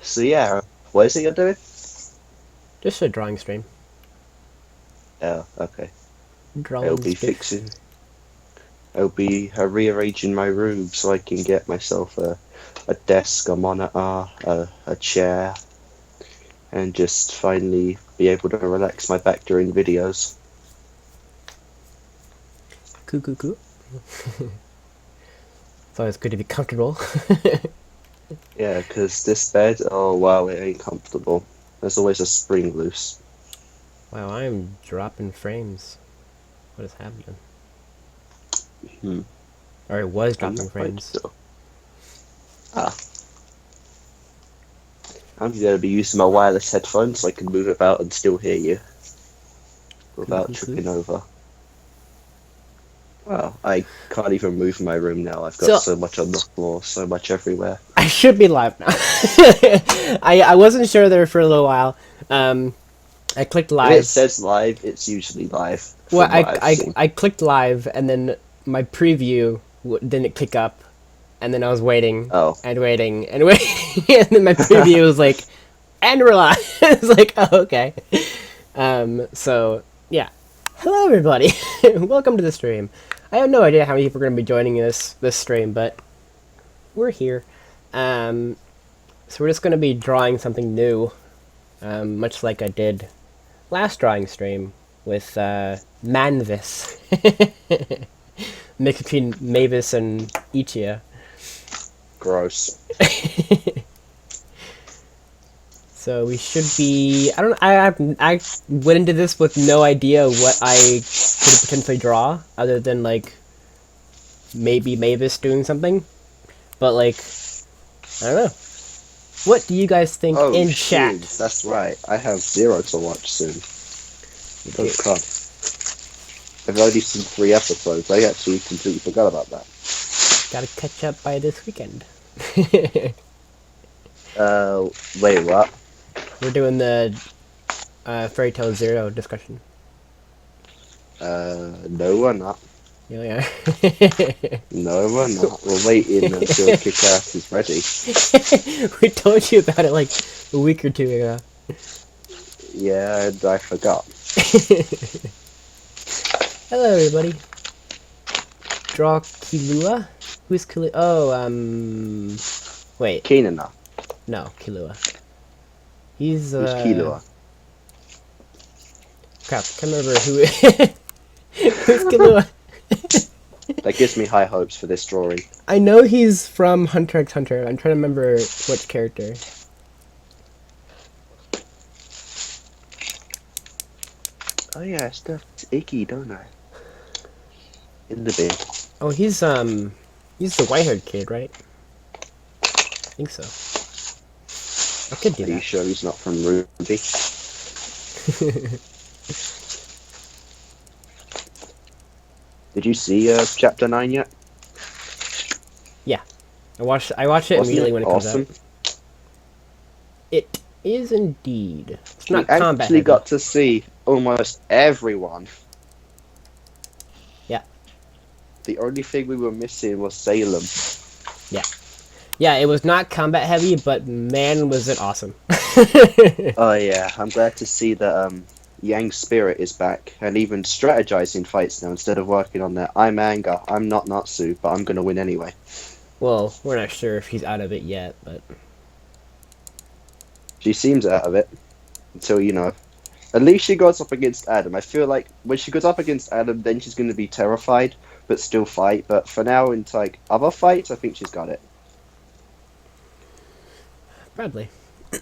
So yeah, what is it you're doing? Just a drawing stream. Oh, okay. I'll Drawing be stuff. fixing. I'll be rearranging my room so I can get myself a desk, a monitor, a chair, and just finally be able to relax my back during videos. Cool. It's always good to be comfortable. Yeah, 'cause this bed, oh wow, it ain't comfortable. There's always a spring loose. Wow, I'm dropping frames. What is happening? Hmm. Or it was I'm dropping not quite frames. sure. Ah, I'm gonna be using my wireless headphones so I can move about and still hear you without Cool. tripping over. Well, I can't even move my room now. I've got So, so much on the floor, so much everywhere. I should be live now. I wasn't sure there for a little while. I clicked If it live. says live, it's usually live, Well, from what I've seen. I clicked live, and then my preview didn't click up, and then I was waiting Oh, and waiting and waiting, and then my preview was like, and we're live. It's like, oh, okay. So yeah, hello everybody, welcome to the stream. I have no idea how many people are going to be joining this stream, but we're here. So we're just going to be drawing something new, much like I did last drawing stream with Manvis. Mix between Mavis and Ichia. gross. So we should be. I don't. I went into this with no idea what I could potentially draw, other than like maybe Mavis doing something. But like, I don't know. What do you guys think Oh, in shoot, chat? that's right. I have Zero to watch soon. Oh, God. I've only seen 3 episodes. I actually completely forgot about that. Gotta catch up by this weekend. Wait, what? We're doing the Fairy Tale Zero discussion. No, we're not. Yeah, yeah. No, we're not. We're waiting until Kick-Ass is ready. We told you about it like a week or two ago. Yeah, and I forgot. Hello, everybody. Draw Kilua? Who's Kilua? Oh, wait. Keenana. No, Kilua. He's, Who's Killua? Crap, can't remember who... Who's Kilua? That gives me high hopes for this drawing. I know he's from Hunter x Hunter. I'm trying to remember which character. Oh yeah, I stuffed Icky, don't I? In the bin. Oh, he's the white-haired kid, right? I think so. I could do Are you that. sure he's not from Ruby? Did you see chapter 9 yet? Yeah. I watched it immediately when it comes out. It is indeed. It's not we combat actually heavy. got to see almost everyone. Yeah. The only thing we were missing was Salem. Yeah. Yeah, it was not combat heavy, but man, was it awesome. Oh yeah, I'm glad to see that Yang's spirit is back and even strategizing fights now instead of working on that. I'm Anga, I'm not Natsu, but I'm gonna win anyway. Well, we're not sure if he's out of it yet, but... She seems out of it. Until, you know, at least she goes up against Adam. I feel like when she goes up against Adam, then she's going to be terrified, but still fight. But for now, in like other fights, I think she's got it. Probably.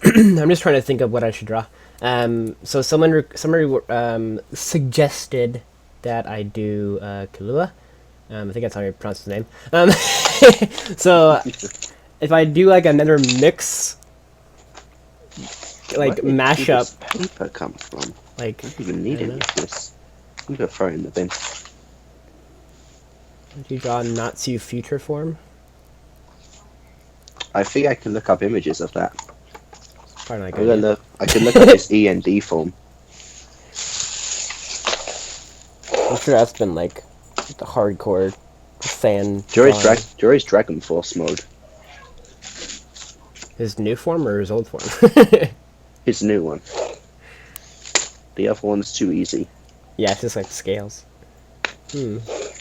I'm just trying to think of what I should draw. So somebody suggested that I do Kilua. I think that's how you pronounce his name. So if I do like another mix, like Where mashup, did this paper come from? like I don't even need any of this. I'm gonna throw it in the bin. Did you draw Natsu future form? I think I can look up images of that. Probably not good. I can look up his END form. I'm sure that's been like the hardcore fan. Jory's Dragon Force mode. His new form or his old form? His new one. The other one's too easy. Yeah, it's just like scales. Hmm.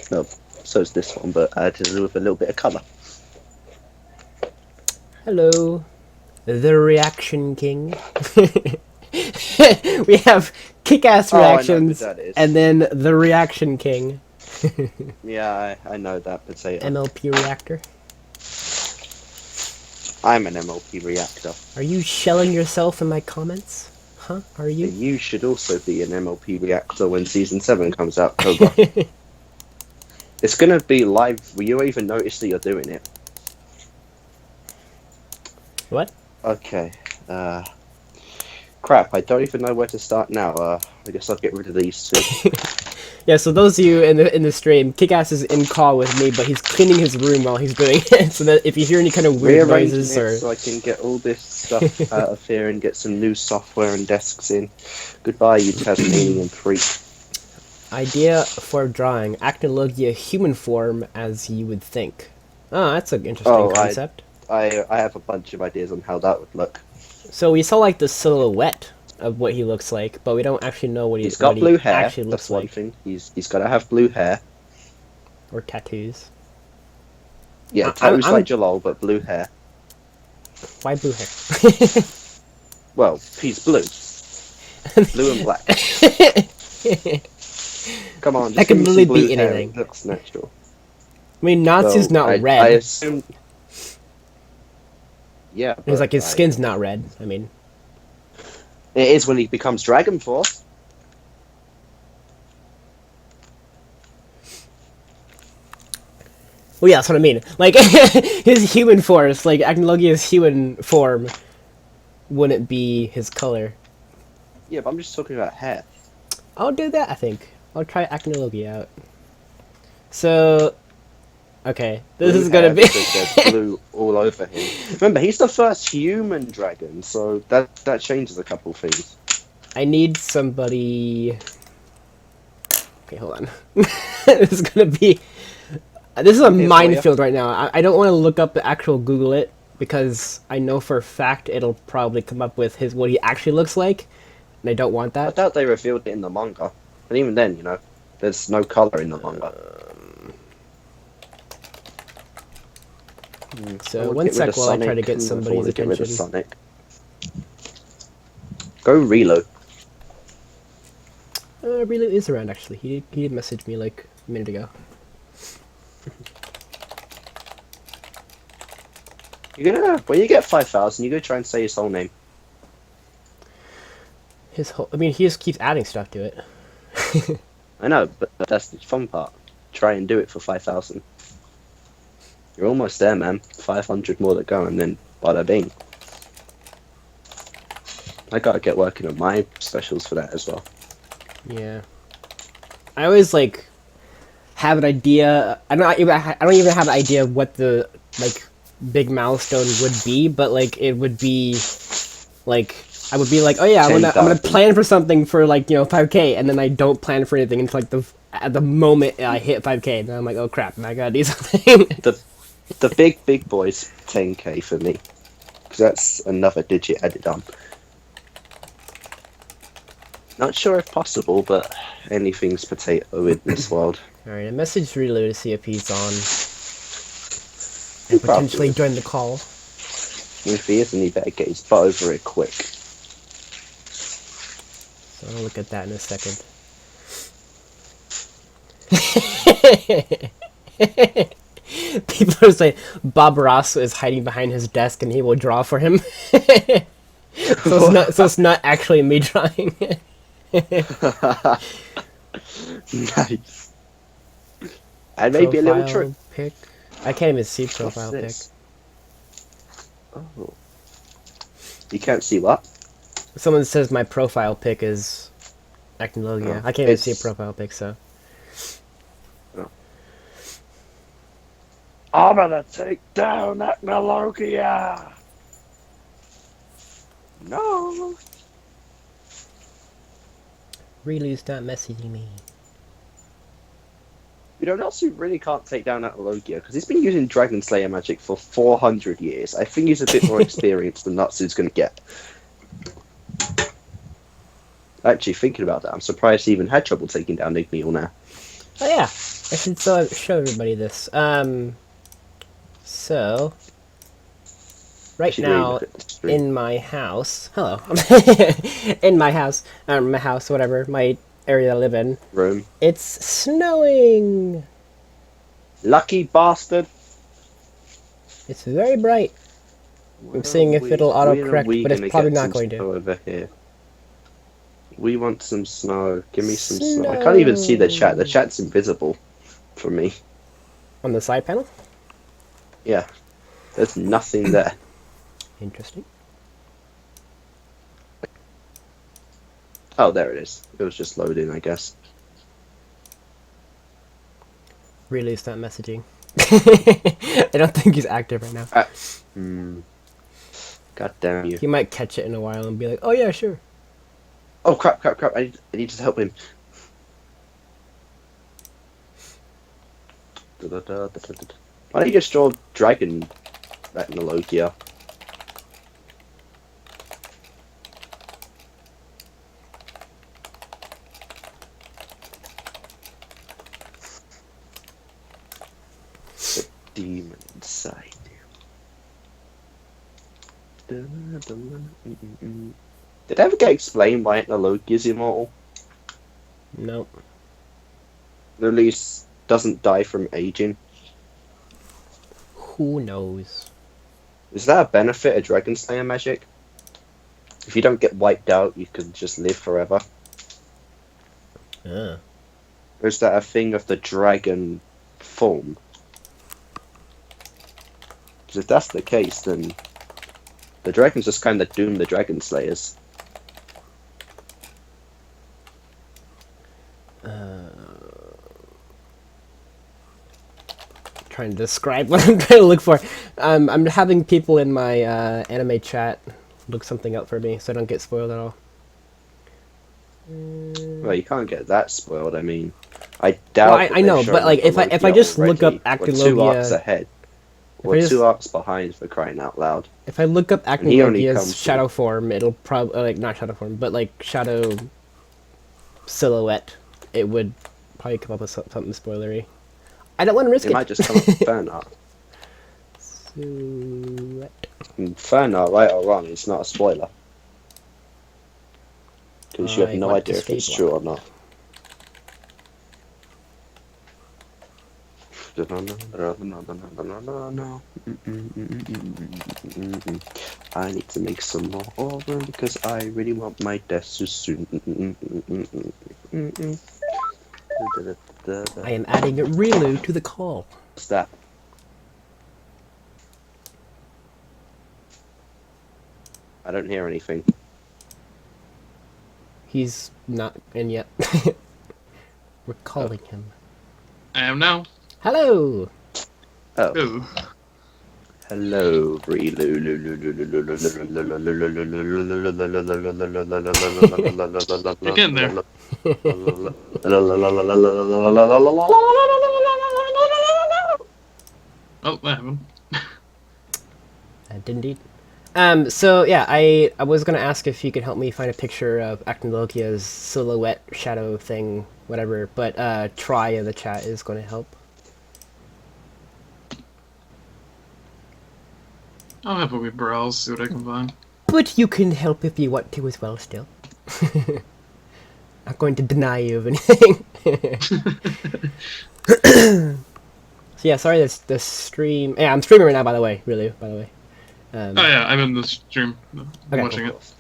No, so is this one, but added with a little bit of colour. Hello, the Reaction King. We have kick-ass Oh, I know who reactions, that is. and then the Reaction King. Yeah, I know that potato. MLP reactor. I'm an MLP reactor. Are you shelling yourself in my comments? Huh? Are you? And you should also be an MLP reactor when Season 7 comes out, Cobra. It's gonna be live. Will you even notice that you're doing it? What? Okay. Crap, I don't even know where to start now. I guess I'll get rid of these two. Yeah, so those of you in the stream, Kick-Ass is in call with me, but he's cleaning his room while he's doing it, so that if you hear any kind of weird Rearranging noises it or... so I can get all this stuff out of here and get some new software and desks in. Goodbye, you Tasmanian freak. Idea for drawing. Acnologia human form as you would think. Oh, that's an interesting concept. I have a bunch of ideas on how that would look. So we saw like the silhouette of what he looks like, but we don't actually know what He's got what blue he hair. actually looks That's one like. thing. He's got to have blue hair. Or tattoos. Yeah, tattoos like Jalal, but blue hair. Why blue hair? Well, he's blue. Blue and black. Come on, just That could give me literally some blue be hair. anything. It looks natural. I mean, Natsu's not red. I assume. Yeah, He's like, his skin's not red. I mean, it is when he becomes Dragon Force. well, yeah, that's what I mean. Like, his human force, like Acnologia's human form, wouldn't be his color. Yeah, but I'm just talking about hair. I'll do that, I think. I'll try Acnologia out. So, okay, this Blue is gonna hair be... because there's blue all over him. Remember, he's the first human dragon, so that changes a couple things. I need somebody... Okay, hold on. This is gonna be... This is a minefield right now. I don't want to look up the actual Google it, because I know for a fact it'll probably come up with what he actually looks like, and I don't want that. I doubt they revealed it in the manga. And even then, you know, there's no colour in the manga. So, one sec while I try to get somebody's Get rid of attention. Sonic. Go Relo. Relu is around, actually. He did message me like a minute ago. When you get 5,000, you go try and say his whole name. His whole... I mean, he just keeps adding stuff to it. I know, but that's the fun part. Try and do it for 5,000. You're almost there, man. 500 more to go, and then bada bing. I gotta get working on my specials for that as well. Yeah. I always, like, have an idea... I don't even have an idea of what the, like, big milestone would be, but, like, it would be, like... I would be like, oh yeah, I'm gonna plan for something for, like, you know, 5K, and then I don't plan for anything until, like, at the moment I hit 5K, and then I'm like, oh crap, I gotta do something. The big boys 10K for me, because that's another digit added on. Not sure if possible, but anything's potato in this world. Alright, I messaged Relu to see if he's on, and potentially join the call. If he isn't, he better get his butt over it quick. So I'll look at that in a second. People are saying Bob Ross is hiding behind his desk and he will draw for him. So it's not actually me drawing. Nice. And maybe a little trick. Pic. I can't even see profile pic. Oh. You can't see what? Someone says my profile pic is Acnologia. I can't even see a profile pic, so. Oh. I'm gonna take down Acnologia! No! Relu's not messaging me. You know, Natsu really can't take down Acnologia because he's been using Dragon Slayer magic for 400 years. I think he's a bit more experienced than Natsu's going to get. Actually, thinking about that, I'm surprised he even had trouble taking down Igneal now. Oh yeah, I should show everybody this. So right now in my house, hello, in my house, whatever, my area I live in, room. It's snowing. Lucky bastard. It's very bright. I'm seeing if it'll autocorrect, but it's probably not going to. Over here. We want some snow. Give me some snow. I can't even see the chat. The chat's invisible for me. On the side panel? Yeah. There's nothing there. Interesting. Oh, there it is. It was just loading, I guess. Really stop messaging. I don't think he's active right now. God damn you. He might catch it in a while and be like, oh yeah, sure. Oh crap. I need to help him. Why don't you just draw Dragon Acnologia? The demon inside you. Did it ever get explained why Acnologia is immortal? Nope. At least doesn't die from aging. Who knows? Is that a benefit of Dragon Slayer magic? If you don't get wiped out, you can just live forever. Or is that a thing of the dragon form? Because if that's the case, then the dragons just kind of doom the Dragon Slayers. Trying to describe what I'm trying to look for. I'm having people in my anime chat look something up for me so I don't get spoiled at all. Well, you can't get that spoiled. I mean, I doubt. Well, I know, but like if I just look up Acnologia, 2 arcs ahead, or 2 arcs behind, for crying out loud. If I look up Acnologia's shadow form, it'll probably like not shadow form, but like shadow silhouette. It would probably come up with something spoilery. I don't want to risk it. It might just come up with fan art. Silhouette. Fan art, right or wrong, it's not a spoiler. Because you have no idea if it's true or not. I need to make some more oven because I really want my desk to soon. I am adding Rilu to the call. What's that? I don't hear anything. He's not in yet. We're calling him. I am now. Hello! Oh. Ooh. Hello, Get in there. Oh, what happened? Indeed. So yeah, I was gonna ask if you could help me find a picture of Acnologia's silhouette shadow thing, whatever, but Try in the chat is gonna help. I'll have a wee browse, see what I can find. But you can help if you want to as well still. Not going to deny you of anything. So yeah, sorry this stream. Yeah, I'm streaming right now, by the way. Really, by the way. Oh yeah, I'm in the stream. I'm watching it.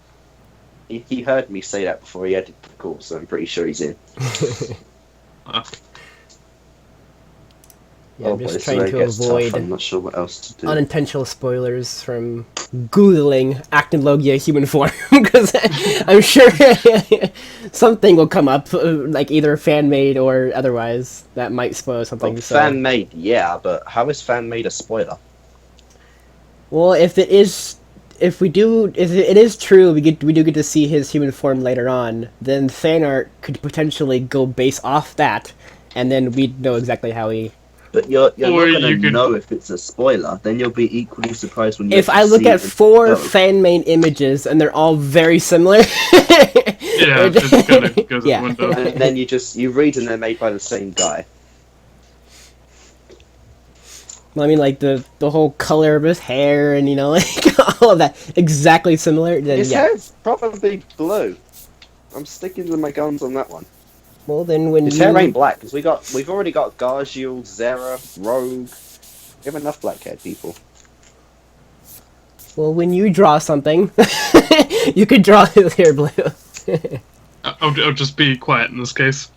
He heard me say that before he edited the call, so I'm pretty sure he's in. Yeah, I'm just trying to avoid I'm not sure what else to do. unintentional spoilers from Googling Acnologia human form, because I'm sure something will come up, like either fan-made or otherwise, that might spoil something. Well, fan-made, yeah, but how is fan-made a spoiler? Well, if it is true, we do get to see his human form later on, then fan art could potentially go base off that, and then we'd know exactly how he. But you're Or not gonna you could- know if it's a spoiler. Then you'll be equally surprised when you If actually I look see at it. 4 fan main images and they're all very similar. Yeah, it just kind of goes Yeah. out the window. And then you read and they're made by the same guy. I mean, like the whole color of his hair and like all of that exactly similar. Then His yeah. hair's probably blue. I'm sticking to my guns on that one. Well, then when His hair ain't black because we've already got Gargiel, Zera, Rogue. We have enough black-haired people. Well, when you draw something, you could draw his hair blue. I'll just be quiet in this case.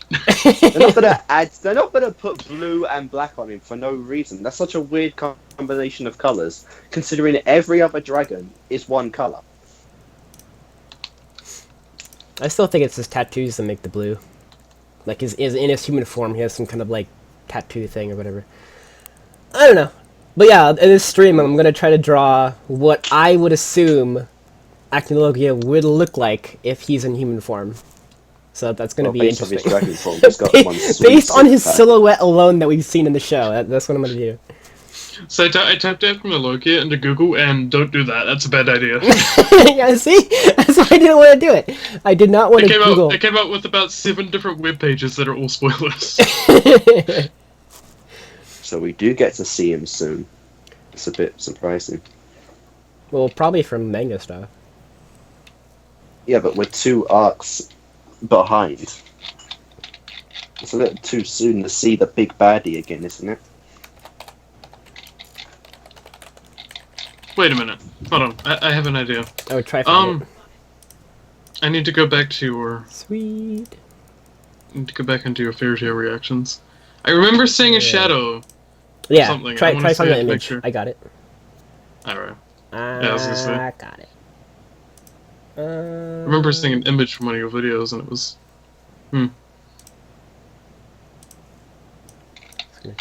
They're not gonna put blue and black on him for no reason. That's such a weird combination of colours, considering every other dragon is one colour. I still think it's his tattoos that make the blue. Like in his human form, he has some kind of like tattoo thing or whatever. I don't know. But yeah, in this stream, I'm gonna try to draw what I would assume Acnologia would look like if he's in human form. So that's gonna be based on his interesting. dragon form, he's got one sweet Based on his six-pack. silhouette alone that we've seen in the show, that's what I'm gonna do. So I typed Acnologia into Google, and don't do that. That's a bad idea. Yeah, see? That's why I didn't want to do it. I did not want to Google. It came out with about 7 different web pages that are all spoilers. So we do get to see him soon. It's a bit surprising. Well, probably from manga stuff. Yeah, but we're 2 arcs behind. It's a little too soon to see the big baddie again, isn't it? Wait a minute. Hold on. I have an idea. I would try for I need to go back to your... Sweet. I need to go back into your fairy tale reactions. I remember seeing a shadow. Yeah, Something. I try wanna find see that a image. picture. I got it. Alright. I was gonna say. got it. I remember seeing an image from one of your videos, and it was...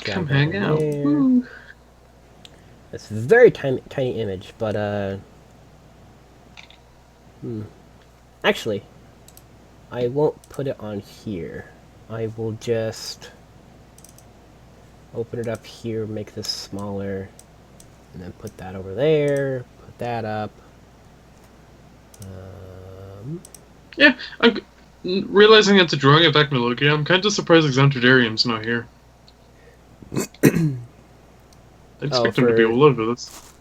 Come hang out. Woo. It's a very tiny image, but actually, I won't put it on here. I will just open it up here, make this smaller, and then put that over there, put that up. Yeah, I'm realizing it's a drawing of Acnologia. I'm kind of surprised Xanterdarium's not here. I expect him to be all over this.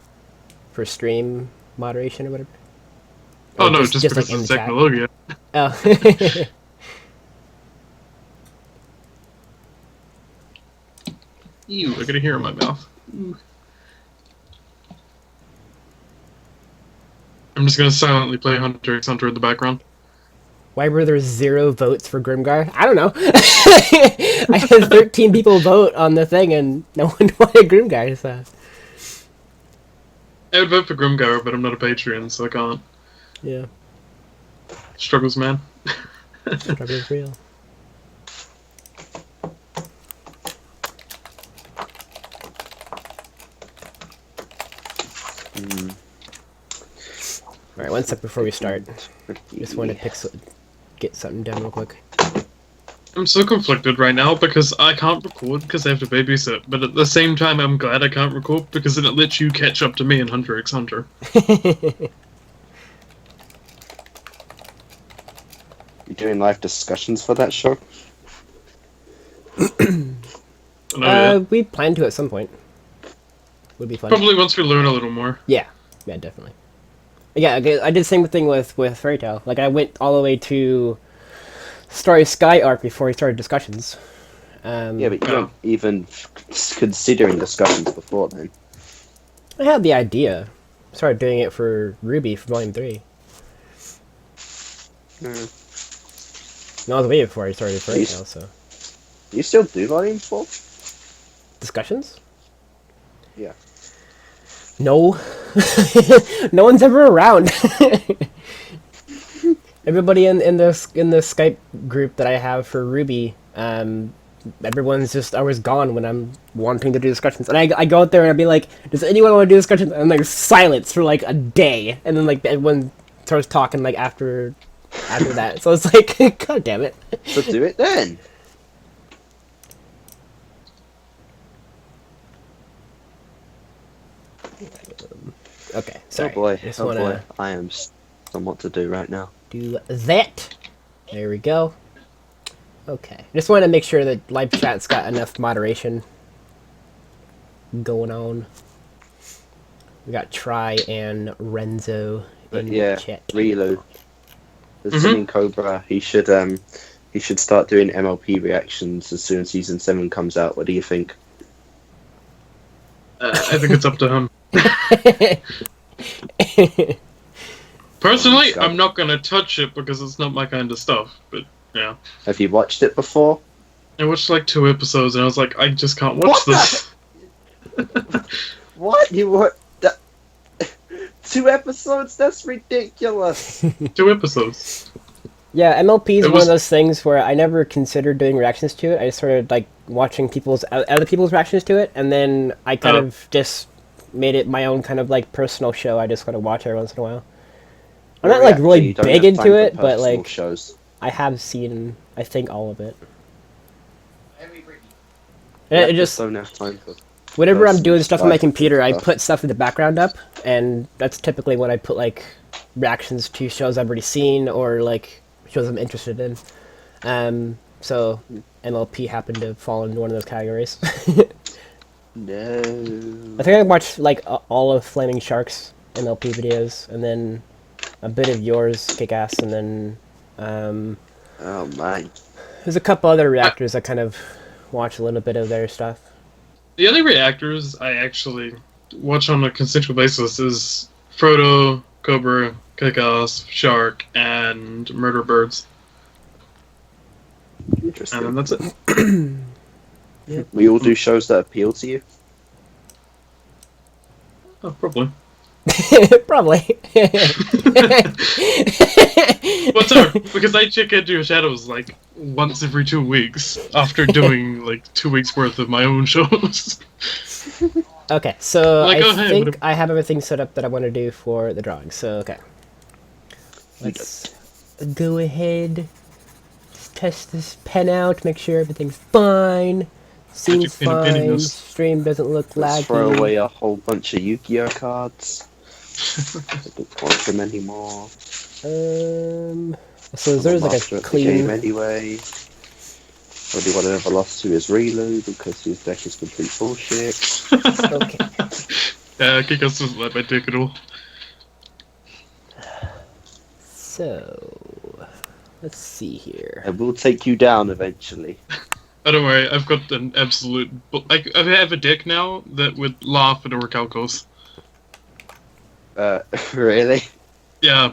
For stream moderation or whatever? Oh Or no, just because like in it's the chat? Acnologia. Oh. Ew, I got a hair in my mouth. Ooh. I'm just gonna silently play Hunter x Hunter in the background. Why were there 0 votes for Grimgar? I don't know. I had 13 people vote on the thing and no one wanted Grimgar, so... I would vote for Grimgar, but I'm not a Patreon, so I can't. Yeah, Struggles, man. struggle is real. Alright, one sec before we start. Just want to get something done real quick. I'm so conflicted right now because I can't record because I have to babysit, but at the same time I'm glad I can't record because then it lets you catch up to me in Hunter x Hunter. You doing live discussions for that show? We plan to at some point. Would be fun. Probably once we learn a little more. Yeah, definitely. Yeah, I did the same thing with Fairy Tail. Like, I went all the way to Starry Sky arc before we started discussions. Yeah, but you weren't even considering discussions before then. I had the idea. Started doing it for Ruby for Volume 3. And I was way before I started Fairy Tail, so... You still do Volume 4? Discussions? Yeah. No. No one's ever around. Everybody in the Skype group that I have for Ruby, everyone's just always gone when I'm wanting to do discussions. And I go out there and I'll be like, does anyone want to do discussions? And like silence for like a day. And then like everyone starts talking like after that. So it's like, god damn it. So do it then. Okay, Oh sorry. boy, Just oh want boy. to I am on what to do right now. do that. There we go. Okay. Just want to make sure that live chat's got enough moderation going on. We got Try and Renzo But in yeah, chat. Relu, there's Mm-hmm. something Cobra. He should start doing MLP reactions as soon as season 7 comes out. What do you think? I think it's up to him. Personally, God. I'm not gonna touch it because it's not my kind of stuff. But yeah, Have you watched it before? I watched like 2 episodes and I was like, I just can't watch What this. What? You were that 2 episodes? That's ridiculous. 2 episodes. Yeah, MLP is It one of was. those things where I never considered doing reactions to it. I just started like watching other people's reactions to it, and then I kind of just made it my own kind of like personal show. I just kind of watch every once in a while. I'm You're a not like reactor. really You don't big have into time for it, but personal like shows. I have seen, I think, all of it. And it Reactors just don't have time for whenever I'm personal doing stuff on my life computer, I stuff. put stuff in the background up, and that's typically when I put like reactions to shows I've already seen or like shows I'm interested in. So MLP happened to fall into one of those categories. No. I think I watched like all of Flaming Shark's MLP videos, and then a bit of yours, Kick Ass, and then Oh man. there's a couple other reactors I kind of watch a little bit of their stuff. The only reactors I actually watch on a consistent basis is Frodo, Cobra, Kick-Ass, Shark, and Murder Birds. And Interesting. then that's it. We all do shows that appeal to you. Oh, probably. Probably. What's up? Because I check into your shadows like once every 2 weeks after doing like 2 weeks worth of my own shows. Okay, so Like, I oh, hey, think what I have everything set up that I want to do for the drawing. So okay, let's go ahead, test this pen out, make sure everything's fine, scene's Magic pen and fine, penniness. stream doesn't look Let's throw laggy. away a whole bunch of Yu-Gi-Oh cards. I don't want them anymore. So I'm there's a like master a at the game clean. anyway. Only one I ever lost to is Relu because his deck is complete bullshit. Okay. Yeah, Kick-Ass doesn't let me take it all. So let's see here. I will take you down eventually. Oh, don't worry, I've got an absolute. I have a deck now that would laugh at Orichalcos. Really? Yeah,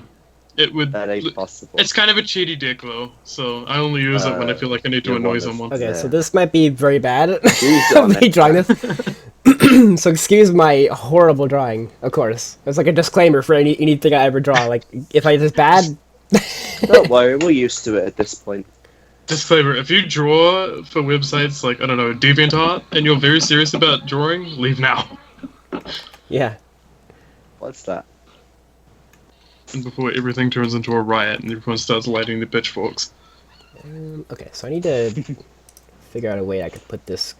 it would. That ain't possible. It's kind of a cheaty deck though, so I only use it when I feel like I need to you're annoy one of- someone. Okay, Yeah. so this might be very bad. Use on Me it. drawing this. So excuse my horrible drawing, of course. It's like a disclaimer for anything I ever draw. Like, if I just bad, Don't worry, we're used to it at this point. Disclaimer: if you draw for websites like I don't know DeviantArt and you're very serious about drawing, leave now. yeah. What's that? And before everything turns into a riot and everyone starts lighting the pitchforks. Okay, so I need to figure out a way I could put this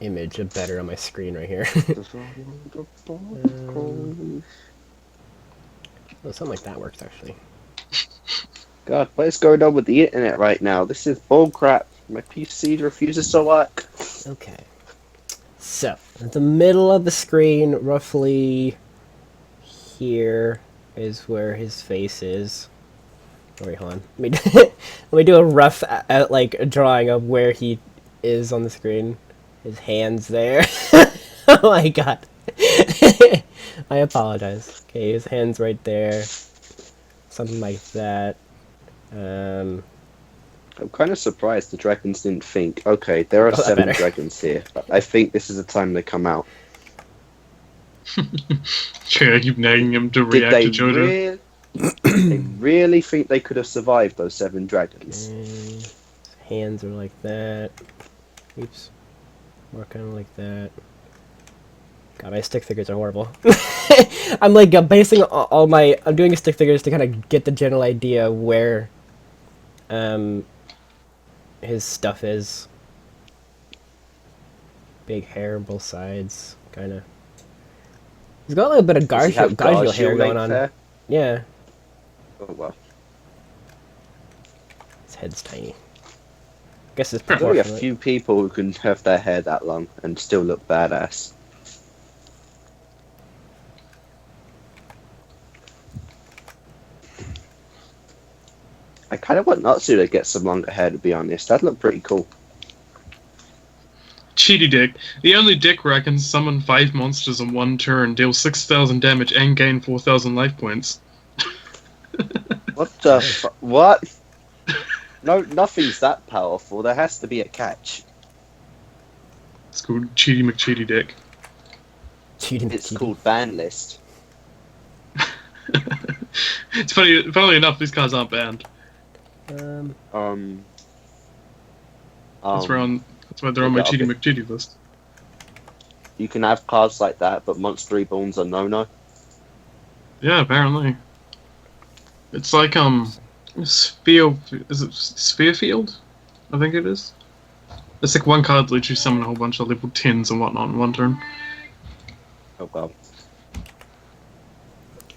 image better on my screen right here. Oh, something like that works actually. God, what is going on with the internet right now? This is bullcrap. My PC refuses to work. Okay. So, the middle of the screen, roughly here, is where his face is. Oh, wait, hold on. Let me do a rough, like, a drawing of where he is on the screen. His hand's there. Oh my god. I apologize. Okay, his hand's right there. Something like that. I'm kind of surprised the dragons didn't think, okay, there are 7 better. dragons here. I think this is the time they come out. Sure, I keep nagging him to Did react they to JoJo. they really think they could have survived those 7 dragons? His hands are like that. Oops. More kind of like that. God, my stick figures are horrible. I'm like basing all my. I'm doing stick figures to kind of get the general idea where his stuff is. Big hair on both sides, kind of. He's got a little bit of Does he have Gargiel hair going length on. hair? Yeah. Oh well. His head's tiny. Guess it's There's only a proportionate. few people who can have their hair that long and still look badass. I kind of want Natsu to get some longer hair, to be honest. That'd look pretty cool. Cheaty dick. The only dick where I can summon 5 monsters in one turn, deal 6,000 damage, and gain 4,000 life points. What the what? No, nothing's that powerful. There has to be a catch. It's called Cheaty McCheaty Dick. Cheating. It's called ban list. It's funnily enough, these cards aren't banned. Um. That's why they're on my Cheaty McCheaty list. You can have cards like that, but Monster Reborns are no-no. Yeah, apparently. It's like Sphere. Is it Sphere Field? I think it is. It's like one card lets you summon a whole bunch of level 10s and whatnot in one turn. Oh well.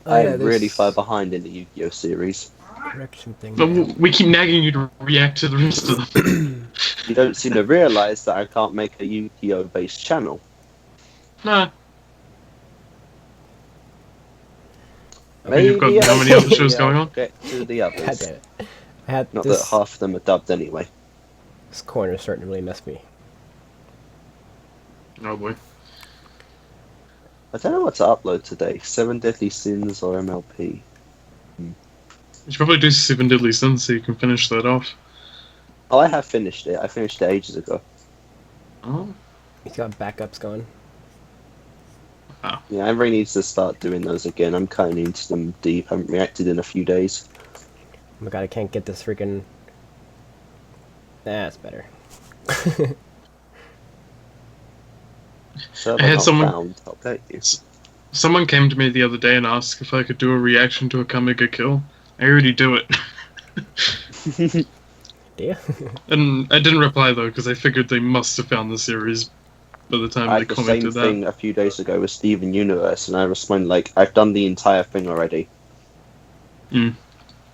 Oh, I yeah, am really far behind in the Yu-Gi-Oh series. Correction thing. But we keep nagging you to react to the rest of them. You don't seem to realise that I can't make a Yu-Gi-Oh based channel. Nah. I mean, Maybe you've got how many other shows going on? Get to the God others. damn it. I had Not this, that half of them are dubbed anyway. this corner's starting to really mess me. Oh boy. I don't know what to upload today. 7 Deadly Sins or MLP. You should probably do 7 Deadly Sins so you can finish that off. Oh, I have finished it. I finished it ages ago. Oh. He's got backups going. Yeah, I really need to start doing those again. I'm cutting into them deep. I haven't reacted in a few days. Oh my god, I can't get this freaking... That's better. Server I had not someone- found. I'll bet you. Someone came to me the other day and asked if I could do a reaction to a Kamiga kill. I already do it. Do you? And I didn't reply though, because I figured they must have found the series by the time I they had the same commented that. thing a few days ago with Steven Universe, and I responded like, I've done the entire thing already.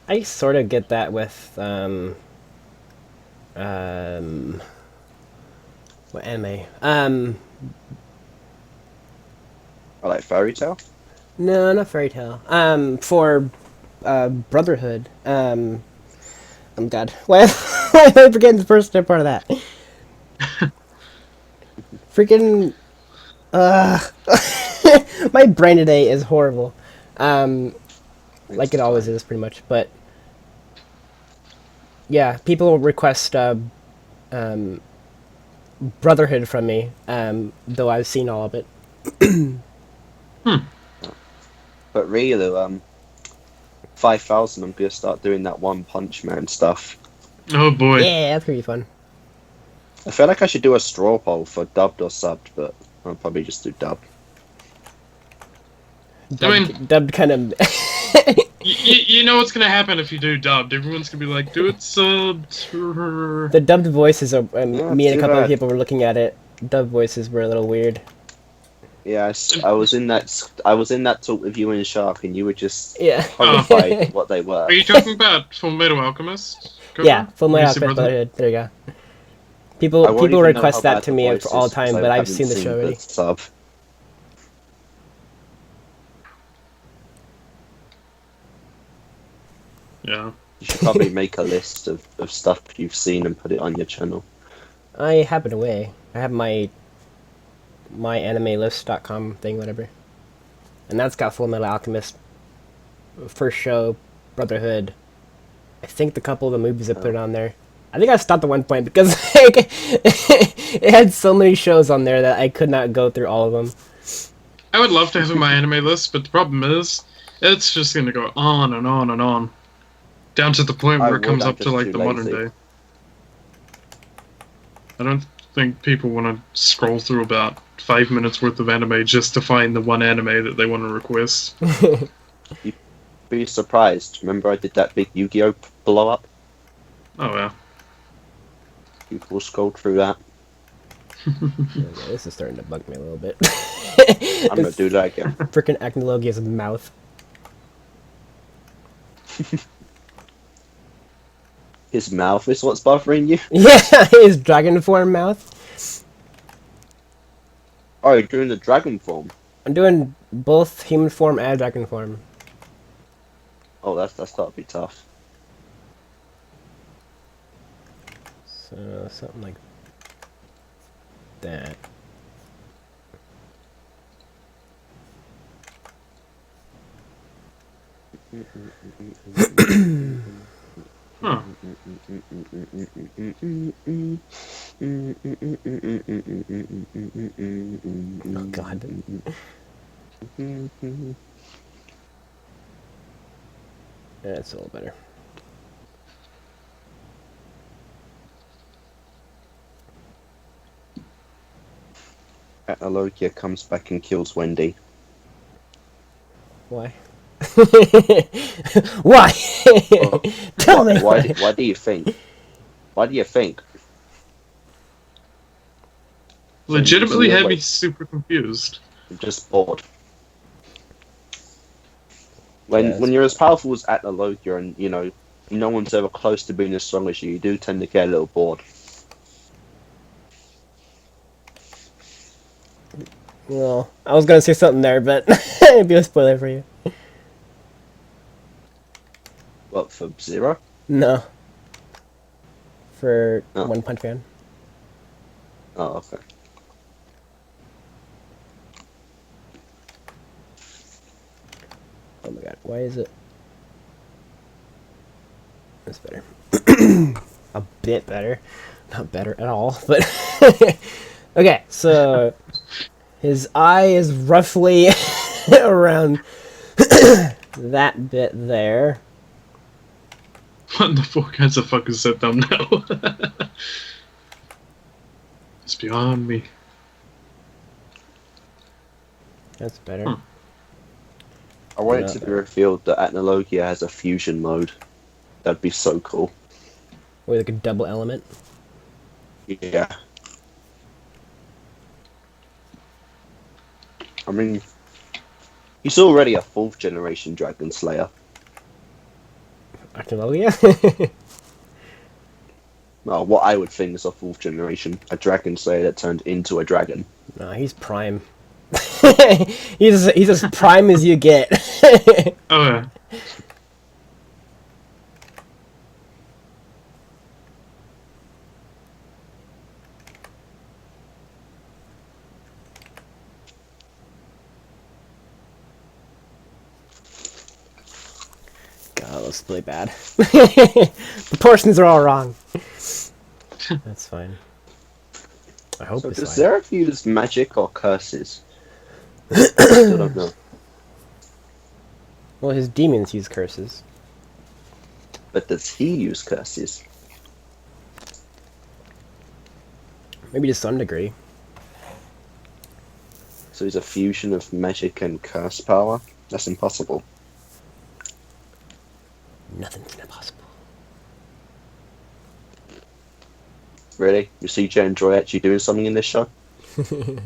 I sort of get that with, what anime? I like Fairy Tail. No, not Fairy Tail. For, Brotherhood. I'm dead. Why am I forgetting the first part of that? Freaking, my brain today is horrible. Like it always is, pretty much. But yeah, people request Brotherhood from me, though I've seen all of it. But really, 5,000, I'm gonna start doing that One Punch Man stuff. Oh boy. Yeah, that's pretty fun. I feel like I should do a straw poll for dubbed or subbed, but I'll probably just do dubbed. Dubbed kind of. You know what's gonna happen if you do dubbed. Everyone's gonna be like, do it subbed. The dubbed voices are. Me and a too couple of bad. people were looking at it. Dubbed voices were a little weird. Yeah, I was in that talk with you and Shark, and you were just Yeah. horrified what they were. Are you talking about Full Metal Alchemist? Cobra? Yeah, Full When you Metal see Alchemist Brotherhood? Brotherhood. There you go. I People won't even know request how that bad to the me voice for all is, time, 'cause but I've haven't seen the show already. Sub. Yeah. You should probably make a list of stuff you've seen and put it on your channel. I have it away. I have my animelist.com thing, whatever. And that's got Full Metal Alchemist, first show, Brotherhood. I think the couple of the movies I put on there. I think I stopped at one point because like, it had so many shows on there that I could not go through all of them. I would love to have it on my anime list, but the problem is, it's just gonna go on and on and on. Down to the point I where it comes would, I'm up to just like too the modern lazy. day. I don't think people want to scroll through about 5 minutes worth of anime just to find the one anime that they want to request. Be surprised. Remember I did that big Yu-Gi-Oh blow up? Oh yeah. People scrolled through that. Okay, this is starting to bug me a little bit. I'm gonna do that again. Frickin' Acnologia's mouth. His mouth is what's bothering you? Yeah, his dragon form mouth. Oh, you're doing the dragon form. I'm doing both human form and dragon form. Oh, that's gotta be tough. So, something like that. Huh. Oh god. That's a little better. Acnologia comes back and kills Wendy. Why? Why? Oh, Tell me. why do you think? Why do you think? Legitimately So, had me wait, super confused. I'm just bored. Yeah, When you're as powerful as Acnologia and, you know, no one's ever close to being as strong as you do tend to get a little bored. well, I was gonna say something there, but it'd be a spoiler for you. What, for Zero? No. For Oh, One Punch Man. oh, okay. Oh my god, why is it? That's better. A bit better. Not better at all, but... okay, so... His eye is roughly around that bit there. What the fuck has a fucking set thumbnail? It's beyond me. That's better. Huh. I want it No. to be revealed that Acnologia has a fusion mode. That'd be so cool. With like a double element. Yeah. I mean, he's already a 4th generation Dragon Slayer. Acnologia? Well, what I would think is a 4th generation. A Dragon Slayer that turned into a dragon. No, he's prime. he's as prime as you get. Oh yeah. God, that's really bad. The portions are all wrong. That's fine. I hope So it's does fine. Zeref use magic or curses? Still don't know. Well, his demons use curses. But does he use curses? Maybe to some degree. So he's a fusion of magic and curse power? That's impossible. Nothing's impossible. Really? You see Jay and Joy actually doing something in this show? It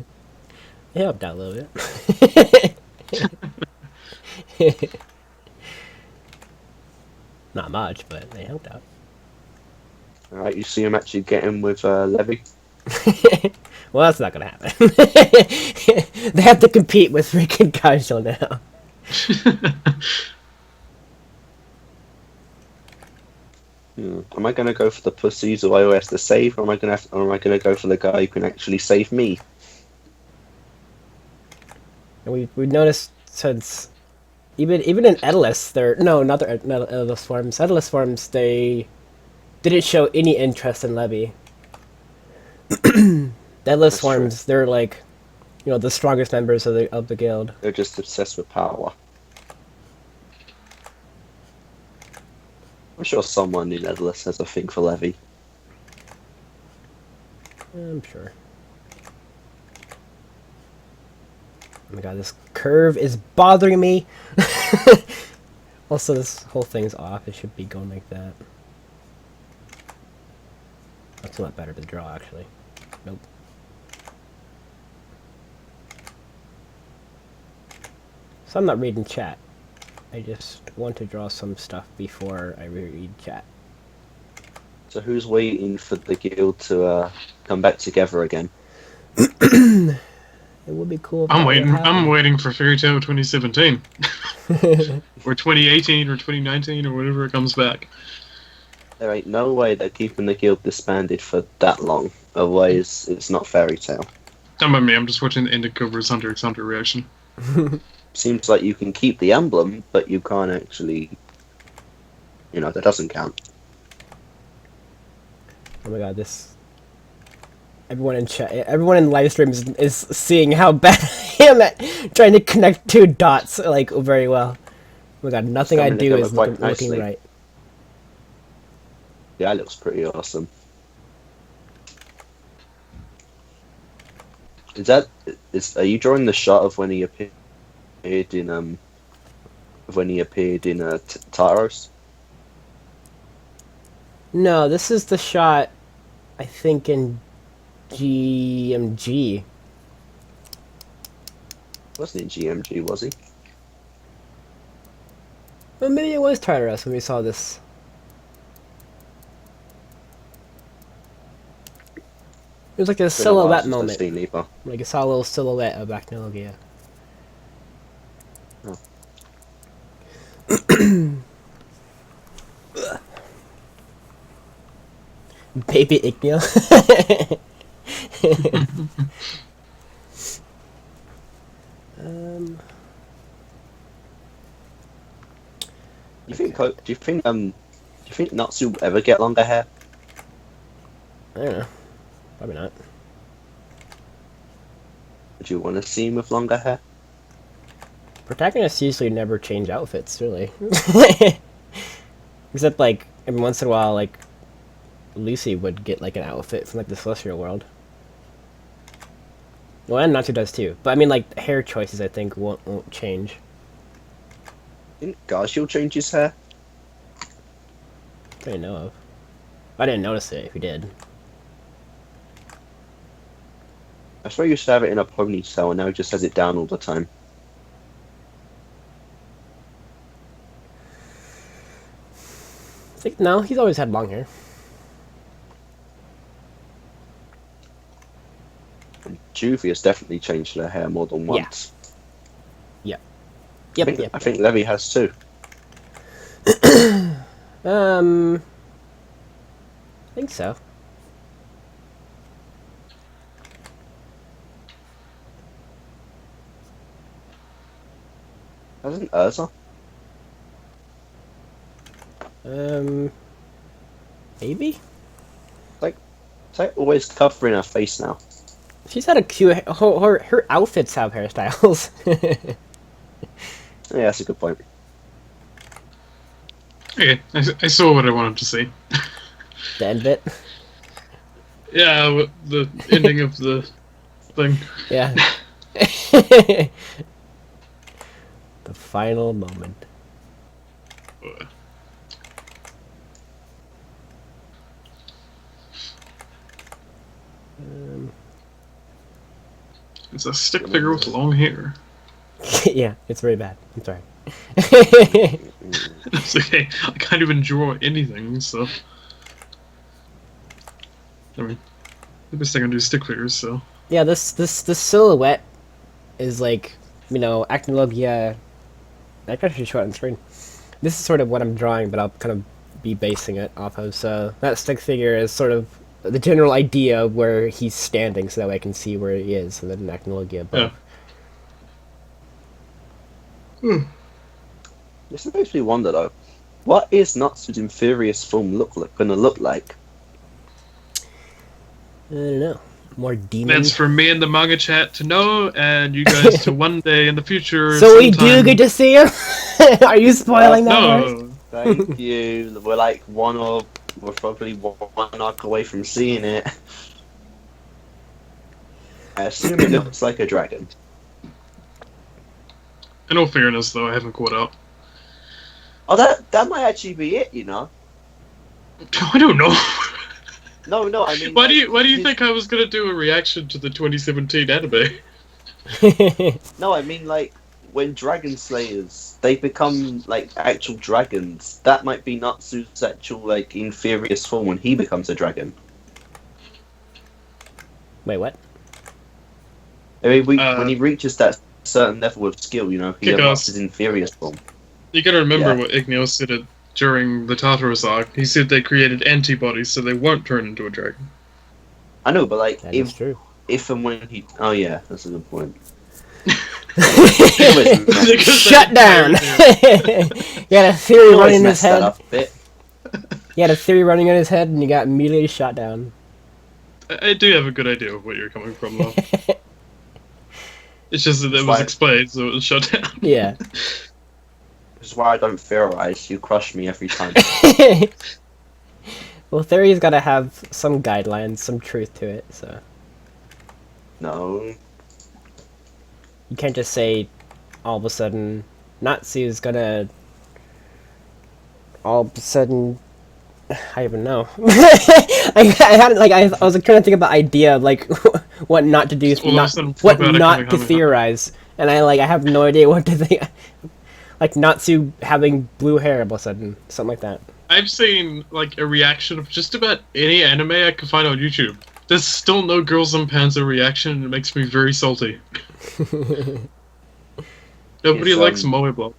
helped out a little bit. Not much, but they helped out. Alright, you see him actually getting with Levy? Well, that's not gonna happen. They have to compete with freaking Kaijo now. Am I gonna go for the pussies who I has to save, or am I gonna go for the guy who can actually save me? And we noticed since even in Edalus, not Edalus forms. Edalus forms, they didn't show any interest in Levy. The Edalus That's true. forms, they're like, the strongest members of the guild. They're just obsessed with power. I'm sure someone in Edalus has a thing for Levy. I'm sure. Oh my god, this curve is bothering me. Also, this whole thing's off. It should be going like that. That's a lot better to draw, actually. Nope. So I'm not reading chat. I just want to draw some stuff before I read chat. So who's waiting for the guild to come back together again? It would be cool if I'm that would waiting. I'm happen. waiting for Fairy Tale 2017, or 2018, or 2019, or whatever it comes back. There ain't no way they're keeping the guild disbanded for that long. Otherwise, it's not Fairy Tale. Don't mind me. I'm just watching the end of Cobra's Hunter x Hunter reaction. Seems like you can keep the emblem, but you can't actually. You know, that doesn't count. Oh my god, this... Everyone in chat, everyone in Livestream is seeing how bad I am at trying to connect two dots, like, very well. Oh my god, nothing I coming do is together quite looking nicely. right. Yeah, it looks pretty awesome. Are you drawing the shot of when he appeared in Taros? No, this is the shot, I think, in GMG. Wasn't in GMG, was he? Well, maybe it was Tartarus when we saw this. It was like a It's been a while silhouette since I've moment. seen either. Like I saw a little silhouette of Acnologia. Oh. Baby Igneo. Do you think Natsu will ever get longer hair? I don't know. Probably not. Would you want to see him with longer hair? Protagonists usually never change outfits, really. Except, like, every once in a while, like, Lucy would get, like, an outfit from, like, the Celestial world. Well, and Natsu does, too. But, I mean, like, hair choices, I think, won't change. Didn't Garfield change his hair? I didn't know of. I didn't notice it, if he did. I swear he used to have it in a ponytail and now he just has it down all the time. I think, no, he's always had long hair. And Juvie has definitely changed her hair more than once. Yep, I think Levy has too. I think so. Hasn't Urza? Maybe? It's like always covering her face now. She's had a cute... Her outfits have hairstyles. Yeah, that's a good point. Okay, I saw what I wanted to see. The end bit. Yeah, the ending of the thing. Yeah. The final moment. It's a stick figure with long hair. Yeah, it's very bad. I'm sorry. It's okay. I can't even draw anything, so. I mean, the best thing I can do is stick figures, so. Yeah, this silhouette is like, you know, Acnologia. I can actually show it on screen. This is sort of what I'm drawing, but I'll kind of be basing it off of. So that stick figure is sort of the general idea of where he's standing, so that way I can see where he is, and then Acnologia above. Yeah. This makes me wonder though, what is Natsu's Infurious form gonna look like? I don't know. More demon. That's for me and the manga chat to know, and you guys to one day in the future. So we sometime... do get to see him? Are you spoiling that for us? No. Thank you. We're probably one arc away from seeing it. I assume it looks like a dragon. In all fairness, though, I haven't caught up. Oh, that might actually be it, you know. I don't know. No, I mean. Why do you think I was gonna do a reaction to the 2017 anime? No, I mean like when dragon slayers they become like actual dragons, that might be Natsu's actual like inferior form when he becomes a dragon. Wait, what? I mean, when he reaches that certain level of skill, you know, he Kick unlocks ass. his inferior form. You gotta remember Yeah. what Igneos said during the Tartarus arc. He said they created antibodies so they won't turn into a dragon. I know, but like That is true. if and when he, oh yeah, that's a good point. Shut down! You had a theory running in his head. Up a bit. You had a theory running in his head, and you got immediately shot down. I do have a good idea of where you're coming from, though. It's just that it was explained, so it was shut down. Yeah. This is why I don't theorize. You crush me every time. Well, theory's gotta have some guidelines, some truth to it, so... No. You can't just say, all of a sudden, Natsu's gonna... All of a sudden... I even know. I was like, trying to think of the idea of, like, what not to do, what not to theorize. And I have no idea what to think. Like, Natsu having blue hair all of a sudden. Something like that. I've seen, like, a reaction of just about any anime I can find on YouTube. There's still no Girls in Panzer reaction, and it makes me very salty. Nobody likes Moe Block.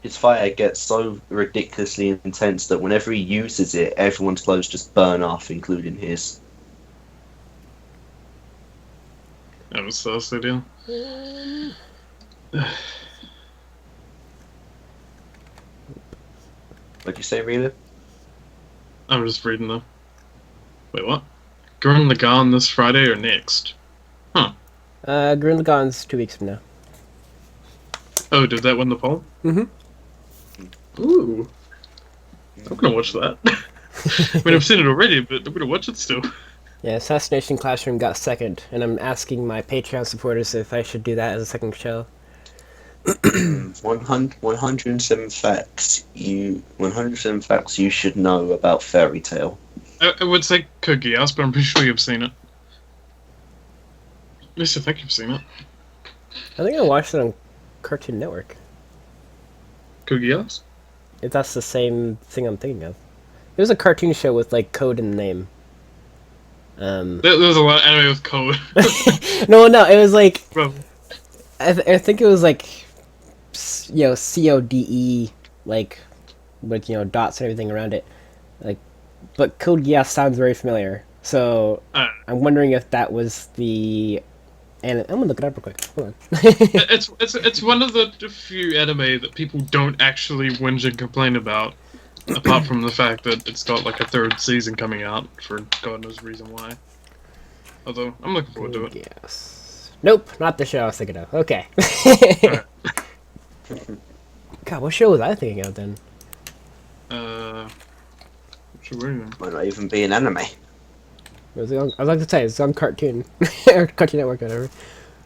His fire gets so ridiculously intense that whenever he uses it, everyone's clothes just burn off, including his. That was so silly. What'd you say, Rita? I'm just reading them. Wait, what? Gurren Lagann this Friday or next? Huh. Gurren Lagann's 2 weeks from now. Oh, did that win the poll? Mm-hmm. Ooh. I'm gonna watch that. I mean, I've seen it already, but I'm gonna watch it still. Yeah, Assassination Classroom got second, and I'm asking my Patreon supporters if I should do that as a second show. 107 facts. 107 facts you should know about Fairy Tail. I would say Code Geass, but I'm pretty sure you've seen it. At least I think you've seen it. I think I watched it on Cartoon Network. Code Geass? If that's the same thing I'm thinking of. It was a cartoon show with, like, code in the name. There's a lot of anime with code. No, it was like... Bro. I think it was like... You know, CODE, like, with, you know, dots and everything around it. Like, but Code Geass sounds very familiar. So, I'm wondering if that was the... And I'm gonna look it up real quick. Hold on. It's one of the few anime that people don't actually whinge and complain about, apart from the fact that it's got like a 3rd season coming out for God knows reason why. Although I'm looking forward to it. Yes. Nope, not the show I was thinking of. Okay. God, what show was I thinking of then? Might not even be an anime. I was like to say, it's on Cartoon. Or Cartoon Network, whatever.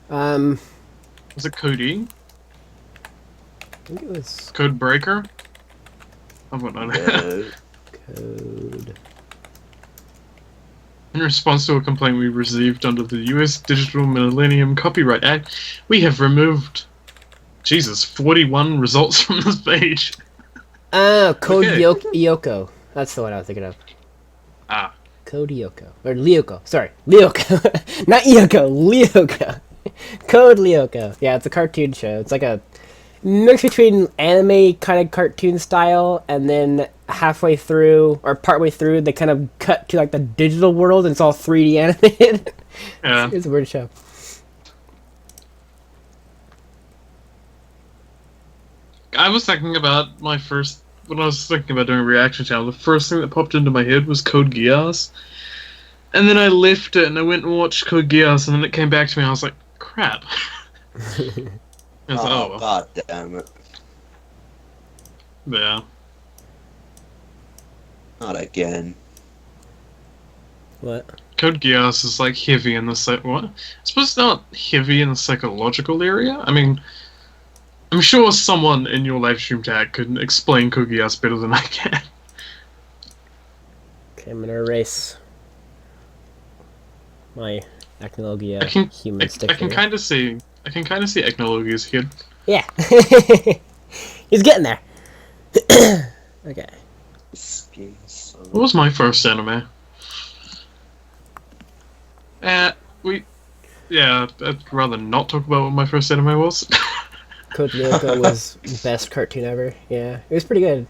Was it Code E? I think it was... Code Breaker? I don't know. Code... In response to a complaint we received under the US Digital Millennium Copyright Act, we have removed... Jesus, 41 results from this page. Oh, Code Lyoko. That's the one I was thinking of. Ah. Code Lyoko. Or Lyoko. Sorry. Lyoko. Not Lyoko. Lyoko. Code Lyoko. Yeah, it's a cartoon show. It's like a mix between anime kind of cartoon style, and then halfway through, or partway through, they kind of cut to like the digital world, and it's all 3D animated. Yeah. It's a weird show. I was thinking about when I was thinking about doing a reaction channel, the first thing that popped into my head was Code Geass. And then I left it and I went and watched Code Geass, and then it came back to me and I was like, crap. I was like, oh well. God damn it. Yeah. Not again. What? Code Geass is like heavy in the what? I suppose it's not heavy in the psychological area. I mean, I'm sure someone in your livestream tag could explain Code Geass better than I can. Okay, I'm gonna erase my Acnologia human sticker. I can kind of see I can kind of see Acnologia's here. Yeah. He's getting there. Okay. What was my first anime? Yeah, I'd rather not talk about what my first anime was. Code Lyrica was best cartoon ever. Yeah, it was pretty good.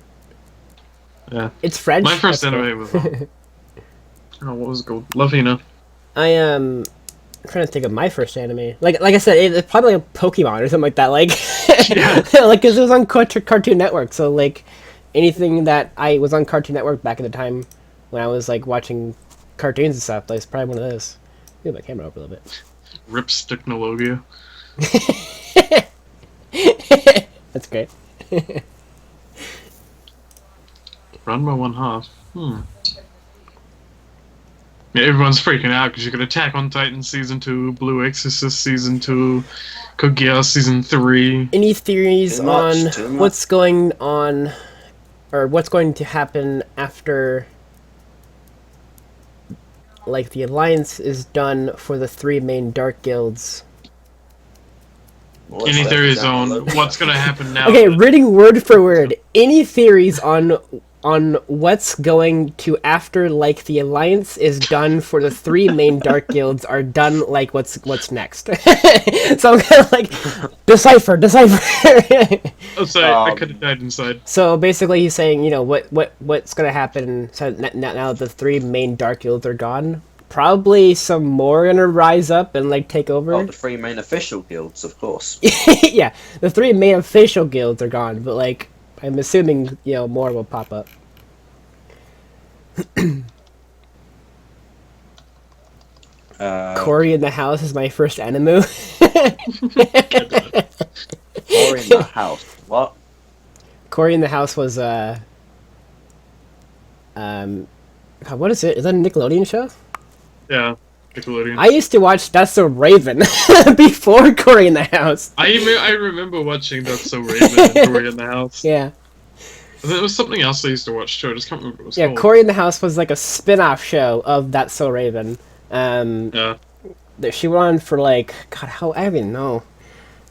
Yeah. It's French. My first That's anime was oh, what was it called? Lavina. I am trying to think of my first anime. Like I said, it's probably like a Pokemon or something like that. Like, Yeah. like because it was on Cartoon Network. So like, anything that I was on Cartoon Network back in the time when I was like watching cartoons and stuff, like, it's probably one of those. Move my camera up a little bit. Rips Technologia. That's great. Run by one half. Yeah, everyone's freaking out because you got Attack on Titan Season 2, Blue Exorcist Season 2, Kogia Season 3. Any theories Too much, on too much. what's going on, or what's going to happen after, like, the alliance is done for the 3 main dark guilds? Any theories on what's going to happen now? Okay, reading word for word. Any theories on what's going to after, like, the alliance is done for the 3 main dark guilds are done, like, what's next? So I'm kind of like, decipher. Oh, sorry, I could have died inside. So basically, he's saying, you know, what's gonna happen so now that the 3 main dark guilds are gone? Probably some more are gonna rise up and like take over. Oh, the 3 main official guilds, of course. Yeah, the 3 main official guilds are gone, but like I'm assuming, you know, more will pop up. Cory in the House is my first anime. Or in the house. What? Cory in the House was what is it? Is that a Nickelodeon show? Yeah, Nickelodeon. I used to watch That's So Raven before Cory in the House. I remember watching That's So Raven and Cory in the House. Yeah. And there was something else I used to watch too. I just can't remember what it was Yeah, called. Cory in the House was like a spin-off show of That's So Raven. Yeah. She went on for like, God, how, I don't even know.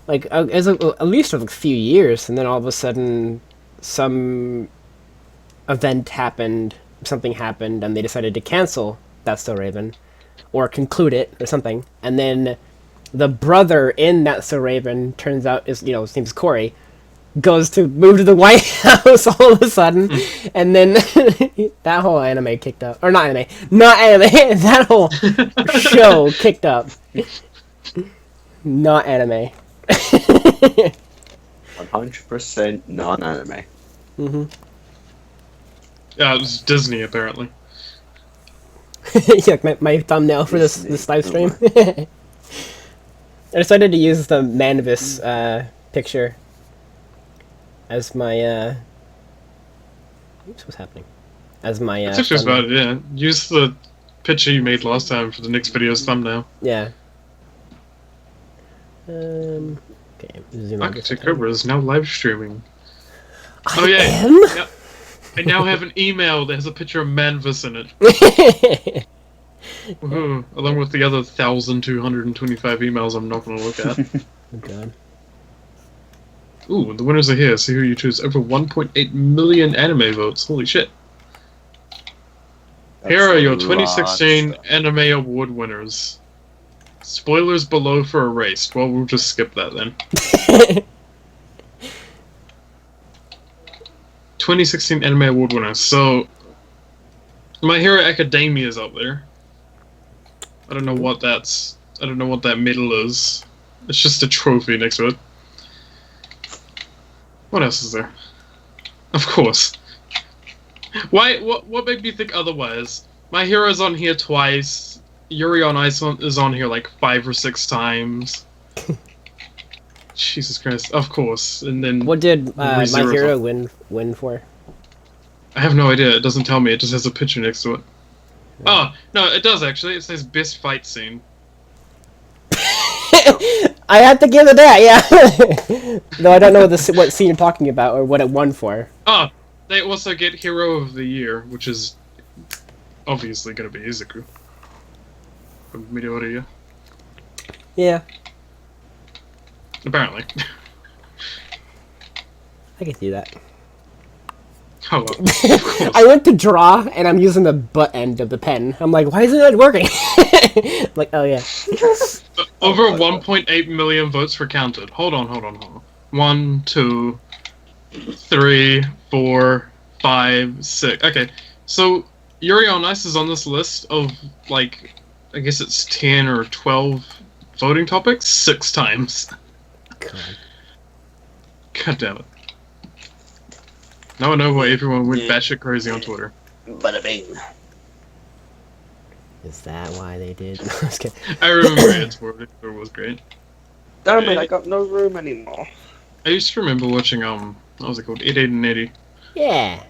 Like, at least a few years, and then all of a sudden, some event happened, something happened, and they decided to cancel That's So Raven. Or conclude it, or something. And then the brother in That's So Raven turns out is, you know, his name's Cory, goes to move to the White House all of a sudden, and then that whole anime kicked up. Or not anime, that whole show kicked up. Not anime. 100% non-anime. Mm-hmm. Yeah, it was Disney apparently. Yeah, my thumbnail for this live stream. I decided to use the Manvis picture as my oops, what's happening? As my That's actually about it, yeah. Use the picture you made last time for the next video's thumbnail. Yeah. Okay, zoom out just a ArchitectCobra is now live streaming. I Oh yeah. am? Yeah. I now have an email that has a picture of Manvis in it. Woohoo, along with the other 1,225 emails I'm not going to look at. Oh god. Ooh, the winners are here. See who you choose. Over 1.8 million anime votes. Holy shit. Here are your 2016 Anime Award winners. Spoilers below for Erased. Well, we'll just skip that then. 2016 Anime Award winners. So, My Hero Academia is up there. I don't know what that's. I don't know what that medal is. It's just a trophy next to it. What else is there? Of course. Why? What made me think otherwise? My Hero's on here twice. Yuri on Ice is on here like 5 or 6 times. Jesus Christ! Of course. And then What did My ReZero's Hero on. win for? I have no idea. It doesn't tell me. It just has a picture next to it. Oh no, it does actually. It says best fight scene. I have to give it that, yeah. Though I don't know what scene you're talking about or what it won for. Oh, they also get Hero of the Year, which is obviously going to be Izuku from Midoriya. Yeah. Apparently. I can see that. Oh well. Of course. I went to draw, and I'm using the butt end of the pen. I'm like, why isn't it working? Like, oh yeah. Over 1.8 million votes were counted. Hold on. 1, 2, 3, 4, 5, 6. Okay, so Yuri on Ice is on this list of, like, I guess it's 10 or 12 voting topics 6 times. God. God damn it. Now I know why everyone went Yeah. batshit crazy on Twitter. Bada bing. Is that why they did? No, I'm just kidding. I remember Ed's word. It was great. Damn it, I got no room anymore. I used to remember watching, what was it called? 8880. Yeah.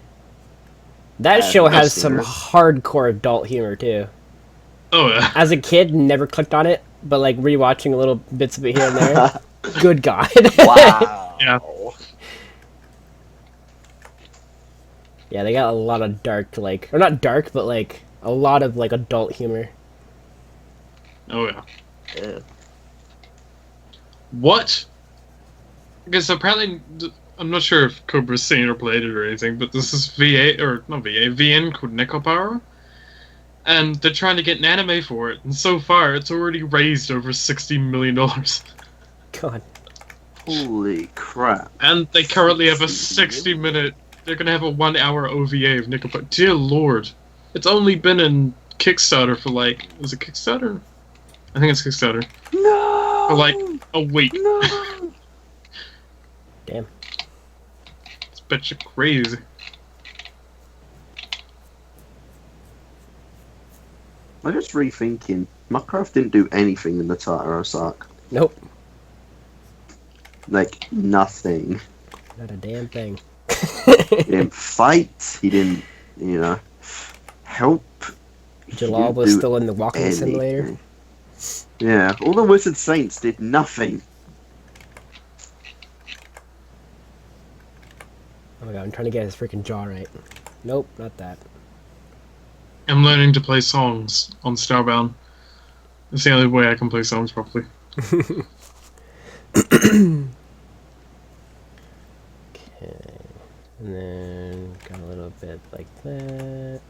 That I've show never has seen some it. hardcore adult humor too. Oh, yeah. As a kid, never clicked on it, but like rewatching little bits of it here and there. Good God. Wow. Yeah. Yeah, they got a lot of dark, like, or not dark, but like a lot of like adult humor. Oh, yeah. Yeah. What? Because apparently, I'm not sure if Cobra's seen it or played it or anything, but this is VA, or not VA, VN called Necropower. And they're trying to get an anime for it, and so far it's already raised over $60 million. God. Holy crap. And they currently have a 60 60-minute. They're gonna have a 1-hour OVA of Necropower. Dear Lord. It's only been in Kickstarter for like. Was it Kickstarter? I think it's Kickstarter. No! For like a week. No! Damn. It's bitch crazy. I'm just rethinking. Minecraft didn't do anything in the Tartaros arc. Nope. Like, nothing. Not a damn thing. He didn't fight, he didn't, help. He Jalal didn't was do still in the walking simulator. anything. Yeah, all the Wizard Saints did nothing. Oh my god, I'm trying to get his freaking jaw right. Nope, not that. I'm learning to play songs on Starbound. It's the only way I can play songs properly. Okay. And then got a little bit like that.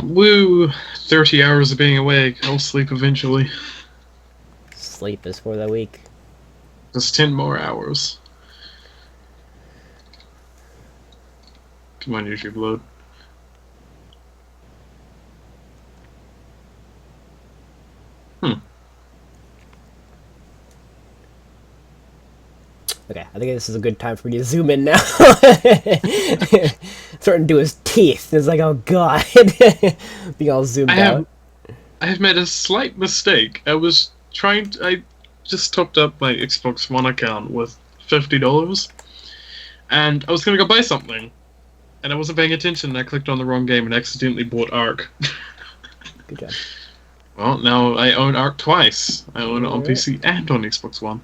Woo! 30 hours of being awake. I'll sleep eventually. Sleep is for the weak. Just 10 more hours. Come on, YouTube, load. Okay, I think this is a good time for me to zoom in now. Starting to do his teeth. It's like, oh god. Being all zoomed out. I have made a slight mistake. I just topped up my Xbox One account with $50, and I was gonna go buy something, and I wasn't paying attention, and I clicked on the wrong game and accidentally bought Ark. Good job. Well, now I own Ark twice. I own it on Alright. PC and on Xbox One.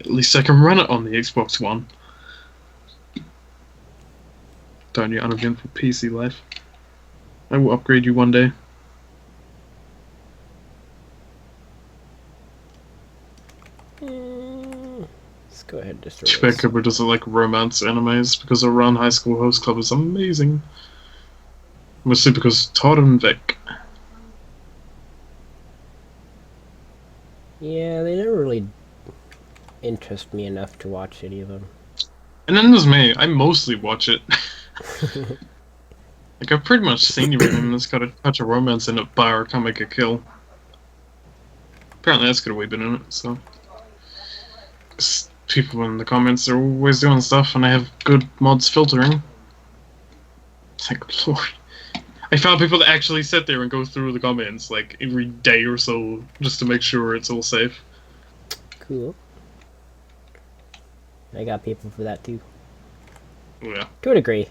At least I can run it on the Xbox One. Darn your uneventful PC life. I will upgrade you one day. Let's go ahead and destroy Too bad this. Cobra doesn't like romance animes because the Run High School Host Club is amazing. Mostly because Todd and Vic. Yeah, they never really interest me enough to watch any of them. And then there's me. I mostly watch it. Like, I've pretty much seen everything that's got a touch of romance in it, bar Can't Make a Kill. Apparently that's got a wee bit in it, so. People in the comments are always doing stuff, and I have good mods filtering. Thank Lord. I found people that actually sit there and go through the comments, like, every day or so, just to make sure it's all safe. Cool. I got people for that too. Oh, yeah. To a degree.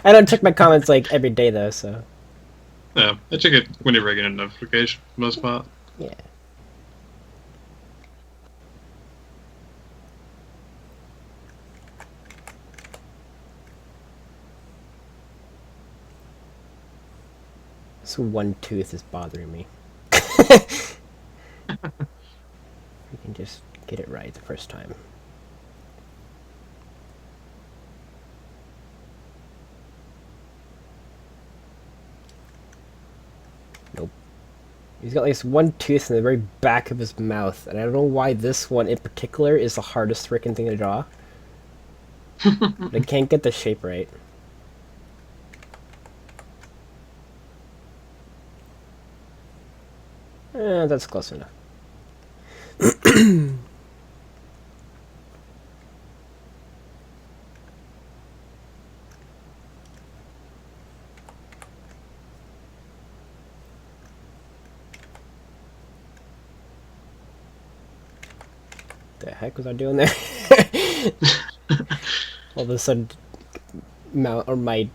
I don't check my comments like every day though, so. Yeah, I check it whenever I get a notification, for the most part. Yeah. This one tooth is bothering me. We can just get it right the first time. Nope. He's got like this one tooth in the very back of his mouth, and I don't know why this one in particular is the hardest freaking thing to draw. But I can't get the shape right. That's close enough. The heck was I doing there? All of a sudden, my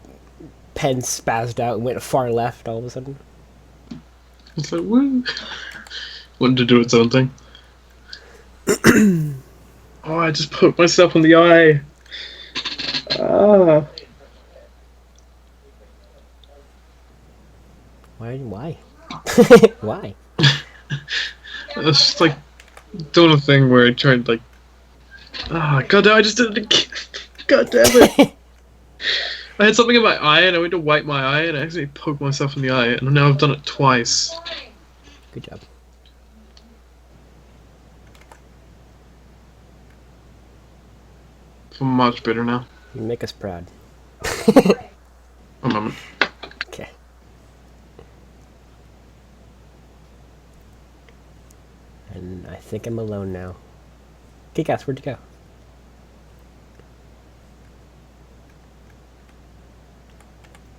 pen spazzed out and went far left all of a sudden. It's like, woo! Wanted to do its own thing. Oh, I just poked myself in the eye. Ah. Why? Why? It's just like doing a thing where I tried like, god damn, I just did it again. God damn it. I had something in my eye and I went to wipe my eye and I accidentally poked myself in the eye and now I've done it twice. Good job. I'm much better now. You make us proud. A moment. Okay. And I think I'm alone now. Kick-Ass, where'd you go?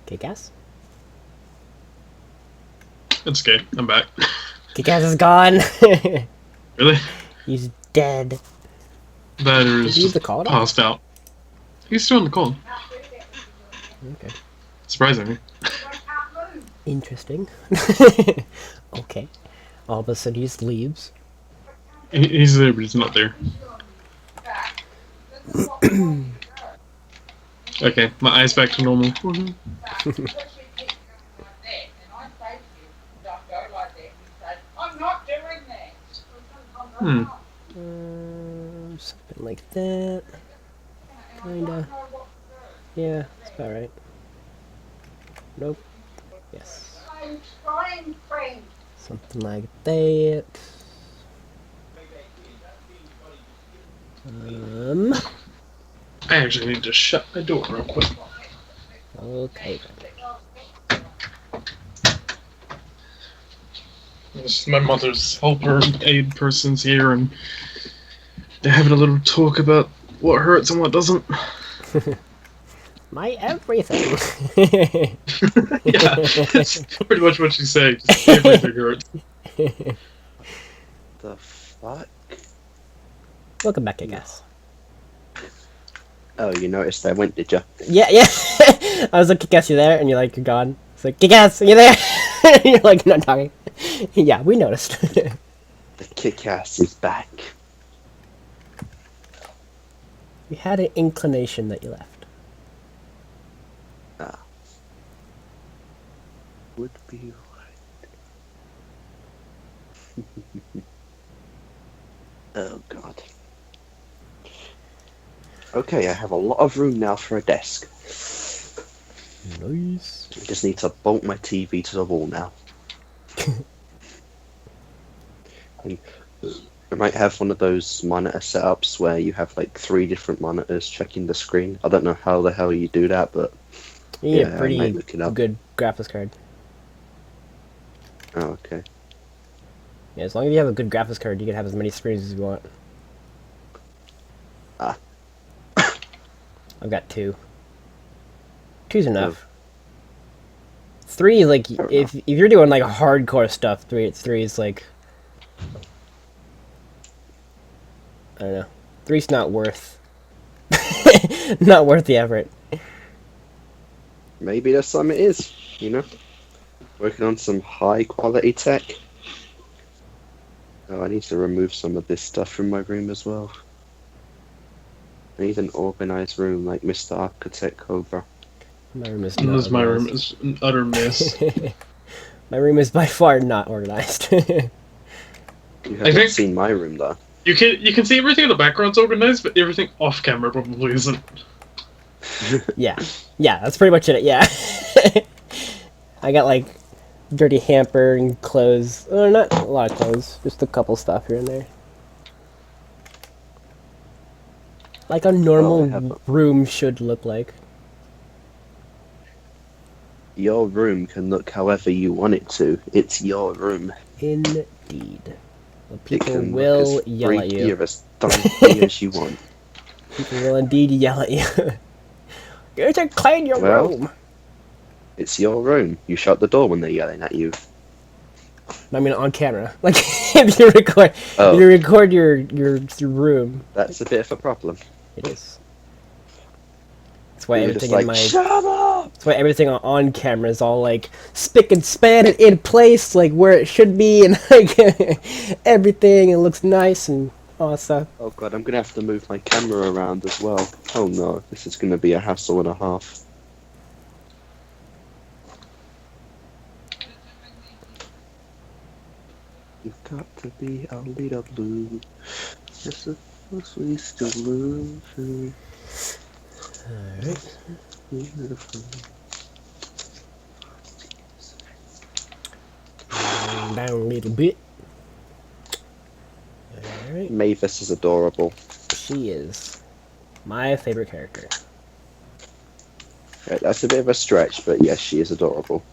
Kick-Ass? It's okay, I'm back. Kick-Ass is gone! Really? He's dead. Battery is Did you leave just the call at all? passed out. He's still on the call. Okay. Surprisingly. Interesting. Okay. All of a sudden he just leaves. He's there, but he's not there. Okay, my eye's back to normal. Hmm. Something like that. Kinda. Yeah, that's about right. Nope. Yes. Something like that. I actually need to shut my door real quick. Okay. My mother's helper aid person's here and they're having a little talk about what hurts and what doesn't. My everything. Yeah, that's pretty much what she said. Just everything hurts. The fuck? Welcome back, I guess. Oh, you noticed I went, did ya? Yeah. I was like, Kick-Ass, you there? And you're like, you're gone. It's like, Kick-Ass, you there? You're like, not talking. Yeah, we noticed. The kick-ass is back. You had an inclination that you left. Would be right. Oh god. Okay, I have a lot of room now for a desk. Nice. I just need to bolt my TV to the wall now. And I might have one of those monitor setups where you have like 3 different monitors checking the screen. I don't know how the hell you do that, but You need yeah, a I pretty might look it up. good graphics card. Oh, okay. Yeah, as long as you have a good graphics card, you can have as many screens as you want. Ah. I've got 2. 2's enough. 3 is like, Fair if you're doing like hardcore stuff, 3 is like, I don't know. 3's not worth not worth the effort. Maybe that's something it is, you know? Working on some high quality tech. Oh, I need to remove some of this stuff from my room as well. I need an organized room like Mr. ArchitectCobra. My room is My room not is an utter mess. My room is by far not organized. You haven't think- seen my room though. You can see everything in the background's organized, but everything off camera probably isn't. Yeah, that's pretty much it. Yeah, I got like dirty hamper and clothes. Oh, not a lot of clothes, just a couple stuff here and there. Like a normal room should look like. Your room can look however you want it to. It's your room. Indeed. Well, It people can will look as yell at freaky you. or as donkey as you want. People will indeed yell at you. You need to clean your Well, room. It's your room. You shut the door when they're yelling at you. I mean, on camera. Like, if you record, Oh. if you record your room, That's a bit of a problem. it is. That's why You're everything just like, in my. shut up! That's why everything on camera is all like spick and span and in place, like where it should be, and like everything. It looks nice and all that stuff. Oh god, I'm gonna have to move my camera around as well. Oh no, this is gonna be a hassle and a half. You've got to be a little blue. Just a first we still lose. Alright. Down a little bit. Alright. Mavis is adorable. She is my favorite character. Right, that's a bit of a stretch, but yes, she is adorable.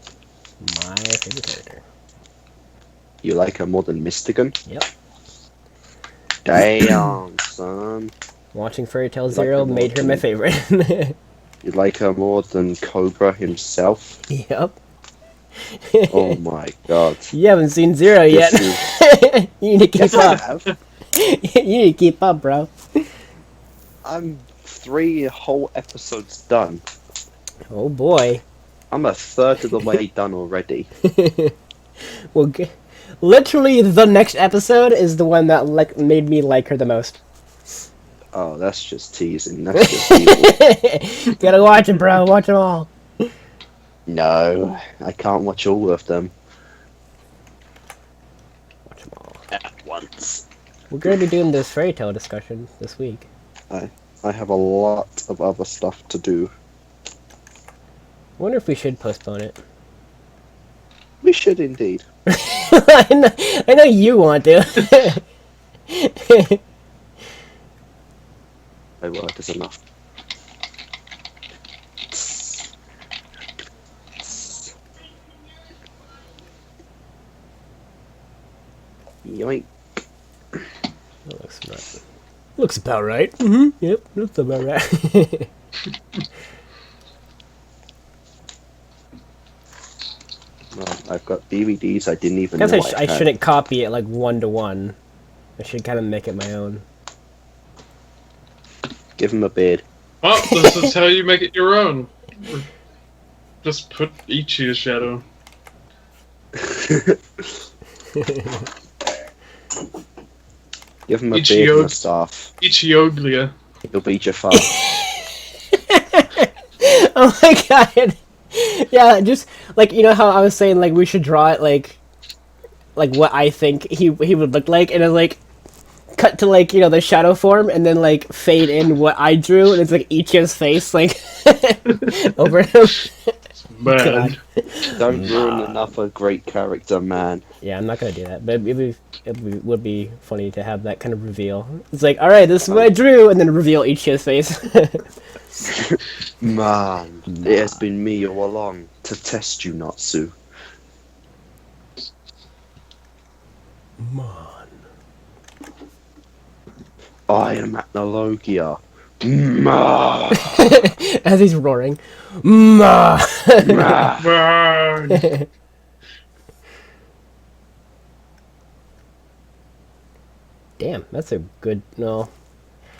My favorite character. You like her more than Mystigan? Yep. Damn, son. Watching Fairy Tail Like Zero her made her more my than- favorite. You like her more than Cobra himself? Yep. Oh my god. You haven't seen Zero yet. This You need to keep Yes, I up. have. You need to keep up, bro. I'm 3 whole episodes done. Oh boy. I'm a third of the way done already. Well, literally the next episode is the one that made me like her the most. Oh, that's just teasing. That's just evil. Gotta watch it, bro. Watch them all. No, I can't watch all of them Watch them all. at once. We're gonna be doing this fairy tale discussion this week. I have a lot of other stuff to do. I wonder if we should postpone it. We should indeed. I know you want to. My word is enough. Yoink. Looks about right. Mm-hmm. Yep, looks about right. Well, I've got DVDs I didn't even Guess know I had. shouldn't copy it like 1-to-1. I should kind of make it my own. Give him a beard. Well, this is how you make it your own. Just put Ichi a shadow. Give him a Ichi beard and a Yog- staff. Ichioglia. He'll be Jafar. Oh my god. Yeah, just like, you know how I was saying like we should draw it like what I think he would look like, and then like cut to like, you know, the shadow form and then like fade in what I drew, and it's like Ichi's face like over him. Man. Don't ruin another great character, man. Yeah, I'm not gonna do that, but would be funny to have that kind of reveal. It's like, alright, this is what I drew, and then reveal Ichi's face. Man, it has been me all along to test you, Natsu. Man. I am Acnologia. Man. As he's roaring. Ma. Man. Damn, that's a good, no.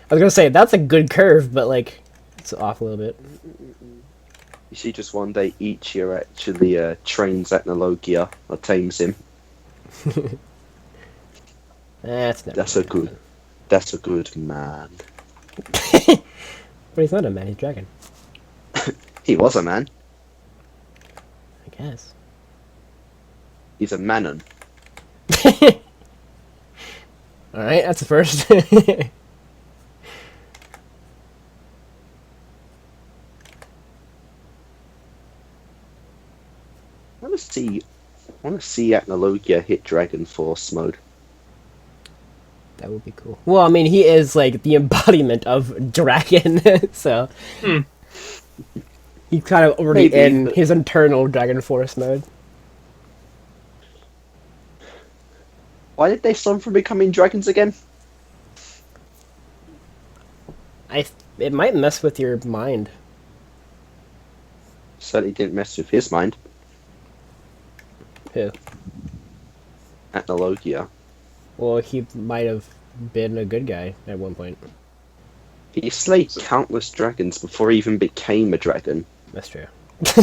I was gonna say, that's a good curve, but like, it's off a little bit. You see, just one day each year actually trains Acnologia or tames him. That's never That's a gonna good. That's a good man. happen. But he's not a man, he's a dragon. He was a man. I guess. He's a Manon. Alright, that's the first. I want to see Acnologia hit Dragon Force mode. That would be cool. Well, I mean, he is like the embodiment of dragon, so he's kind of already Maybe, in but- his internal Dragon Force mode. Why did they stop him from becoming dragons again? It might mess with your mind. Certainly didn't mess with his mind. Who? Acnologia. Well, he might have been a good guy at one point. He slayed countless dragons before he even became a dragon. That's true. So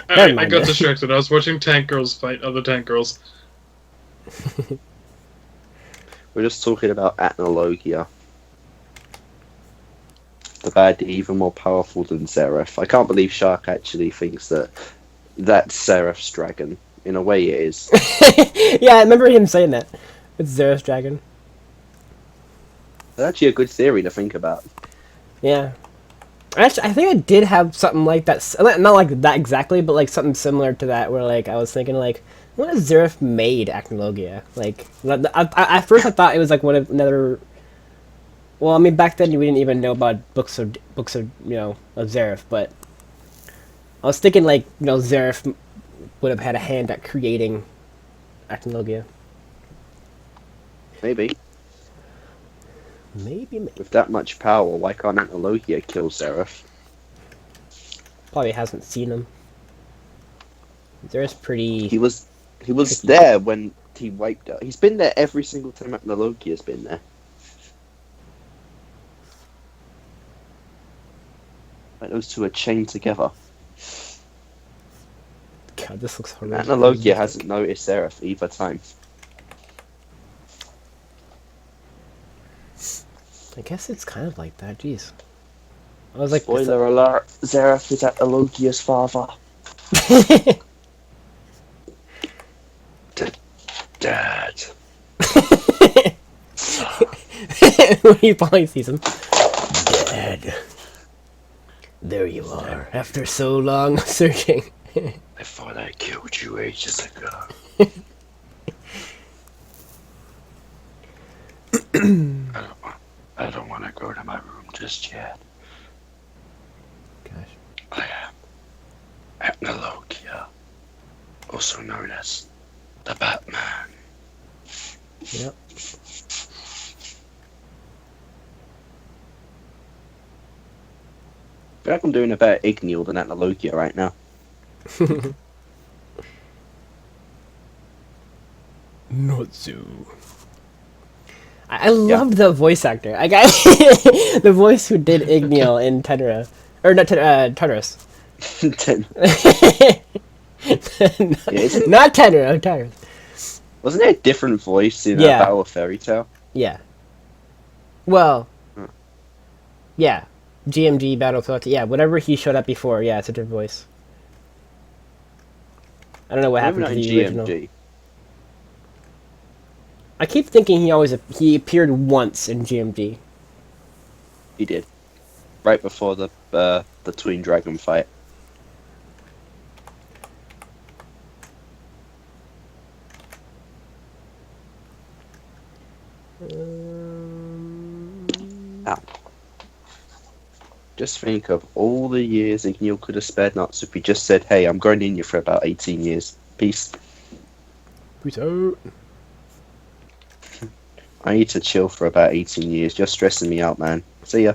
Never I mind got it. distracted. I was watching tank girls fight other tank girls. We're just talking about Acnologia. The bad, even more powerful than Zeref. I can't believe Shark actually thinks that that's Zeref's dragon. In a way, it is. Yeah, I remember him saying that. It's Zerus Dragon. That's actually a good theory to think about. Yeah. Actually, I think I did have something like that. Not like that exactly, but like something similar to that, where like I was thinking like, what if Zeref made Acnologia? Like, at first I thought it was like one of another. Well, I mean, back then we didn't even know about books of of Zeref, but I was thinking like Zeref would have had a hand at creating Acnologia. Maybe. Maybe. With that much power, why can't Acnologia kill Zeref? Probably hasn't seen him. Zeref's pretty. He was Tricky. there when he wiped out. He's been there every single time Acnologia's been there. Like those two are chained together. God, this looks horrible. Acnologia hasn't noticed Zeref either time. I guess it's kind of like that. Jeez. I was like, Spoiler alert, Zeref is Acnologia's father. Dad. when he finally sees him. Dad. There you are. After so long searching. I thought I killed you ages ago. I don't want to go to my room just yet. Gosh. I am Acnologia, also known as the Batman. Yep. I feel like I'm doing a better Igneel than Acnologia right now. Not so. I loved the voice actor. I got the voice who did Igneel in Tenra. Or not Tartarus. Not Tenra, Tartarus. Wasn't there a different voice in Yeah. Battle of Fairy Tale? Yeah. Well. Huh. Yeah. GMG Battlefield. Yeah, whatever he showed up before. Yeah, it's a different voice. I don't know what Maybe happened not to in the original. GMG. I keep thinking he appeared once in GMG. He did. Right before the Twin Dragon fight. Ow. Just think of all the years Igneel could have spared nuts if he just said, hey, I'm going in you for about 18 years. Peace. Peace out. I need to chill for about 18 years. You're stressing me out, man. See ya.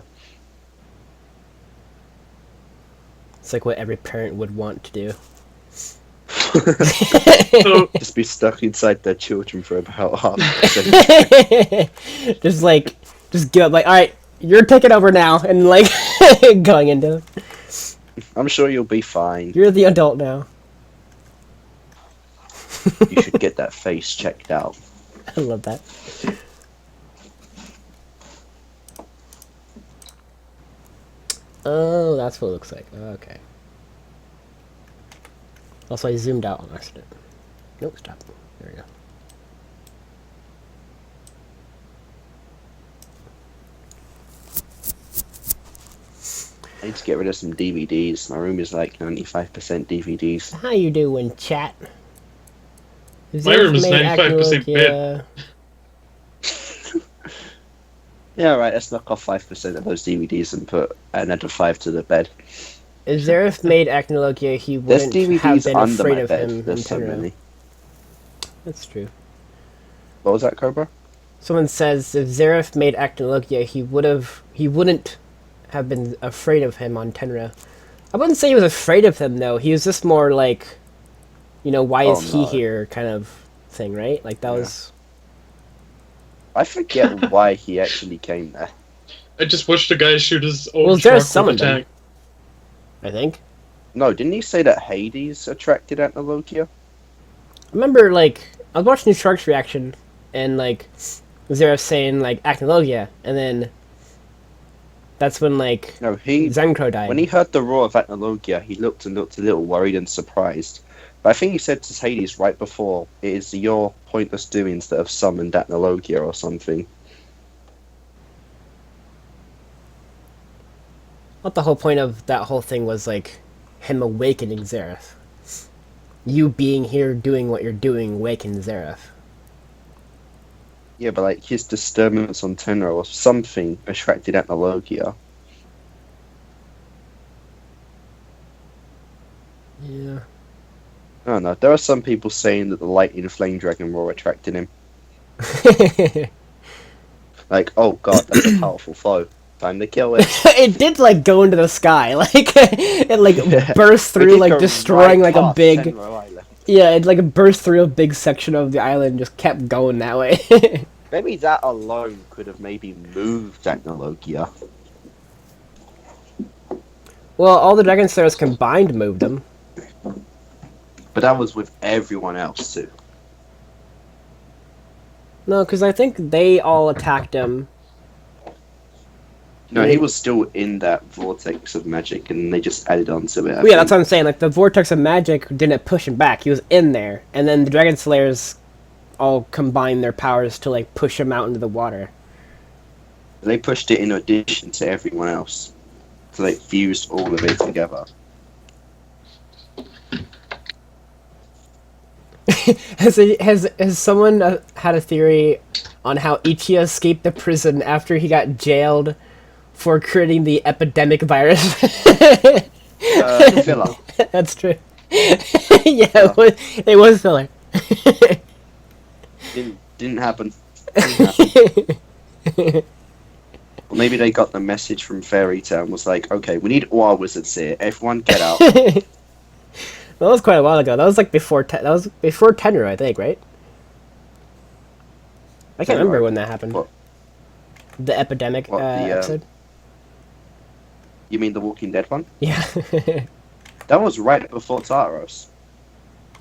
It's like what every parent would want to do. So, Just be stuck inside their children for about half a century. just give up, like, alright, you're taking over now, and like, going into it. I'm sure you'll be fine. You're the adult now. You should get that face checked out. I love that. Oh, that's what it looks like. Okay. Also, I zoomed out on accident. Nope, stop. There we go. I need to get rid of some DVDs. My room is like 95% DVDs. How you doing, chat? My room is Made 95% bed. Yeah, right, let's knock off 5% of those DVDs and put another 5 to the bed. If Zareth made Acnologia, he There's wouldn't DVDs have been under afraid my of bed. him in There's so Tenra. many. That's true. What was that, Cobra? Someone says if Zareth made Acnologia, he wouldn't have been afraid of him on Tenra. I wouldn't say he was afraid of him though. He was just more like, why is he here kind of thing, right? Like that was. I forget why he actually came there. I just watched a guy shoot his old Well, truck Zareth with a summoned him, tank. I think. No, didn't he say that Hades attracted Acnologia? I remember, I was watching Shark's reaction, and, Zareth saying, Acnologia, and then that's when, No, Zencro died. when he heard the roar of Acnologia, he looked a little worried and surprised. But I think he said to Hades right before, "It is your pointless doings that have summoned Acnologia," or something. What the whole point of that whole thing was, him awakening Zareth. You being here doing what you're doing awakened Zareth. Yeah, but his disturbance on Tenra or something attracted Acnologia. Yeah. I don't know. There are some people saying that the lightning flame dragon roar attracted him. Oh god, that's a powerful foe. Time to kill it. It did go into the sky, it Yeah. burst It through, did go destroying right a past big. Tenra Island. Yeah, it burst through a big section of the island, and just kept going that way. Maybe that alone could have maybe moved Acnologia. Well, all the Dragon Slayers combined moved them. But that was with everyone else too. No, because I think they all attacked him. No, he was still in that vortex of magic, and they just added on to it. Well, yeah, that's what I'm saying. The vortex of magic didn't push him back. He was in there, and then the Dragon Slayers all combined their powers to push him out into the water. They pushed it in addition to everyone else, so they fused all of it together. Has someone had a theory on how Ichiya escaped the prison after he got jailed for creating the epidemic virus? Filler. That's true. Yeah, it was filler. Didn't happen. Didn't happen. Or maybe they got the message from Fairy Tale and was like, okay, we need all our wizards here. Everyone get out. That was quite a while ago. That was before Tenra, I think, right? I can't remember when that happened. What? The epidemic episode. You mean the Walking Dead one? Yeah. That was right before Tartaros.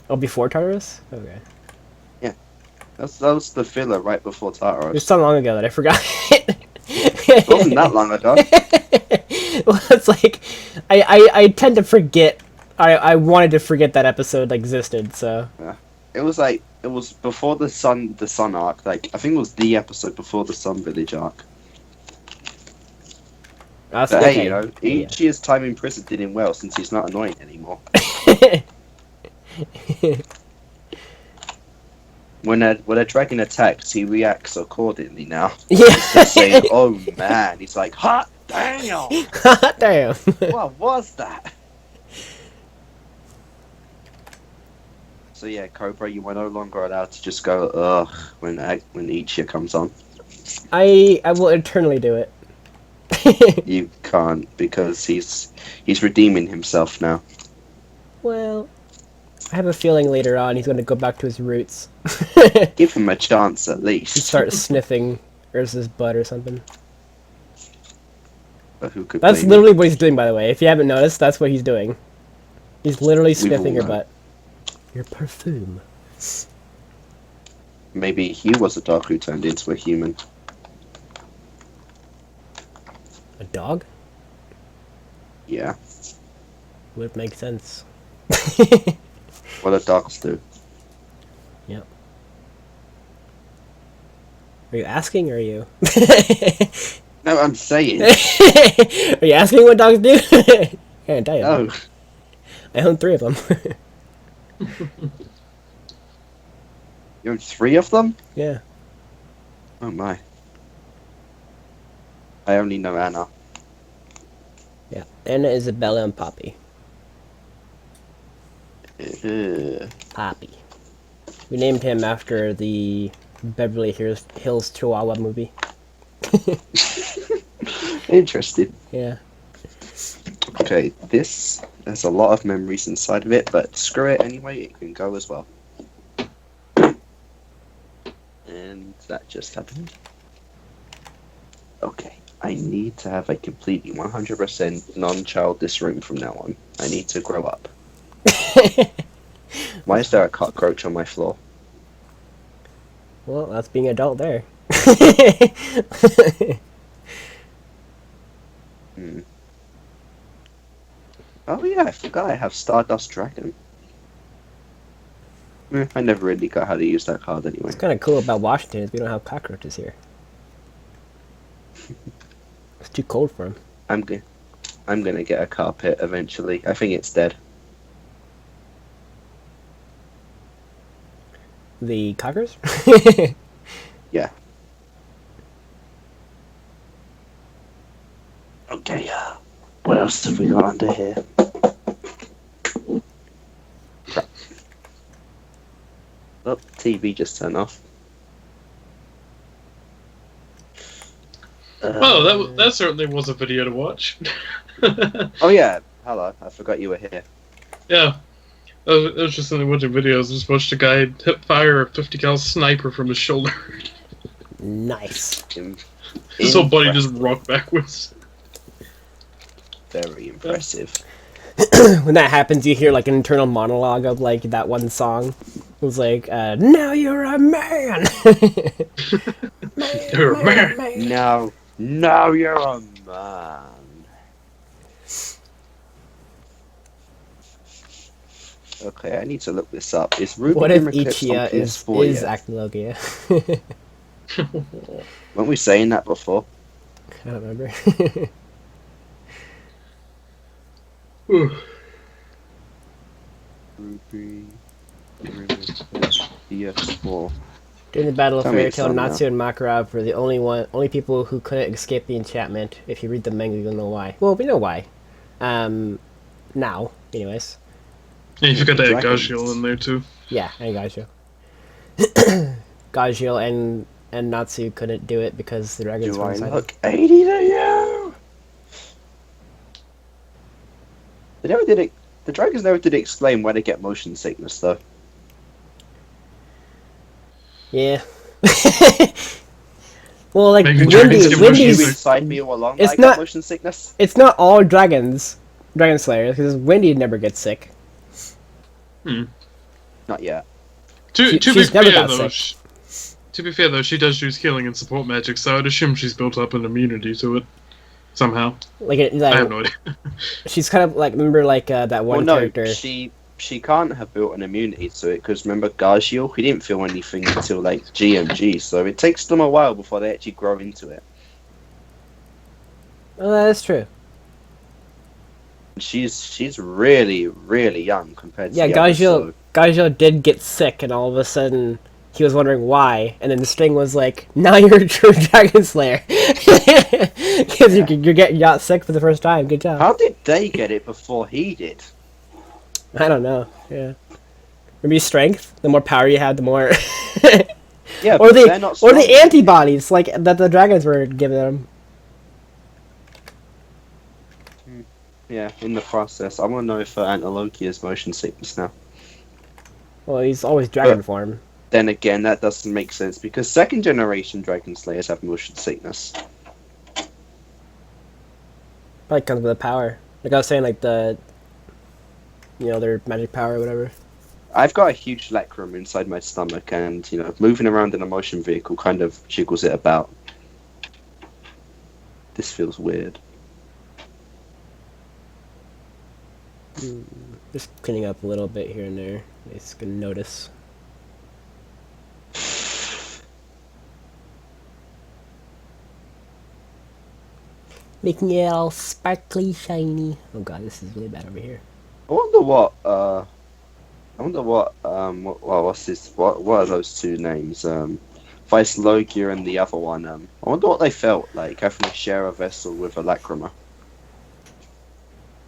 Oh, before Tartarus? Okay. That was the filler right before Tartaros. It was so long ago that I forgot. It wasn't that long ago. Well, it's I tend to forget. I wanted to forget that episode existed, so. Yeah. It was before the sun arc. I think it was the episode before the Sun Village arc. That's But okay. hey, each year's time in prison did him well since he's not annoying anymore. When a dragon attacks, he reacts accordingly now. Yeah. Instead of saying, "Oh man," he's like, "Hot damn! Damn. What was that?" So yeah, Cobra, you were no longer allowed to just go ugh when Ichiya comes on. I will eternally do it. You can't because he's redeeming himself now. Well, I have a feeling later on he's going to go back to his roots. Give him a chance at least. Start sniffing Ursa's butt or something. But who could That's blame literally what he's doing, by the way. If you haven't noticed, that's what he's doing. He's literally sniffing your all butt. Your perfume. Maybe he was a dog who turned into a human. A dog? Yeah. Would make sense. What do dogs do? Yep. Are you asking or are you? No, I'm saying. Are you asking what dogs do? I can't tell you. No. I own 3 of them. You own 3 of them? Yeah. Oh my. I only know Anna. Yeah. Anna, Isabella, and Poppy. Poppy. We named him after the Beverly Hills Chihuahua movie. Interesting. Yeah. Okay, this has a lot of memories inside of it, but screw it anyway, it can go as well. And that just happened. Okay, I need to have a completely 100% non-childish room from now on. I need to grow up. Why is there a cockroach on my floor? Well, that's being adult there. Hmm. Oh yeah, I forgot I have Stardust Dragon. I never really got how to use that card anyway. What's kind of cool about Washington is we don't have cockroaches here. It's too cold for them. I'm gonna get a carpet eventually. I think it's dead. The cockers? Yeah. Okay, what else have we got under here? Crap. Oh, TV just turned off. Oh, that certainly was a video to watch. Oh yeah, hello. I forgot you were here. Yeah. I was just only watching videos. I just watched a guy hip fire a 50 cal sniper from his shoulder. Nice. His whole body just rocked backwards. Very impressive. When that happens, you hear like an internal monologue of like that one song. It was like, now you're a man! You're a man. Now you're a man. Okay, I need to look this up. Is Ruby What if Eclipse on Ichia is PS4 yet? Acnologia? Weren't we saying that before? I don't remember. Ruby Eclipse PS4. During the Battle of Tell me Fairy it's Tail, on Natsu and Makarov were the only people who couldn't escape the enchantment. If you read the manga, you'll know why. Well, we know why. Now, anyways. Yeah, you forgot to add Dragons. Gajiel in there too. Yeah, and Gajio. Gajio and Natsu couldn't do it because the dragons Do were I inside look 80 to you? They never did it. The dragons never did explain where they get motion sickness, though. Yeah. Well, like Maybe dragons get motion Wendy's. sick. Inside me all along, It's I got not- motion sickness. It's not all dragons, dragon slayers, because Wendy never gets sick. Not yet. To be she's never fair got though, sick. to be fair though, she does use healing and support magic, so I'd assume she's built up an immunity to it somehow. Like, I have no idea. she's kind of like, remember like that one Well, no, character. she can't have built an immunity to it because remember Gajiel, he didn't feel anything until like GMG, so it takes them a while before they actually grow into it. Oh, that's true. She's really really young compared to Yeah, the others, so Gajio did get sick, and all of a sudden he was wondering why, and then the string was like, "Now you're a true dragon slayer," because you got sick for the first time. Good job. How did they get it before he did? I don't know. Yeah. Maybe strength. The more power you have, the more. Yeah, or but the they're not or the strong. antibodies like that the dragons were giving them. Yeah, in the process. I want to know if Acnologia is motion sickness now. Well, he's always dragon form. Then again, that doesn't make sense because second generation Dragon Slayers have motion sickness. Probably comes with the power. Like I was saying, like their magic power or whatever. I've got a huge lacrum inside my stomach, and moving around in a motion vehicle kind of jiggles it about. This feels weird. Just cleaning up a little bit here and there. It's gonna notice. Making it all sparkly, shiny. Oh god, this is really bad over here. I wonder what. I wonder what. What's this? What are those two names? Vice Logia and the other one. I wonder what they felt like having to share a vessel with a Lacrima.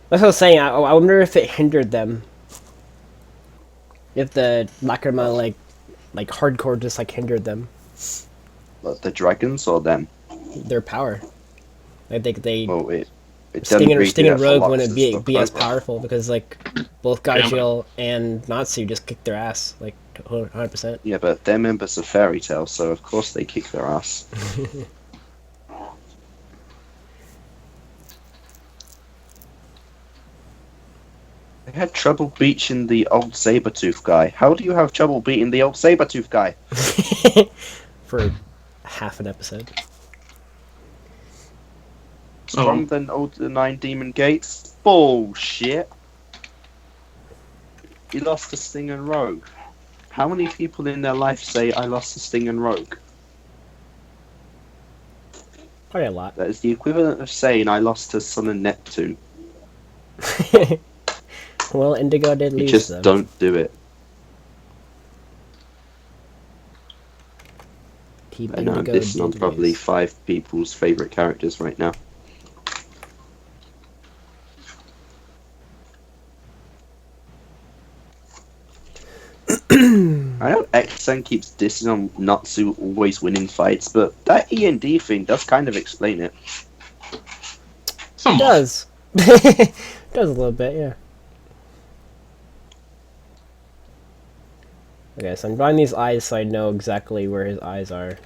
That's what I was saying. I wonder if it hindered them. If the Lacrima, like hardcore just, like, hindered them. Like the dragons or them? Their power. I think they... Well, it Sting doesn't really Sting do and that for Rogue Lux wouldn't and stuff be like as that. powerful because, like, both Gaijil and Natsu just kicked their ass, like, 100%. Yeah, but they're members of Fairy Tail, so of course they kick their ass. They had trouble beating the old Sabretooth guy. How do you have trouble beating the old Sabretooth guy? For half an episode. Stronger than all the 9 Demon Gates? Bullshit. He lost to Sting and Rogue. How many people in their life say, I lost to Sting and Rogue? Probably a lot. That is the equivalent of saying, I lost to Sun and Neptune. Well, Indigo did You lose just them. don't do it. Team I know I'm Indigo dissing on did probably lose. 5 people's favourite characters right now. I know Xen keeps dissing on Natsu always winning fights, but that E&D thing does kind of explain it. It Somewhat. does. It does a little bit, yeah. Okay, so I'm drawing these eyes so I know exactly where his eyes are.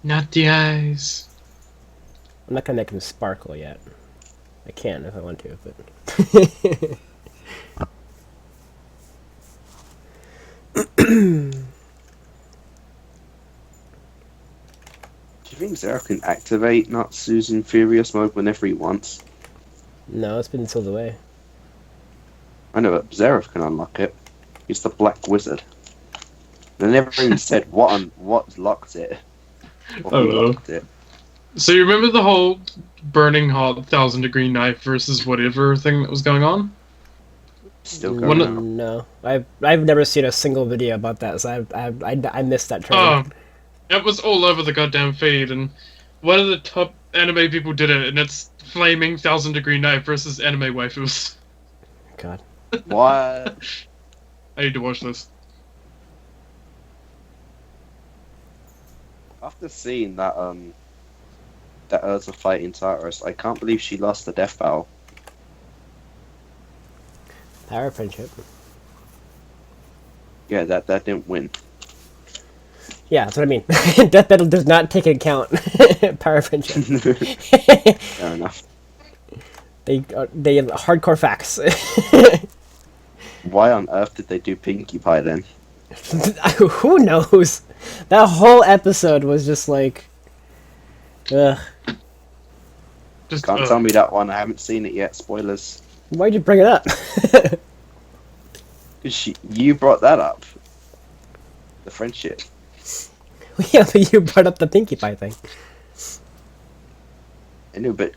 Not the eyes. I'm not gonna make him sparkle yet. I can if I want to, but... Do you think Zero can activate Natsu's in Furious mode whenever he wants? No, it's been sealed away. I know, but Zeref can unlock it. He's the Black Wizard. They never even said what locked it. Or who Oh. locked it. So you remember the whole burning hot 1,000-degree knife versus whatever thing that was going on? Still going on. No, I've never seen a single video about that, so I missed that train. Oh, it was all over the goddamn feed, and one of the top anime people did it, and it's flaming 1,000-degree knife versus anime waifus. God. What? I need to watch this. After seeing that that Urza fighting Tartarus, I can't believe she lost the death battle. Power friendship. Yeah, that didn't win. Yeah, that's what I mean. Death battle does not take into account power friendship. Fair enough. They hardcore facts. Why on earth did they do Pinkie Pie then? Who knows? That whole episode was just like, ugh. Just Can't tell me that one. I haven't seen it yet. Spoilers. Why'd you bring it up? Because you brought that up. The friendship. Yeah, but you brought up the Pinkie Pie thing. I know, but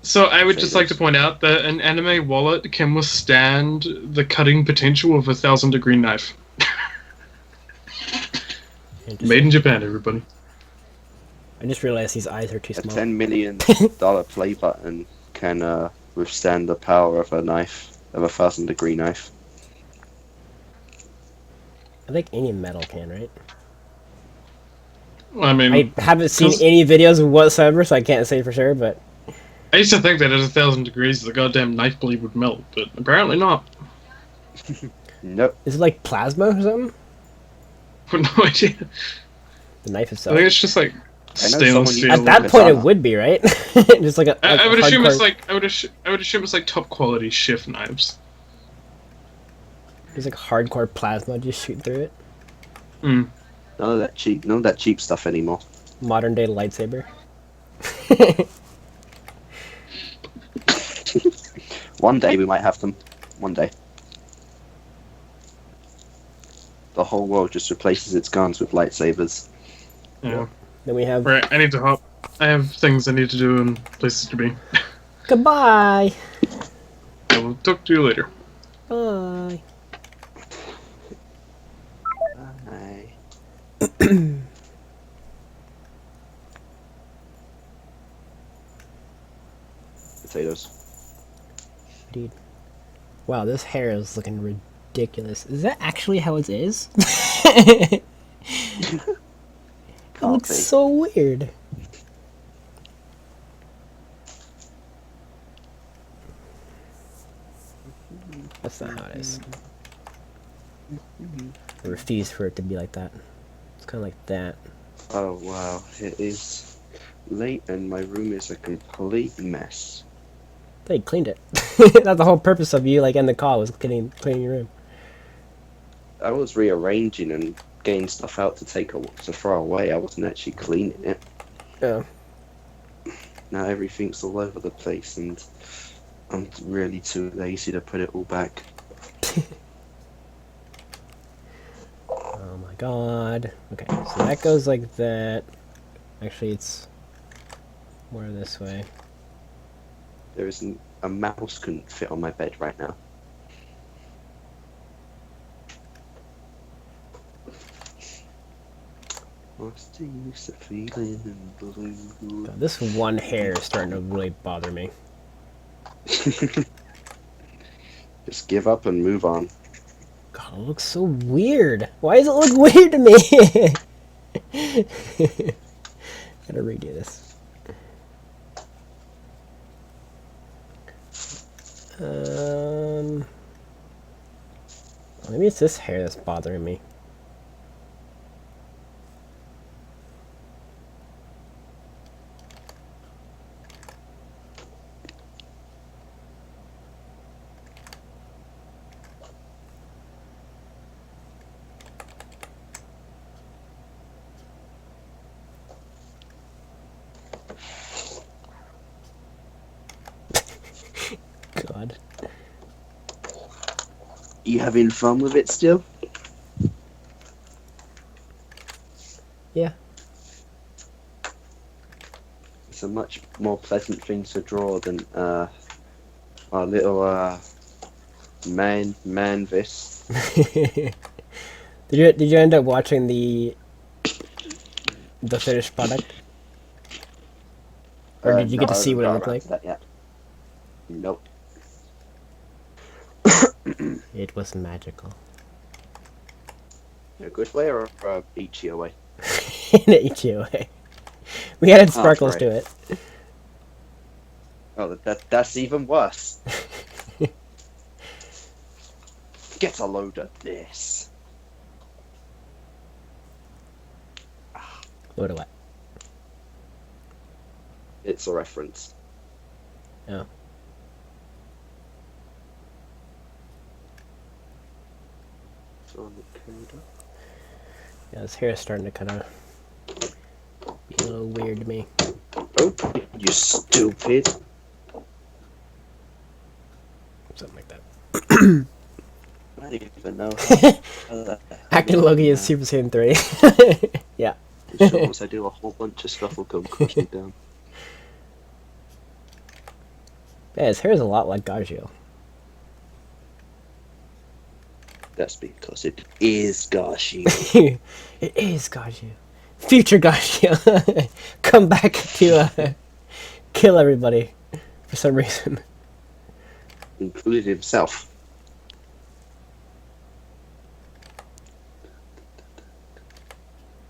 So I would just like to point out that an anime wallet can withstand the cutting potential of a 1,000-degree knife. Made in Japan, everybody. I just realized these eyes are too a small. $10 million play button can withstand the power of a knife, of a 1,000-degree knife. I think any metal can, right? I mean, I haven't seen any videos whatsoever, so I can't say for sure, but... I used to think that at 1,000 degrees the goddamn knife blade would melt, but apparently not. Nope. Is it like plasma or something? I have no idea. The knife I itself. think it's just like stainless steel. At that point, it would be, right? Just like a. I Like would assume hardcore- it's like I would assume it's like top quality chef knives. There's like hardcore plasma just shooting through it. Hmm. None of that cheap stuff anymore. Modern day lightsaber. One day we might have them. One day. The whole world just replaces its guns with lightsabers. Yeah. Then we have Right, I need to hop. I have things I need to do and places to be. goodbye. I will talk to you later. Bye. Bye. Potatoes. Dude. Wow, this hair is looking ridiculous. Is that actually how it is? It looks Can't be. so weird. That's not how it is. I refuse for it to be like that. It's kind of like that. Oh wow, it is late and my room is a complete mess. They cleaned it. That's the whole purpose of you like in the call was cleaning your room. I was rearranging and getting stuff out to to throw away. I wasn't actually cleaning it. Oh. Now everything's all over the place and I'm really too lazy to put it all back. Oh my god. Okay, so that goes like that. Actually, it's more this way. There isn't a mouse couldn't fit on my bed right now. What's the use of feeling blue? God, this one hair is starting to really bother me. Just give up and move on. God, it looks so weird. Why does it look weird to me? Gotta redo this. Maybe it's this hair that's bothering me. God. You having fun with it still? Yeah. It's a much more pleasant thing to draw than our little man this. Did you end up watching the finished product? Or did you No, get to I see haven't what it got looked around like? to that yet. Nope. It was magical. In a good way or a beachy way? In an HOA. We added sparkles great. to it. Oh, that's even worse. Get a load of this. Load of what? It's a reference. Oh. Yeah, his hair is starting to kind of be a little weird to me. Oh, you stupid. Something like that. I don't even know. Acnologia is Super Saiyan 3. Yeah. Sure, once I do a whole bunch of stuff will come crush me down. Yeah, his hair is a lot like Gajio. That's because it is Gashi. It is Gajio. Future Gajio. Come back to kill everybody for some reason. Including himself.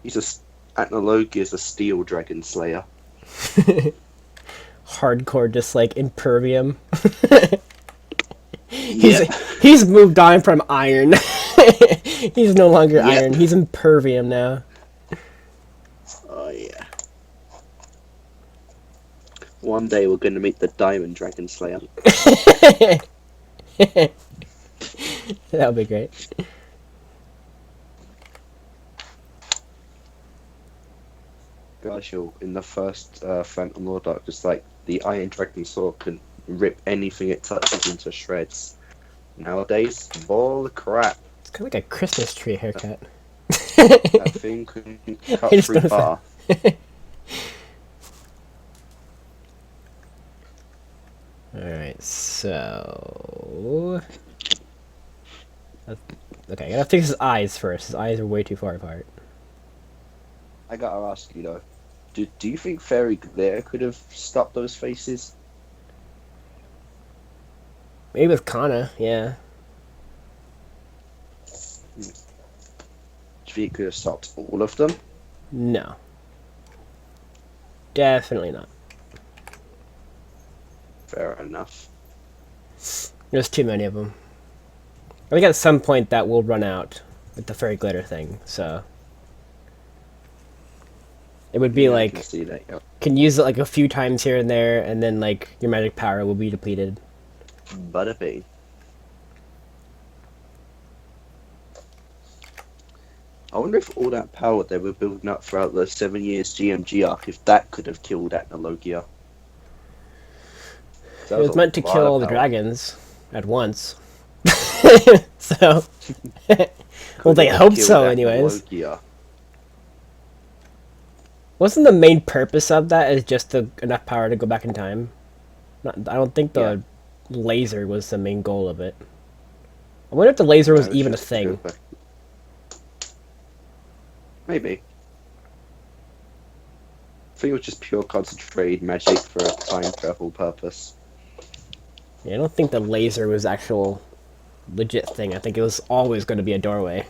Acnologia is a steel dragon slayer. Hardcore, just like Impervium. Yeah. He's moved on from iron. He's no longer iron. He's Impervium now. Oh yeah. One day we're going to meet the Diamond Dragon Slayer. That would be great. Gosh, in the first Phantom Lord arc, just like the Iron Dragon Sword can rip anything it touches into shreds. Nowadays, ball of crap. It's kind of like a Christmas tree haircut. That thing can cut I just through noticed bar. Alright, so... Okay, I gotta fix his eyes first. His eyes are way too far apart. I gotta ask you though, do you think Fairy Glare could have stopped those faces? Maybe with Kana, yeah. Do you think it could have stopped all of them? No. Definitely not. Fair enough. There's too many of them. I think at some point that will run out with the fairy glitter thing, so... It would be Yeah, I like, can see that, yeah. can use it like a few times here and there, and then like your magic power will be depleted. Bada bing. I wonder if all that power they were building up throughout the 7 years GMG arc, if that could have killed Acnologia. It was meant to kill all the dragons at once. So... well, they hope so anyways. Wasn't the main purpose of that is just enough power to go back in time? I don't think the laser was the main goal of it. I wonder if the laser was even a thing. Maybe. I think it was just pure concentrated magic for a time travel purpose. Yeah, I don't think the laser was actual legit thing. I think it was always going to be a doorway.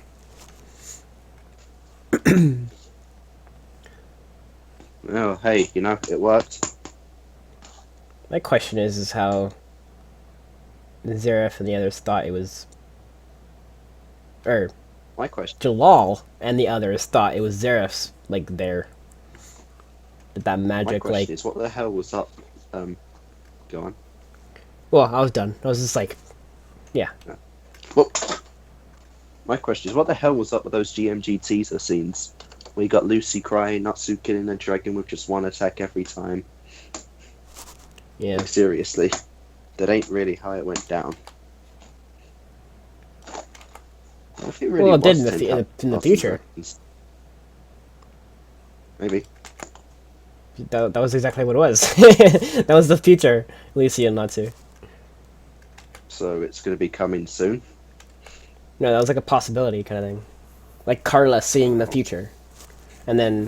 Oh, hey, you know, it worked. My question is how Zareth and the others thought it was... Or, My question. Jalal and the others thought it was Zareth's, like, there. That magic, My question like... is, what the hell was up? Go on. Well, I was done. I was just like... Yeah. Well, my question is, what the hell was up with those GMG teaser scenes? Where you got Lucy crying, Natsu killing a dragon with just one attack every time. Yeah. Like, seriously. That ain't really how it went down. If it really Well, it did was in the future. Maybe. That was exactly what it was. That was the future, Lucy and Natsu. So it's going to be coming soon? No, that was like a possibility kind of thing. Like Carla seeing the future. And then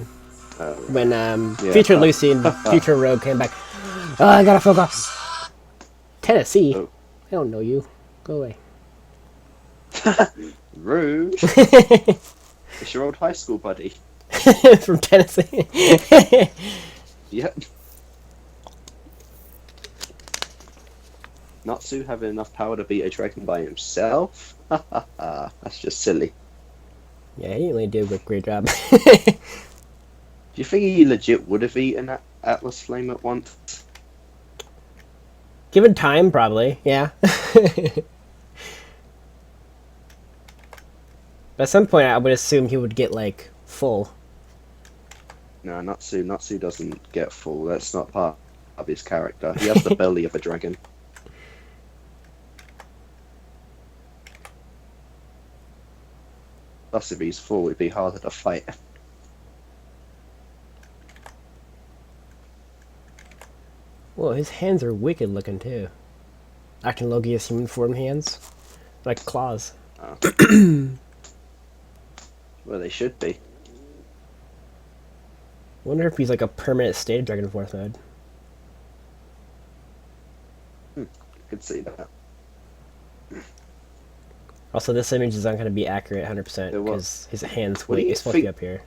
when future Lucy and future Rogue came back, oh, I gotta focus. Tennessee? Oh. I don't know you. Go away. Rude. It's your old high school buddy. From Tennessee. Yep. Natsu having enough power to beat a dragon by himself? That's just silly. Yeah, he really did a great job. Do you think he legit would have eaten that Atlas Flame at once? Given time, probably, yeah. But at some point, I would assume he would get, like, full. No, Natsu doesn't get full. That's not part of his character. He has the belly of a dragon. Plus, if he's full, it'd be harder to fight. Whoa, his hands are wicked looking, too. Acnologia's human form hands. Like claws. Oh. Well, they should be. Wonder if he's like a permanent state of Dragon Force mode. Could see that. Also, this image is not going to be accurate 100% because his hands What do weight you is supposed to be think- up here.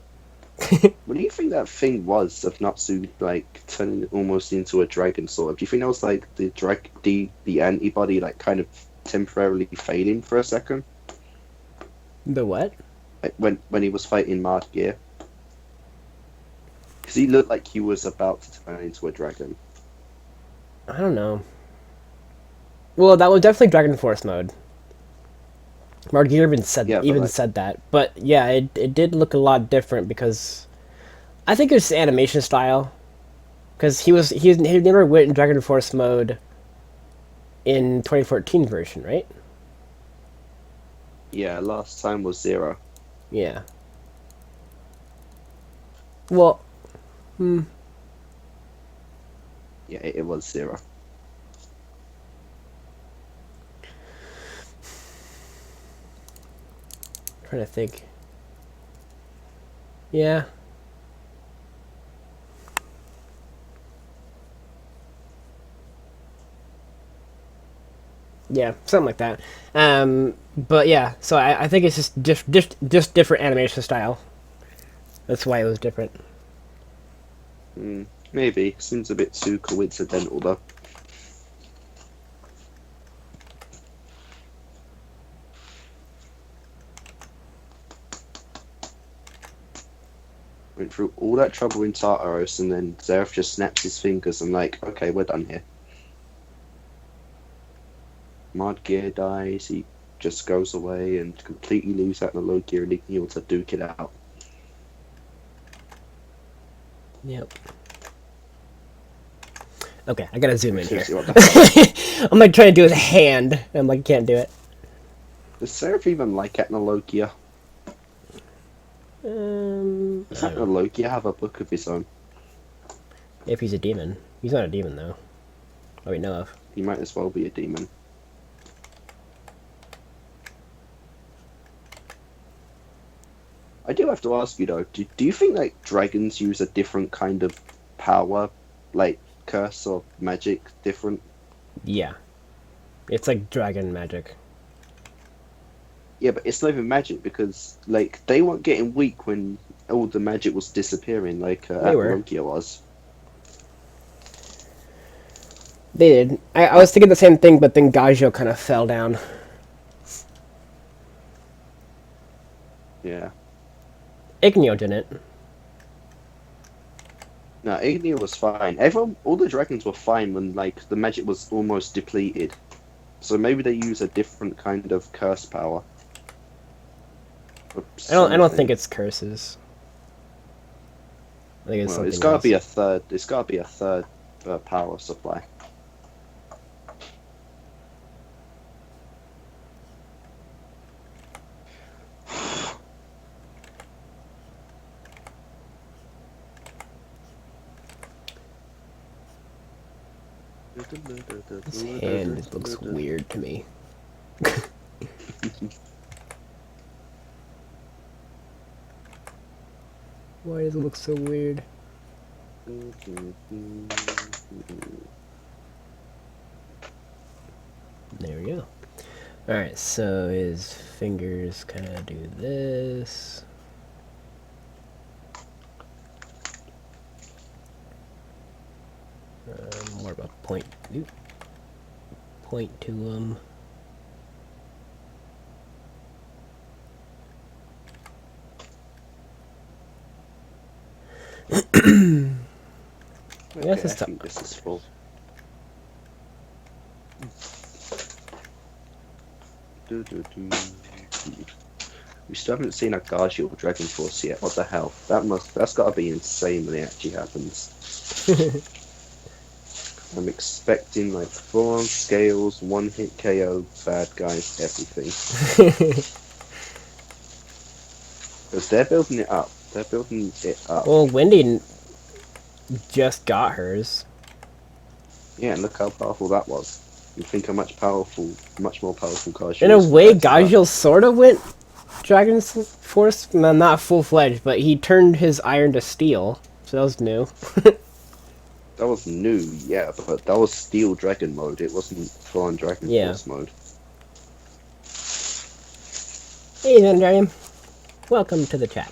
What do you think that thing was of Natsu like turning almost into a dragon sort of? Do you think that was like the antibody like kind of temporarily fading for a second? The what? Like when he was fighting Mad Gear? Because he looked like he was about to turn into a dragon. I don't know. Well, that was definitely Dragon Force mode. Margear even said said that, but yeah, it did look a lot different because I think it's animation style. Because he never went in Dragon Force mode in 2014 version, right? Yeah, last time was 0. Yeah. Well, Hmm. Yeah, it was 0. Trying to think. Yeah. Yeah, something like that. But yeah, so I think it's just different animation style. That's why it was different. Maybe. Seems a bit too coincidental, though. Went through all that trouble in Tartaros, and then Zeref just snaps his fingers and like, okay, we're done here. Mod Gear dies, he just goes away and completely leaves Acnologia and Ignore to duke it out. Yep. Okay, I gotta zoom in here. Seriously, what the fuck? I'm like trying to do his hand. I'm like, can't do it. Does Zeref even like Acnologia? I Does don't know. Acnologia have a book of his own? If he's a demon. He's not a demon, though. Oh, we know of. He might as well be a demon. I do have to ask you though, do you think like dragons use a different kind of power, like curse or magic, different? Yeah. It's like dragon magic. Yeah, but it's not even magic because like they weren't getting weak when all the magic was disappearing, like They were. Acnologia was. They did. I was thinking the same thing, but then Gajo kind of fell down. Yeah. Igneo didn't. No, Ignia was fine. All the dragons were fine when like the magic was almost depleted. So maybe they use a different kind of curse power. I don't think it's curses. I think it's Well, something it's got to else. be a third. It's got to be a third power supply. His hand looks weird to me. Why does it look so weird? There we go. Alright, so his fingers kind of do this. More of a point to him. Okay, I think this is full. We still haven't seen a Gargiel Dragon Force yet. What the hell? That's got to be insane when it actually happens. I'm expecting like 4 on scales, 1-hit KO, bad guys, everything. Because they're building it up. They're building it up. Well, Wendy just got hers. Yeah, and look how powerful that was. You think much more powerful Gargiel. In a way, Gajiel sort of went Dragon's Force. No, not full-fledged, but he turned his iron to steel. So that was new. That was new, yeah, but that was Steel Dragon mode. It wasn't full-on Dragon Force mode. Hey, Dragon. Welcome to the chat.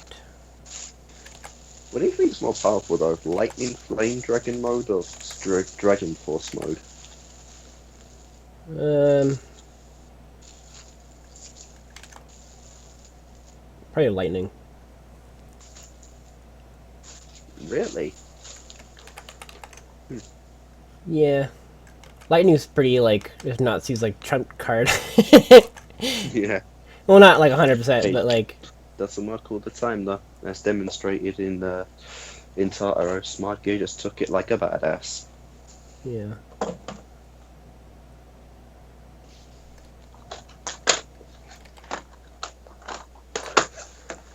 What do you think is more powerful though? Lightning Flame Dragon mode or Dragon Force mode? Probably lightning. Really? Yeah. Lightning's pretty, like, if not, seems like trump card. Yeah. Well, not like 100%, but like... Doesn't work all the time though. As demonstrated in Tartaros, Smart Gear just took it like a badass. Yeah.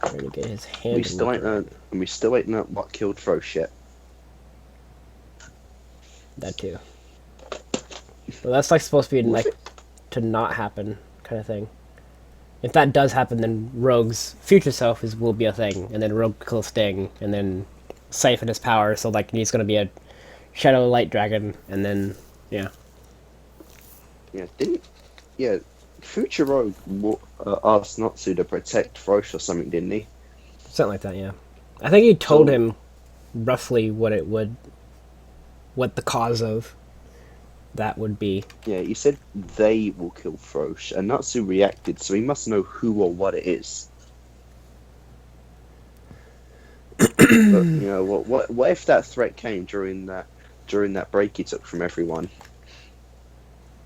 Trying to get his hand. We still ain't know what killed Frosh yet. That too. But that's like supposed to be With like it, to not happen kind of thing. If that does happen, then Rogue's future self will be a thing, and then Rogue kills Sting, and then siphon his power. So like he's gonna be a Shadow Light Dragon, and then yeah, yeah, didn't yeah, Future asked Natsu to protect Roche or something, didn't he? something like that. Yeah, I think he told So him roughly what the cause of that would be. yeah, he said they will kill Frosh, and Natsu reacted, so he must know who or what it is. But you know what if that threat came during that break he took from everyone?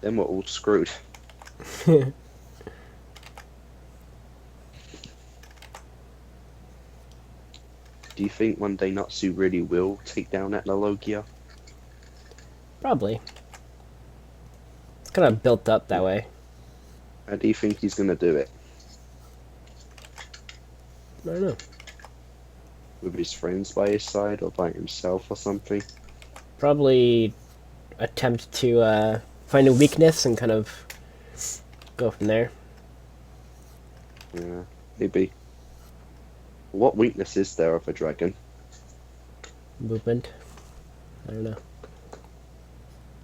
Then we're all screwed. Do you think one day Natsu really will take down Acnologia? Probably. It's kind of built up that way. How do you think he's gonna do it? I don't know. With his friends by his side or by himself or something? Probably attempt to find a weakness and kind of go from there. Yeah, maybe. What weakness is there of a dragon? Movement. I don't know.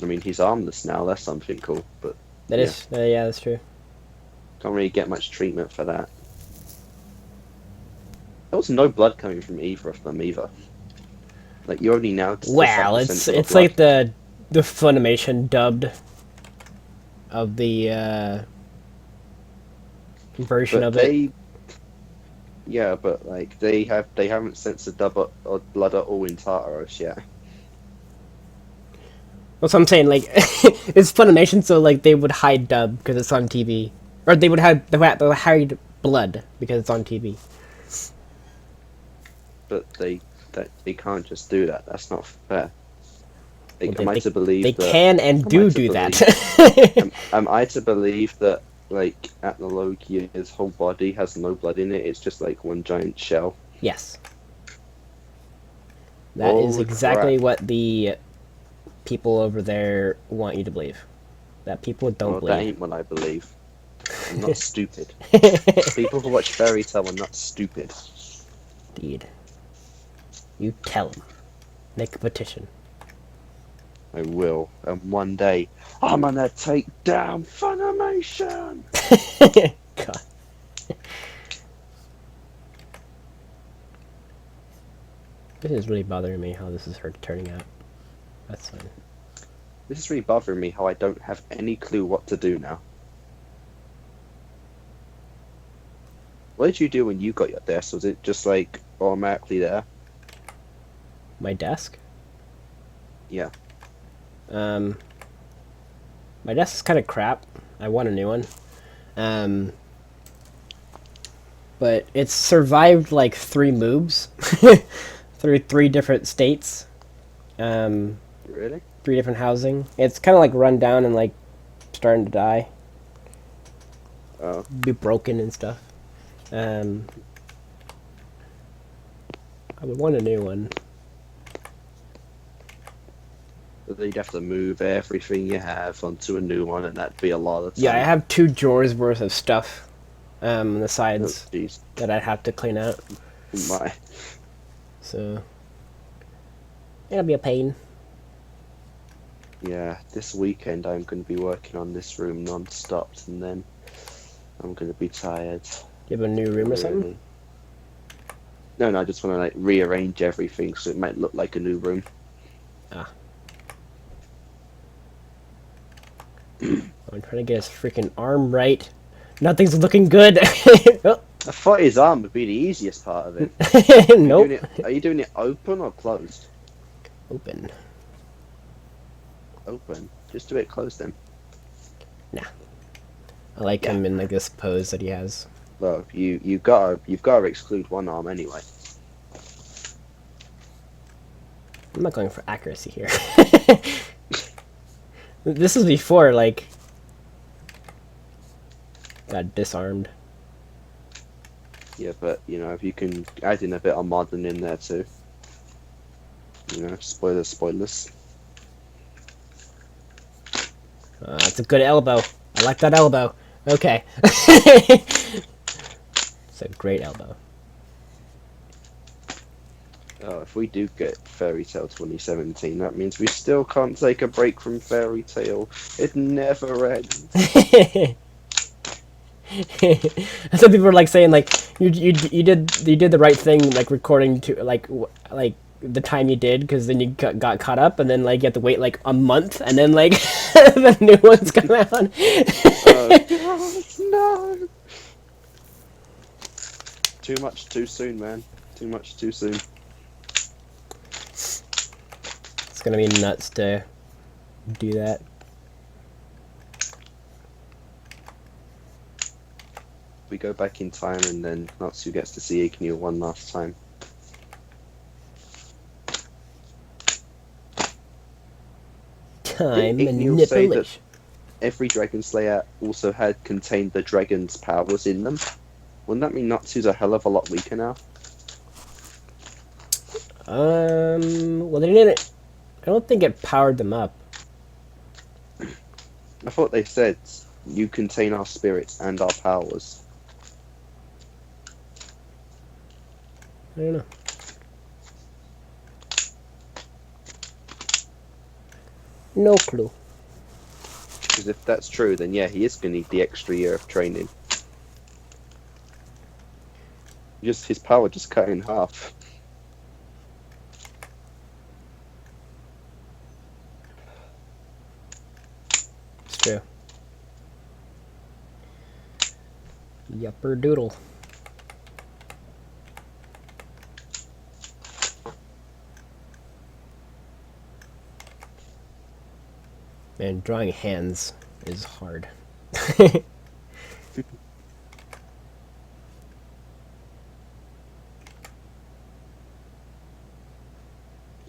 I mean, he's armless now, that's something cool, but That is, yeah, that's true. can't really get much treatment for that. There was no blood coming from either of them either. Like, you only now... Well, it's like the Funimation dubbed of the version of it. Yeah, but like they haven't censored or blood at all in Tartaros yet. That's what I'm saying. Like, it's Funimation, so like they would hide dub because it's on TV, or they would hide blood because it's on TV. But they can't just do that. That's not fair. Like, Well, am I to believe they that? can and am I do to that. am I to believe that like Acnologia's whole body has no blood in it? It's just like one giant shell. Yes, that is Holy exactly crap. what the people over there want you to believe. That people don't Well, that believe. ain't what I believe. I'm not stupid. People who watch Fairy Tale are not stupid. Indeed. You tell them. Make a petition. I will, and one day I'm gonna take down Funimation. God. This is really bothering me how this is turning out. That's fine. This is really bothering me how I don't have any clue what to do now. What did you do when you got your desk? Was it just like automatically there? My desk? Yeah. My desk is kind of crap. I want a new one. But it's survived like 3 moves through 3 different states. Really? 3 different housing. It's kind of like run down and like starting to die. Oh. Be broken and stuff. I would want a new one. But then you'd have to move everything you have onto a new one, and that'd be a lot of time. Yeah, I have 2 drawers worth of stuff on the Oh, sides jeez. that I'd have to clean out. My. So it'll be a pain. Yeah, this weekend I'm going to be working on this room non-stop, and then I'm going to be tired. You have a new room or something? Really. No, I just want to like rearrange everything so it might look like a new room. Ah. I'm trying to get his freaking arm right. Nothing's looking good. Oh. I thought his arm would be the easiest part of it. Nope. Are you doing it open or closed? Open. Open. Just do it closed then. Nah. I like him in like this pose that he has. Well, you've got to exclude one arm anyway. I'm not going for accuracy here. This is before like got disarmed. Yeah, but you know if you can add in a bit of modern in there too. You know, spoilers. It's a good elbow. I like that elbow. Okay. It's a great elbow. Oh, if we do get Fairy Tale 2017, that means we still can't take a break from Fairy Tale. It never ends. Some people are like saying like you did the right thing, like recording to like the time you did, because then you got caught up, and then like you have to wait like a month, and then like the new ones come out. Oh God, no! Too much, too soon, man. Too much, too soon. It's gonna be nuts to do that. We go back in time, and then Natsu gets to see Igneo one last time. Time Didn't Igneo say that manipulation. every Dragon Slayer also had contained the dragon's powers in them? Wouldn't that mean Natsu's a hell of a lot weaker now? Well, they didn't. I don't think it powered them up. I thought they said you contain our spirits and our powers. I don't know. No clue. Because if that's true, then yeah, he is going to need the extra year of training. Just his power just cut in half. It's true. Yupper doodle. Man, drawing hands is hard.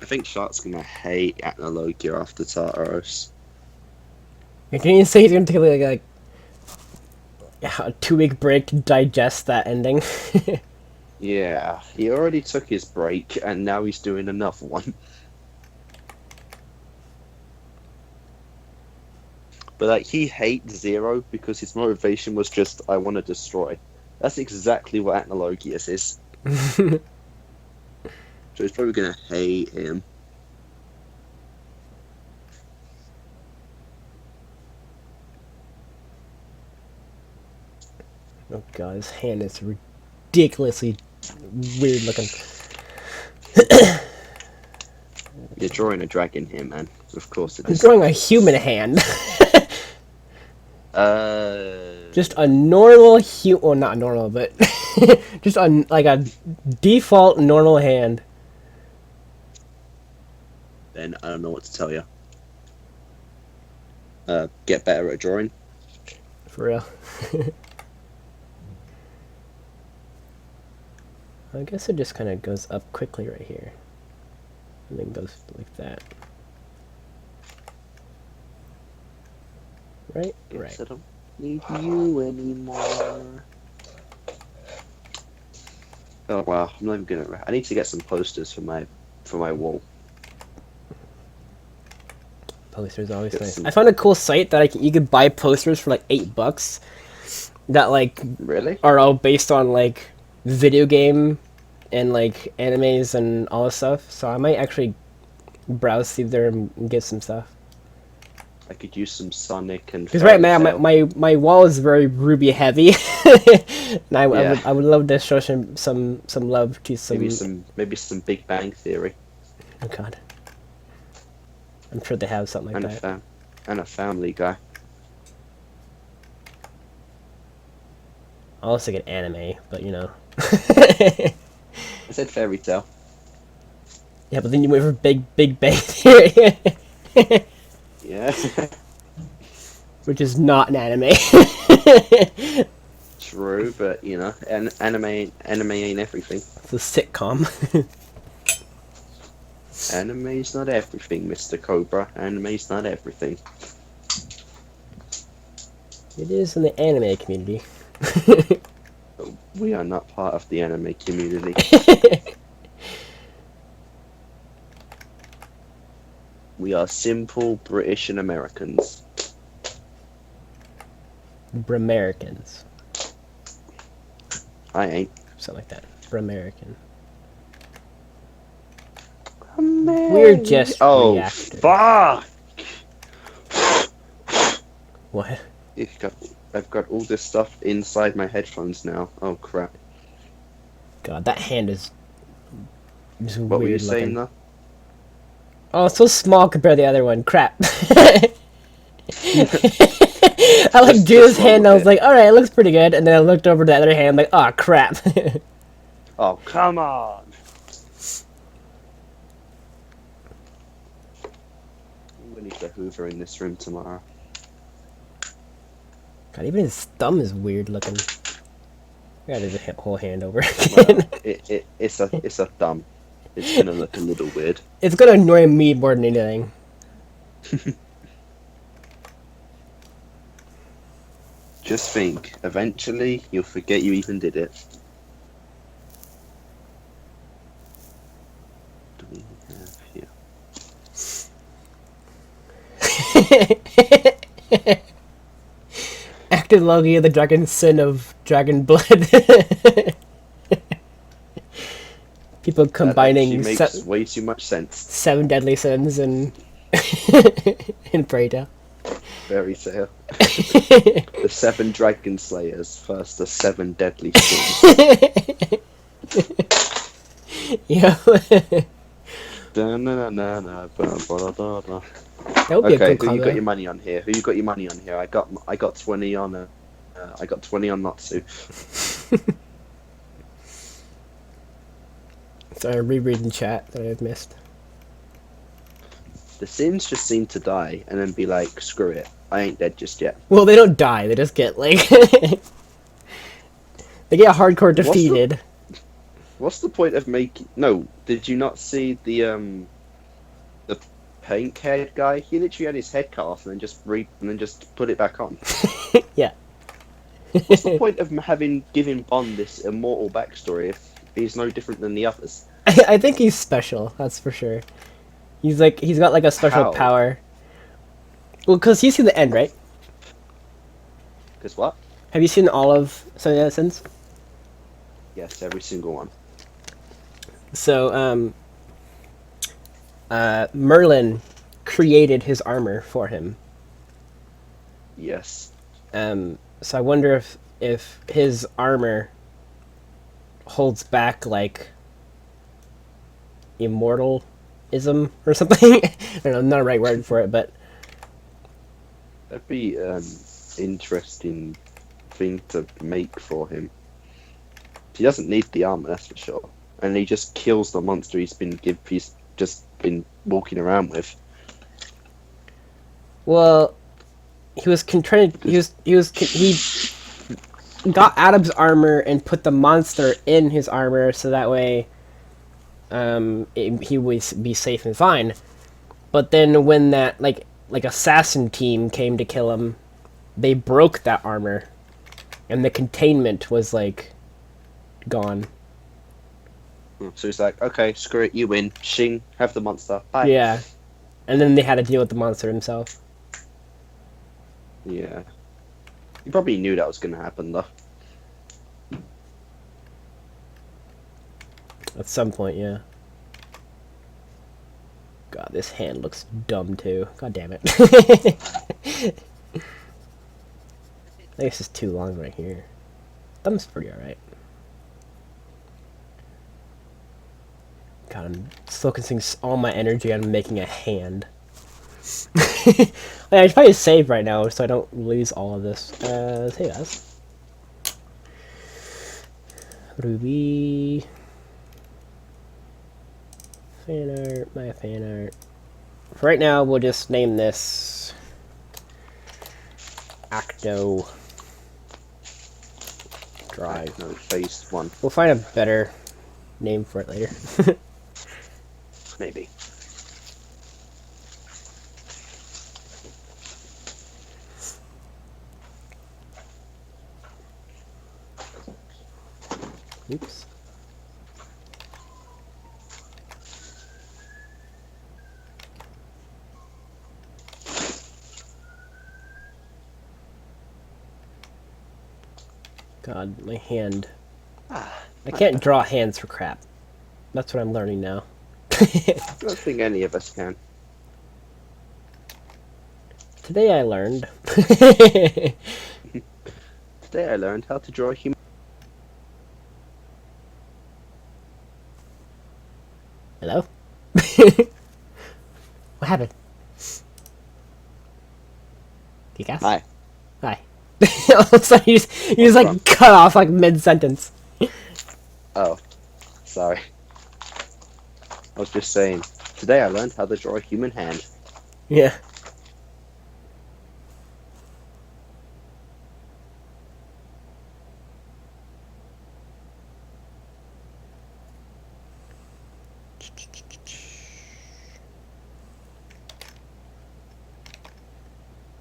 I think Shark's going to hate Acnologia after Tartaros. Can you say he's gonna take like a 2-week break to digest that ending? Yeah, he already took his break, and now he's doing another one. But like, he hates Zero because his motivation was just, I want to destroy. That's exactly what Acnologius is. So he's probably gonna hate him. Oh god, his hand is ridiculously weird looking. You're drawing a dragon here, man. Of course it I'm is. drawing a human hand. Uh, Just a normal well, not normal, but just like a default normal hand. Then I don't know what to tell you. Get better at drawing. For real. I guess it just kind of goes up quickly right here. And then goes like that. Right? Right. I don't need you anymore. Oh wow, I'm not even gonna. I need to get some posters for my wall. Posters are always Get nice. some- I found a cool site that you could buy posters for like $8 that like Really? are all based on like video game and like animes and all this stuff. So I might actually browse through there and get some stuff. I could use some Sonic and. Because right now Fairy Tail. my wall is very Ruby heavy, and Yeah. I would love to show some love to some. maybe some Big Bang Theory Oh god, I'm sure they have something like and that. a Family Guy. I was thinking anime, but you know. I said Fairy Tale. Yeah, but then you went for Big Bang Theory, Yeah. which is not an anime. True, but you know, anime ain't everything. It's a sitcom. Anime's not everything, Mr. Cobra. Anime's not everything. It is in the anime community. We are not part of the anime community. We are simple British and Americans. Bramericans. I ain't. Something like that. Bramerican. We're Amazing. just Oh, reactors. fuck! What? I've got all this stuff inside my headphones now. Oh crap! God, that hand is just What were you weird saying looking. though? Oh, it's so small compared to the other one. Crap. I like drew his Just roll hand. with I was it. like, all right, it looks pretty good. And then I looked over the other hand, like, oh crap. Oh come on! I'm gonna need to Hoover in this room tomorrow. God, even his thumb is weird looking. I gotta do the whole hand over Well, again. it's a thumb. It's gonna look a little weird. It's gonna annoy me more than anything. Just think, eventually you'll forget you even did it. Do we have here? Acnologia, the dragon sin of dragon blood. People That actually combining makes way too much sense. 7 deadly sins and in Prada. Very fair. The 7 dragon slayers, first the 7 deadly sins. Yeah. Da-na-na-na-na, That would be a okay, good who you got your combo. money on here? Who you got your money on here? I got 20 on I got 20 on Natsu. Sorry, I'm rereading chat that I've missed. The Sims just seem to die and then be like, screw it, I ain't dead just yet. Well, they don't die. They just get like they get hardcore defeated. What's the point of making? No, did you not see the paint head guy? He literally had his head cut off and then just put it back on. Yeah. What's the point of giving Bond this immortal backstory if he's no different than the others? I think he's special. That's for sure. He's got like a special How? power. Well, because you've seen the end, right? Because what? Have you seen all of Sun and Innocence? Yes, every single one. So, Merlin created his armor for him. Yes. So I wonder if his armor holds back like immortalism or something. I don't know, not a right word for it, but That'd be an interesting thing to make for him. He doesn't need the armor, that's for sure. And he just kills the monster he's just been walking around with. well, he got Adam's armor and put the monster in his armor so that way he would be safe and fine. But then when that like assassin team came to kill him, they broke that armor and the containment was like gone. So he's like, okay, screw it, you win. Shing, have the monster. Bye. Yeah. And then they had to deal with the monster himself. Yeah. He probably knew that was going to happen, though. At some point, yeah. God, this hand looks dumb too. God damn it. I think it's just too long right here. Thumb's pretty alright. God, I'm focusing all my energy on making a hand. I should probably save right now so I don't lose all of this. Hey guys. Ruby. Fan art, my fan art. For right now, we'll just name this Acto Drive. No, phase 1. We'll find a better name for it later. Maybe. Oops. God, my hand. Ah, I my can't bad. draw hands for crap. That's what I'm learning now. I don't think any of us can. Today I learned. Today I learned how to draw a human. Hello? What happened? Geekaz? Hi. Hi. All of a sudden you just What's wrong? like cut off like mid-sentence. Oh, sorry. I was just saying. Today I learned how to draw a human hand. Yeah.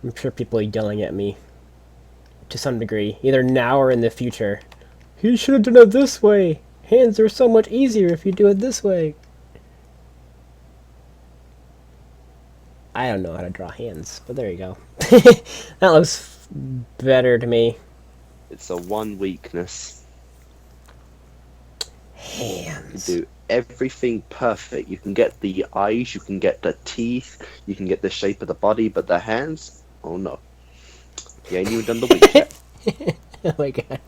I'm sure people are yelling at me to some degree, either now or in the future. You should have done it this way. Hands are so much easier if you do it this way. I don't know how to draw hands, but there you go. That looks better to me. It's a one weakness. You Hands. do everything perfect. You can get the eyes, you can get the teeth, you can get the shape of the body, but the hands? Oh no. You ain't even done the wings yet. Oh my god.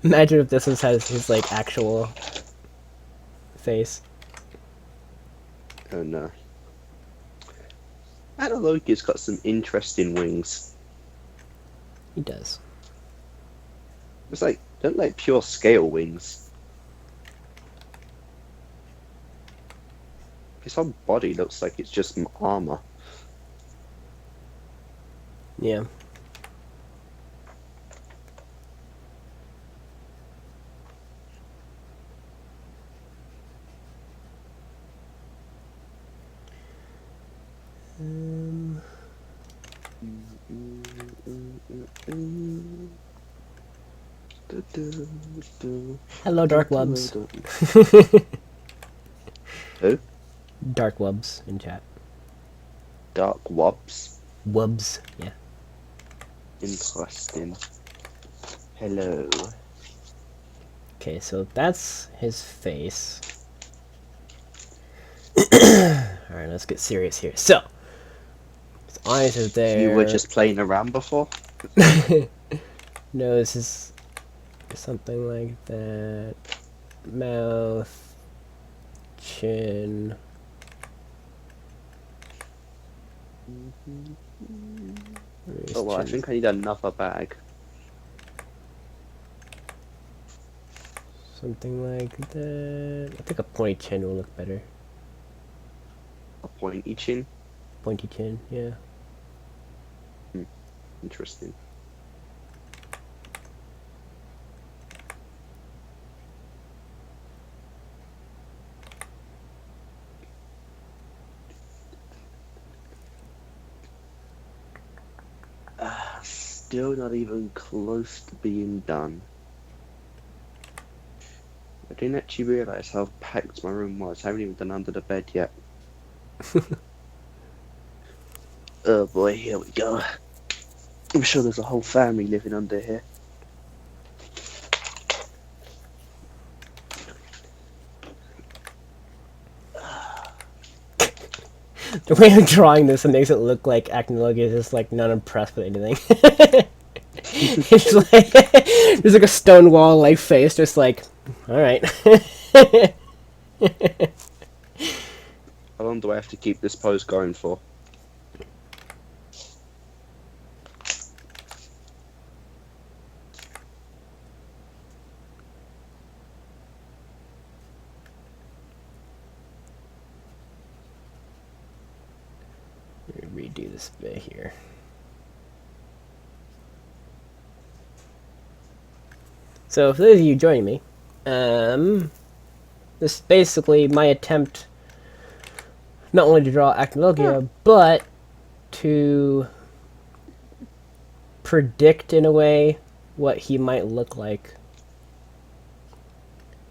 Imagine if this was his like actual face. Oh no. Acnologia's got some interesting wings. He does. It's like, don't like pure scale wings. His whole body looks like it's just armor. Yeah. Hello, Dark Wubs. Who? Dark Wubs in chat. Dark Wobs. Wubs, yeah. Interesting. Hello. Okay, so that's his face. Alright, let's get serious here. So, his eyes are there. You were just playing around before? Nose is something like that. Mouth. Chin. Oh well, I think I need another bag. Something like that. I think a pointy chin will look better. A pointy chin. Pointy chin, yeah. Interesting. Still not even close to being done. I didn't actually realise how packed my room was. I haven't even done under the bed yet. Oh boy, here we go. I'm sure there's a whole family living under here. The way I'm drawing this, it makes it look like Acnologia is just like not impressed with anything. It's like there's like a stone wall like face, just like, all right. How long do I have to keep this pose going for? Let me redo this bit here. So for those of you joining me, this is basically my attempt not only to draw Acnologia, but to predict in a way what he might look like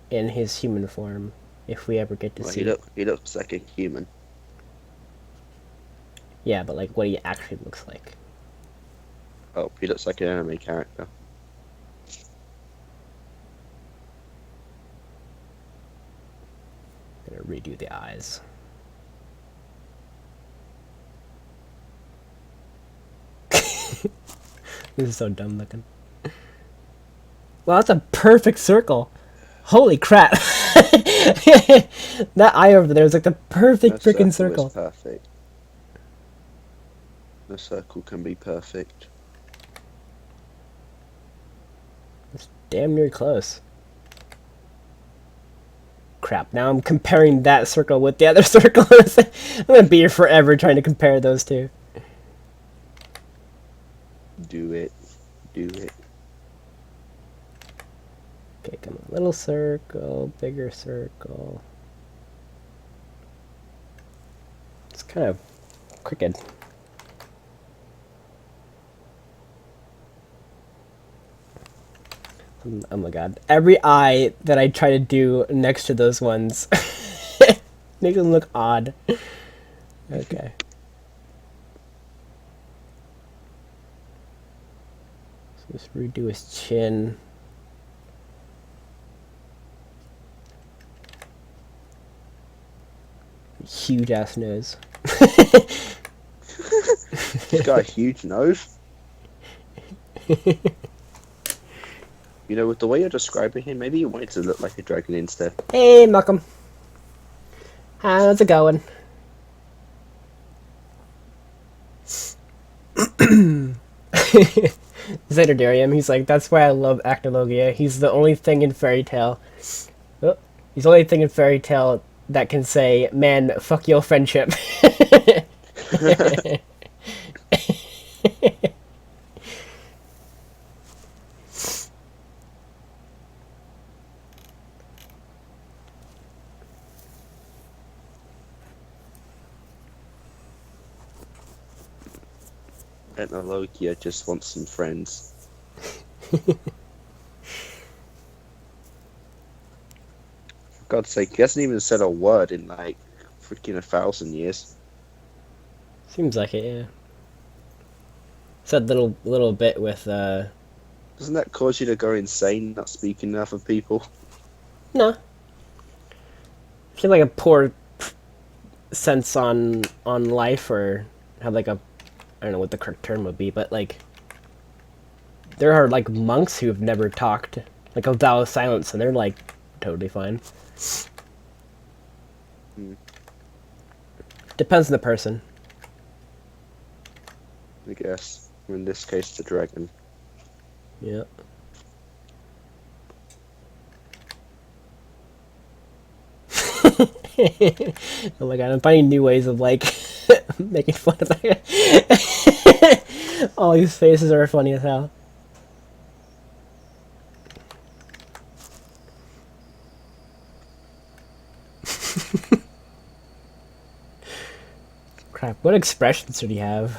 in his human form if we ever get to Well, see it. he looks like a human. Yeah, but like what he actually looks like. Oh, he looks like an anime character. Gonna redo the eyes. This is so dumb looking. Well, that's a perfect circle. Holy crap. That eye over there is like the perfect The freaking circle circle. is perfect. The circle can be perfect. It's damn near close. Crap, now I'm comparing that circle with the other circle. I'm gonna be here forever trying to compare those two. Do it. Do it. Okay, come on. Little circle, bigger circle. It's kind of crooked. Oh my god. Every eye that I try to do next to those ones makes them look odd. Okay. So let's redo his chin. Huge ass nose. He's got a huge nose. You know, with the way you're describing him, maybe you want it to look like a dragon instead. Hey, Malcolm. How's it going? Xanadarium, he's like, that's why I love Acnologia. He's the only thing in Fairy Tale. Oh, he's the only thing in Fairy Tale that can say, man, fuck your friendship. Acnologia just wants some friends. For God's sake, he hasn't even said a word in like freaking 1,000 years. Seems like it, yeah. Said little bit with, Doesn't that cause you to go insane, not speaking to other people? no. I feel like a poor sense on life, or have like a, I don't know what the correct term would be, but like there are like monks who have never talked, like a vow of silence, and they're like totally fine. Depends on the person. I guess. In this case, the dragon. Yeah. Oh my god, I'm finding new ways of like making fun of that. All these faces are funny as hell. Crap, what expressions did he have?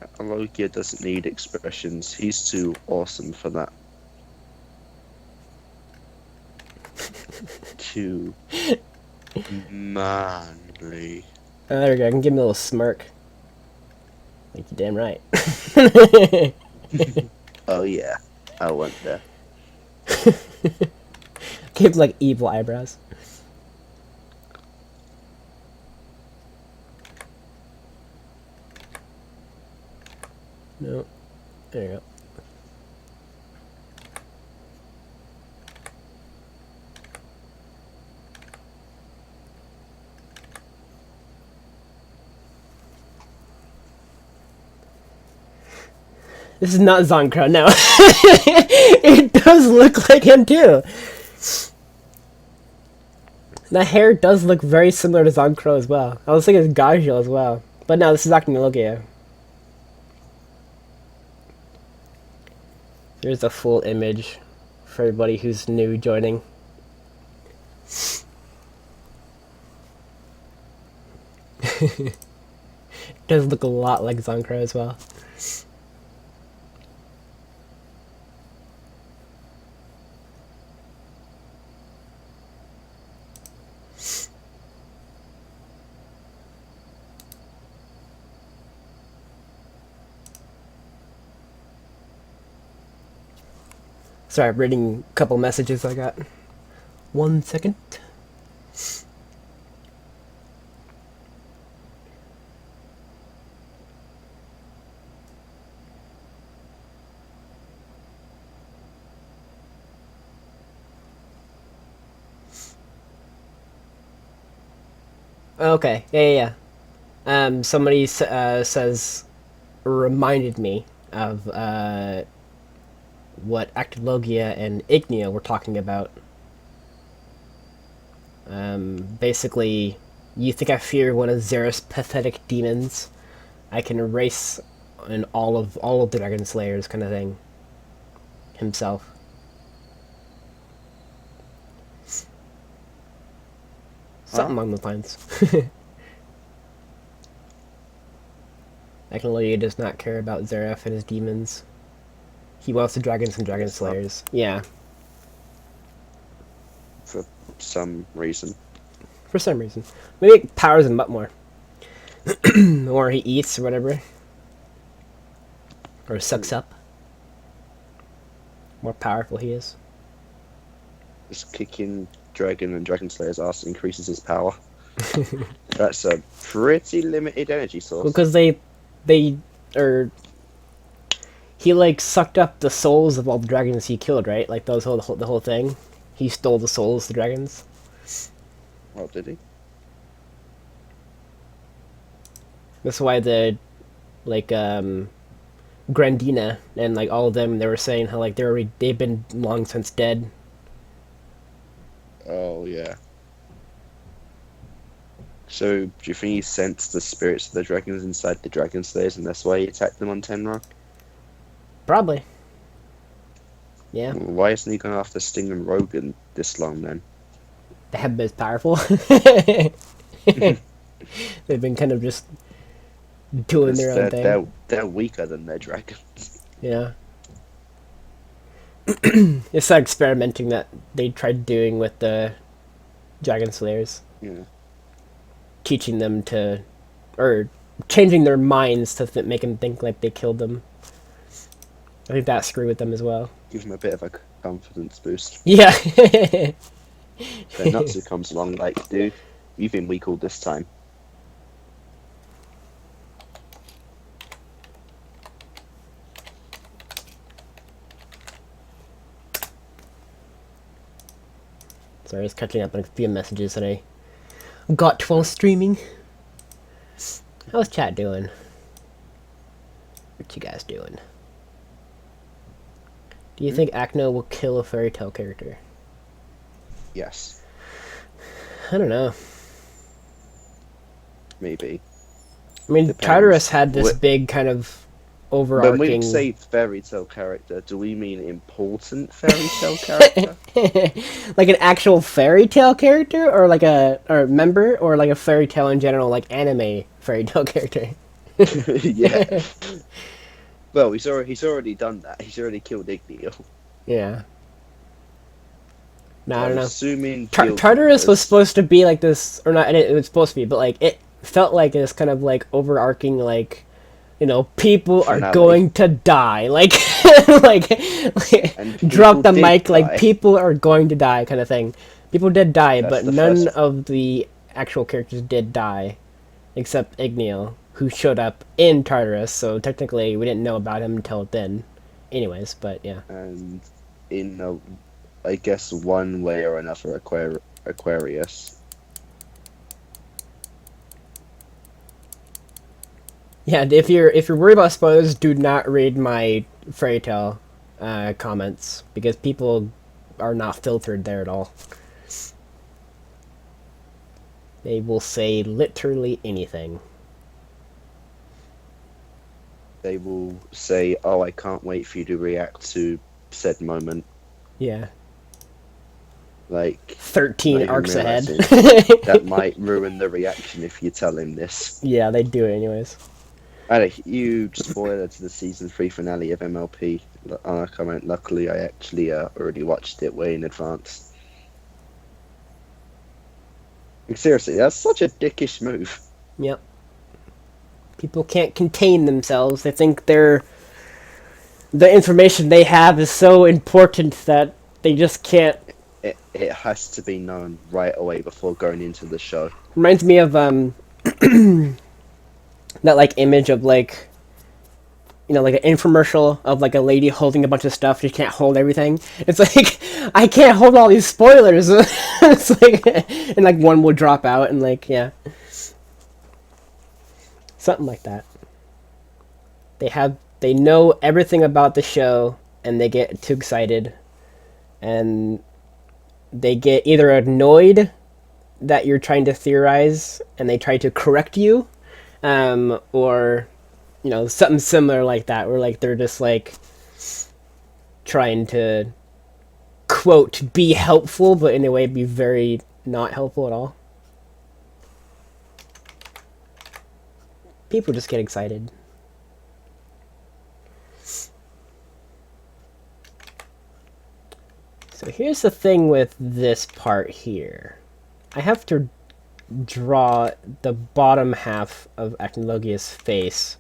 Acnologia doesn't need expressions. He's too awesome for that. Too manly. There we go, I can give him a little smirk. Like, you damn right. Oh yeah, I went there. Give him like evil eyebrows. No. There you go. This is not Zonkro, no. It does look like him too. The hair does look very similar to Zonkro as well. I was thinking it's Gajil as well. But no, this is Acnologia. Here's a full image for everybody who's new joining. It does look a lot like Zonkro as well. Sorry, I'm reading a couple messages I got. 1 second. Okay, yeah. Somebody says, reminded me of what Acnologia and Ignia were talking about. Basically, you think I fear one of Xerath's pathetic demons? I can erase in all of the Dragon Slayers, kind of thing. Himself. Something along those lines. Acnologia does not care about Xerath and his demons. He wants the dragons and Dragon Slayers. Yeah. For some reason. For some reason. Maybe it powers him up more. Or he eats or whatever. Or sucks up. More powerful he is. Just kicking Dragon and Dragon Slayer's ass increases his power. That's a pretty limited energy source. Because they are... He, like, sucked up the souls of all the dragons he killed, right? Like, the whole thing. He stole the souls of the dragons. Oh, did he? That's why the, like, Grandina and, like, all of them, they were saying how, like, they've been long since dead. Oh, yeah. So, do you think he sensed the spirits of the dragons inside the Dragon Slayers, and that's why he attacked them on Tenrock? Probably. Yeah. Why isn't he going after Sting and Rogan this long, then? They haven't been as powerful. They've been kind of just doing their own thing. They're weaker than their dragons. Yeah. It's that experimenting that they tried doing with the Dragon Slayers. Yeah. Teaching them to... Or changing their minds to make them think like they killed them. I think that screwed with them as well. Give them a bit of a confidence boost. Yeah. Then Natsu comes along like, dude, you've been weak all this time. Sorry, I was catching up on a few messages that I got while streaming. How's chat doing? What you guys doing? Do you think Acno will kill a fairy tale character? Yes. I don't know. Maybe. I mean, Depends. Tartarus had this big kind of overarching... When we say fairy tale character, do we mean important fairy tale character? Like an actual fairy tale character? Or like a member? Or like a fairy tale in general, like anime fairy tale character? Yeah. Well, he's already done that. He's already killed Igneo. Yeah. No, I don't know. Assuming Tartarus was supposed to be like this, or not, it was supposed to be, but like it felt like this kind of like overarching, like, you know, people are going to die, like like drop the mic, like people are going to die kind of thing. People did die, but none of the actual characters did die, except Igneo, who showed up in Tartarus, so technically we didn't know about him until then. Anyways, but yeah. And in I guess one way or another, Aquarius. Yeah, if you're worried about spoilers, do not read my fairy tale comments, because people are not filtered there at all. They will say literally anything. They will say, "Oh, I can't wait for you to react to said moment." Yeah. Like 13 arcs ahead. That might ruin the reaction if you tell him this. Yeah, they do it anyways. I had a huge spoiler to the season 3 finale of MLP on a comment. Luckily, I actually already watched it way in advance. Like, seriously, that's such a dickish move. Yep. People can't contain themselves. They think they're the information they have is so important that they just can't. It has to be known right away before going into the show. Reminds me of that like image of like, you know, like an infomercial of like a lady holding a bunch of stuff. She can't hold everything. It's like, I can't hold all these spoilers. It's like, and like one will drop out, and like, yeah, something like that. They know everything about the show, and they get too excited, and they get either annoyed that you're trying to theorize, and they try to correct you, or you know, something similar like that, where like they're just like trying to quote be helpful, but in a way be very not helpful at all. People just get excited. So here's the thing with this part here. I have to draw the bottom half of Acnologia's face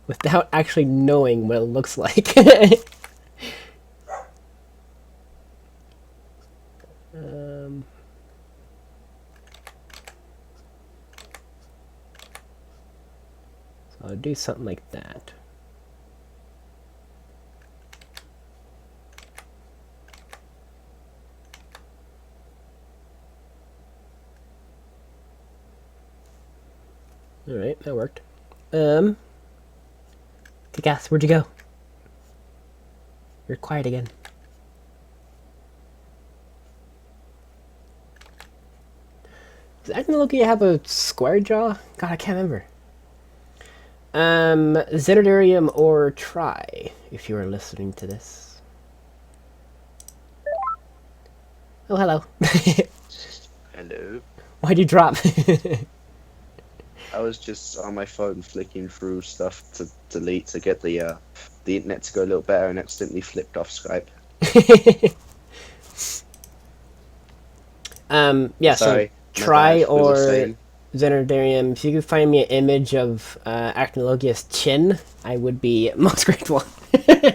without actually knowing what it looks like. So I'll do something like that. Alright, that worked. Gas, where'd you go? You're quiet again. Does Acnologia have a square jaw? God, I can't remember. Xenodarium or Try, if you are listening to this. Oh, hello. Hello. Why'd you drop? I was just on my phone flicking through stuff to delete to get the internet to go a little better, and accidentally flipped off Skype. Yeah, Sorry, so Try we were or saying- Xenodarium. If you could find me an image of Acnologia's chin, I would be most grateful.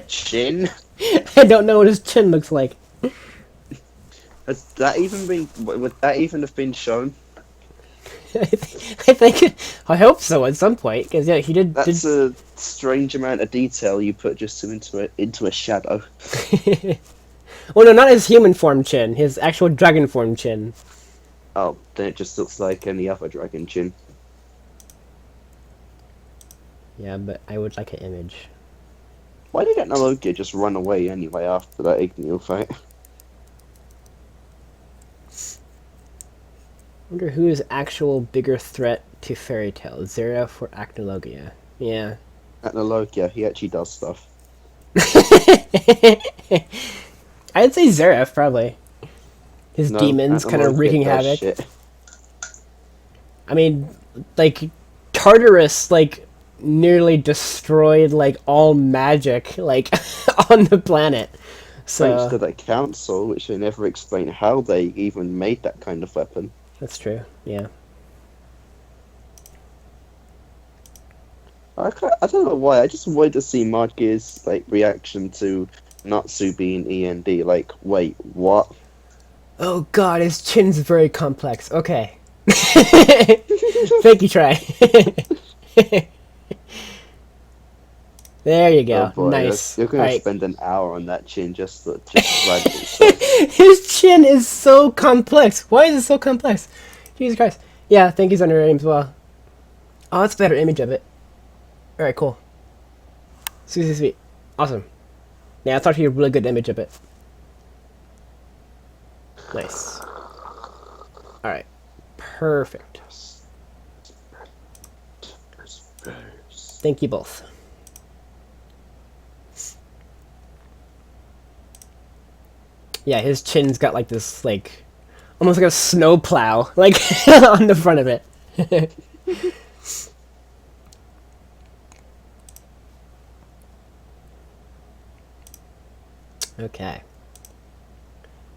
Chin? I don't know what his chin looks like. Has that even been? Would that even have been shown? I hope so at some point, because yeah, he did. That's a strange amount of detail you put just into a shadow. Well, no, not his human form chin. His actual dragon form chin. Oh, then it just looks like any other dragon chin. Yeah, but I would like an image. Why did Acnologia just run away anyway after that Igneo fight? I wonder who is actual bigger threat to Fairy Tail, Zeref or Acnologia? Yeah. Acnologia, he actually does stuff. I'd say Zeref, probably. His No, demons kind of Acnologia wreaking does havoc. shit. I mean, like, Tartarus, like, nearly destroyed, like, all magic, like, on the planet. Thanks to So, the council, which they never explain how they even made that kind of weapon. that's true, yeah. I don't know why. I just wanted to see Marge's like reaction to Natsu being END. Like, wait, what? Oh god, his chin's very complex. Okay. Thank you, Try. There you go. Oh boy, Nice. you're gonna Alright. spend an hour on that chin just randomly. So. His chin is so complex. Why is it so complex? Jesus Christ. Yeah, thank you, Xenodarium, as well. Oh, that's a better image of it. Alright, cool. Sweet, sweet, sweet. Awesome. Yeah, that's actually a really good image of it. Nice. Alright. Perfect. Thank you both. Yeah, his chin's got like this, like, almost like a snow plow, like, on the front of it. Okay.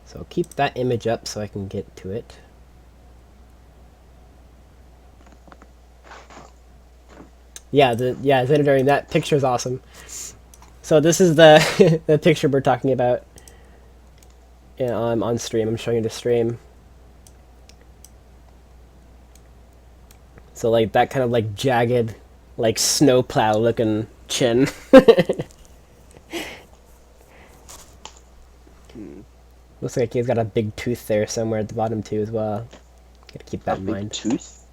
So keep that image up so I can get to it. Yeah, Xenodarium, that picture is awesome. So this is the the picture we're talking about. Yeah, I'm on stream. I'm showing you the stream. So like that kind of like jagged, like snowplow looking chin. Looks like he's got a big tooth there somewhere at the bottom too as well. Gotta keep that A in big mind. tooth?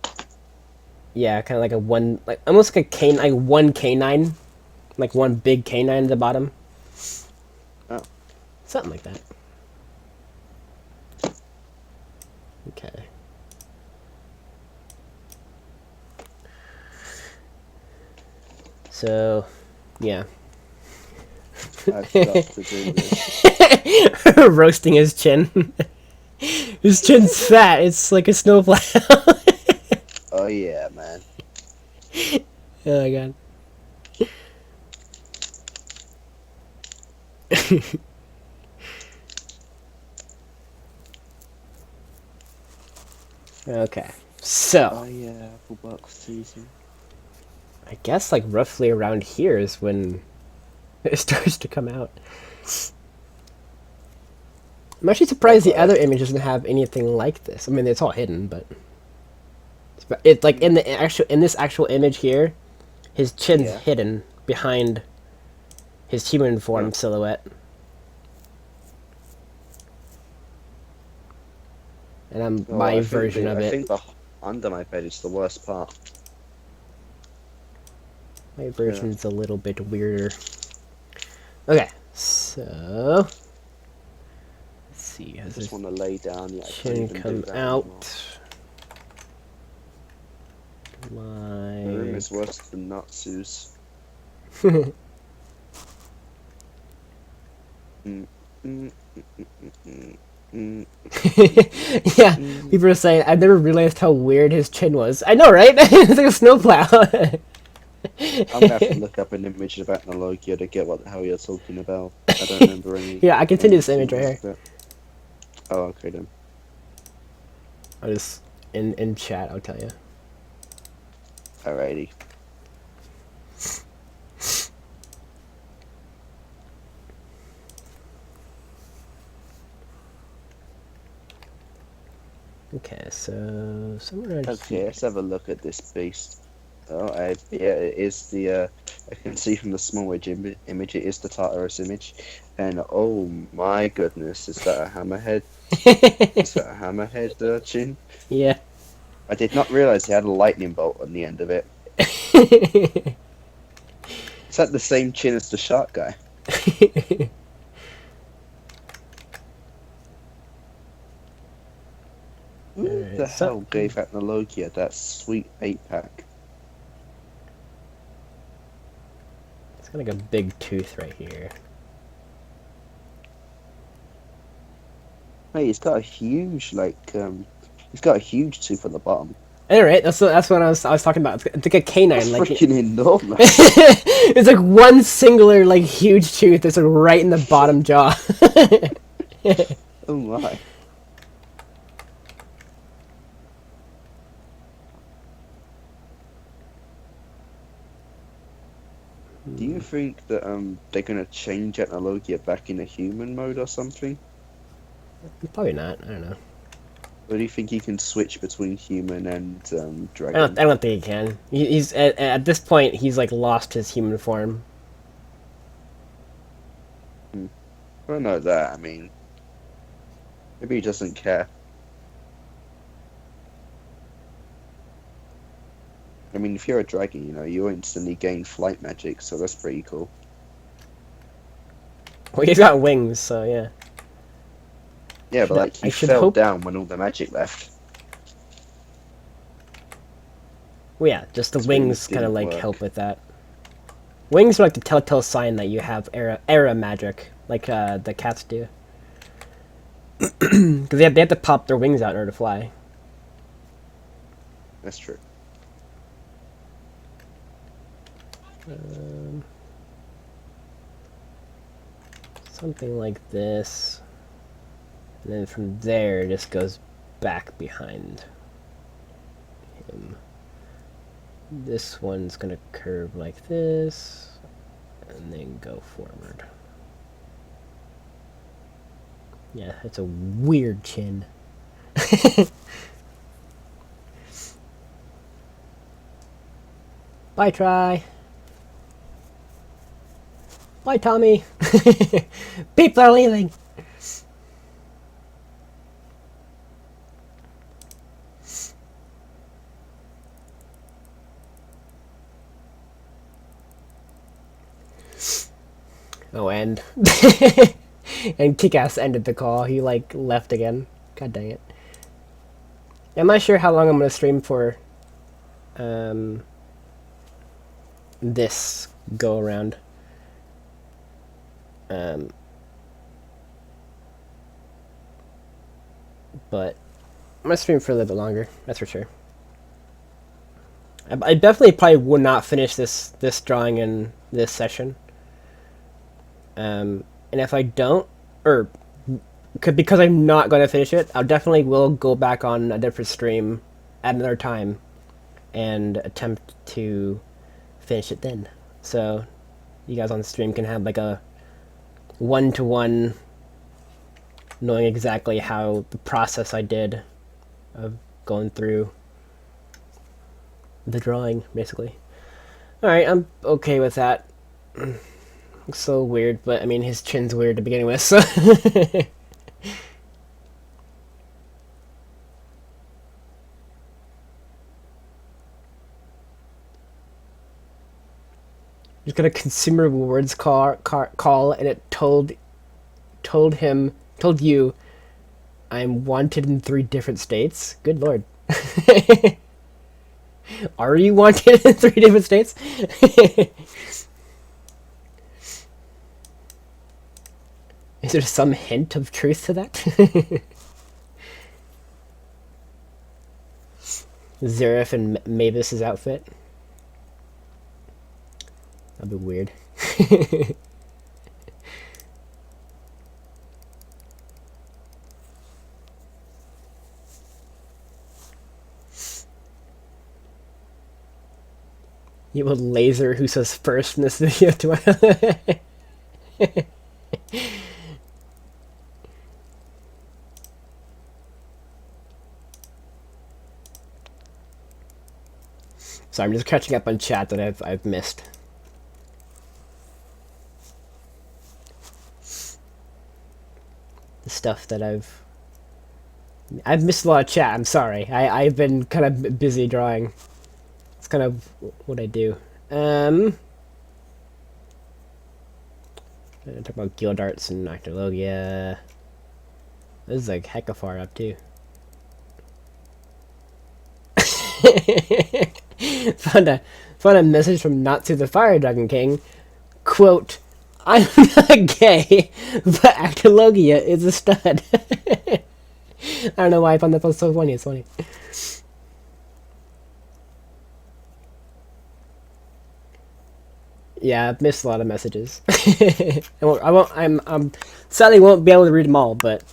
Yeah, kind of like a one, like almost like a canine, like one canine, like one big canine at the bottom. Oh. Something like that. Okay. So, yeah. I've got to do this. Roasting his chin. His chin's fat. It's like a snowplow. Oh yeah, man. Oh my god. Okay. So, Oh yeah, apple box season. I guess like roughly around here is when it starts to come out. I'm actually surprised the other image doesn't have anything like this. I mean, it's all hidden, but it's like in this actual image here, his chin's hidden behind his human form silhouette. And I'm my version of it. I think the under my bed is the worst part. My version's a little bit weirder. Okay, so let's see. Has I just want to lay down. Yeah, chin come out? The room is worse than Natsu's. Yeah, people are saying, I've never realized how weird his chin was. I know, right? It's like a snowplow. I'm gonna have to look up an image of Acnologia to get what the hell you're talking about. I don't remember any. Yeah, I can send you this image right here. But... Oh, okay then. I'll just in chat. I'll tell you. Alrighty. Okay, so somewhere around here. Let's have a look at this beast. Oh, yeah, it is the. I can see from the small image, it is the Tartarus image, and oh my goodness, is that a hammerhead? Is that a hammerhead chin? Yeah. I did not realize he had a lightning bolt on the end of it. Is that the same chin as the shark guy? Who the hell gave Acnologia that sweet 8-pack? It's got like a big tooth right here. Hey, he's got a huge he's got a huge tooth at the bottom. Alright, that's what I was talking about. It's like a canine, That's like freaking enormous. It's like one singular like huge tooth that's like right in the bottom jaw. Oh my. Do you think that they're gonna change Acnologia back into human mode or something? Probably not. I don't know. Or do you think he can switch between human and dragon? I don't think he can. He's at this point he's like lost his human form. I don't know that. I mean, maybe he doesn't care. I mean, if you're a dragon, you know, you instantly gain flight magic, so that's pretty cool. Well, he's got wings, so yeah. Yeah, but like he fell down when all the magic left. Well, yeah, just the wings kind of like help with that. Wings are like the telltale sign that you have era magic, like the cats do. Because they have to pop their wings out in order to fly. That's true. Something like this. And then from there, it just goes back behind him. This one's gonna curve like this. And and then go forward. Yeah, it's a weird chin. Bye, Try. Bye, Tommy. People are leaving. Oh, and and Kick-Ass ended the call. He like left again. God dang it. I'm not sure how long I'm gonna stream for. This go around. But I'm gonna stream for a little bit longer. That's for sure. I definitely probably would not finish this drawing in this session. And if I don't, or because I'm not going to finish it, I'll definitely will go back on a different stream at another time and attempt to finish it then. So you guys on the stream can have like a one-to-one, knowing exactly how the process I did of going through the drawing, basically. Alright, I'm okay with that. Looks so weird, but I mean, his chin's weird to begin with, so. Just got a consumer rewards call, and it told you I'm wanted in 3 different states. Good lord. Are you wanted in 3 different states? Is there some hint of truth to that? Zareth and Mavis's outfit. That'd be weird. You have a laser who says first in this video. So I'm just catching up on chat that I've missed. The stuff that I've missed a lot of chat. I'm sorry. I've been kind of busy drawing. It's kind of what I do. I'm gonna talk about guild arts and Acnologia. This is like hecka far up too. found a message from Natsu the Fire Dragon King. Quote, I'm not gay, but Acnologia is a stud. I don't know why I found that so funny. It's funny. Yeah, I've missed a lot of messages. I'm sadly won't be able to read them all, but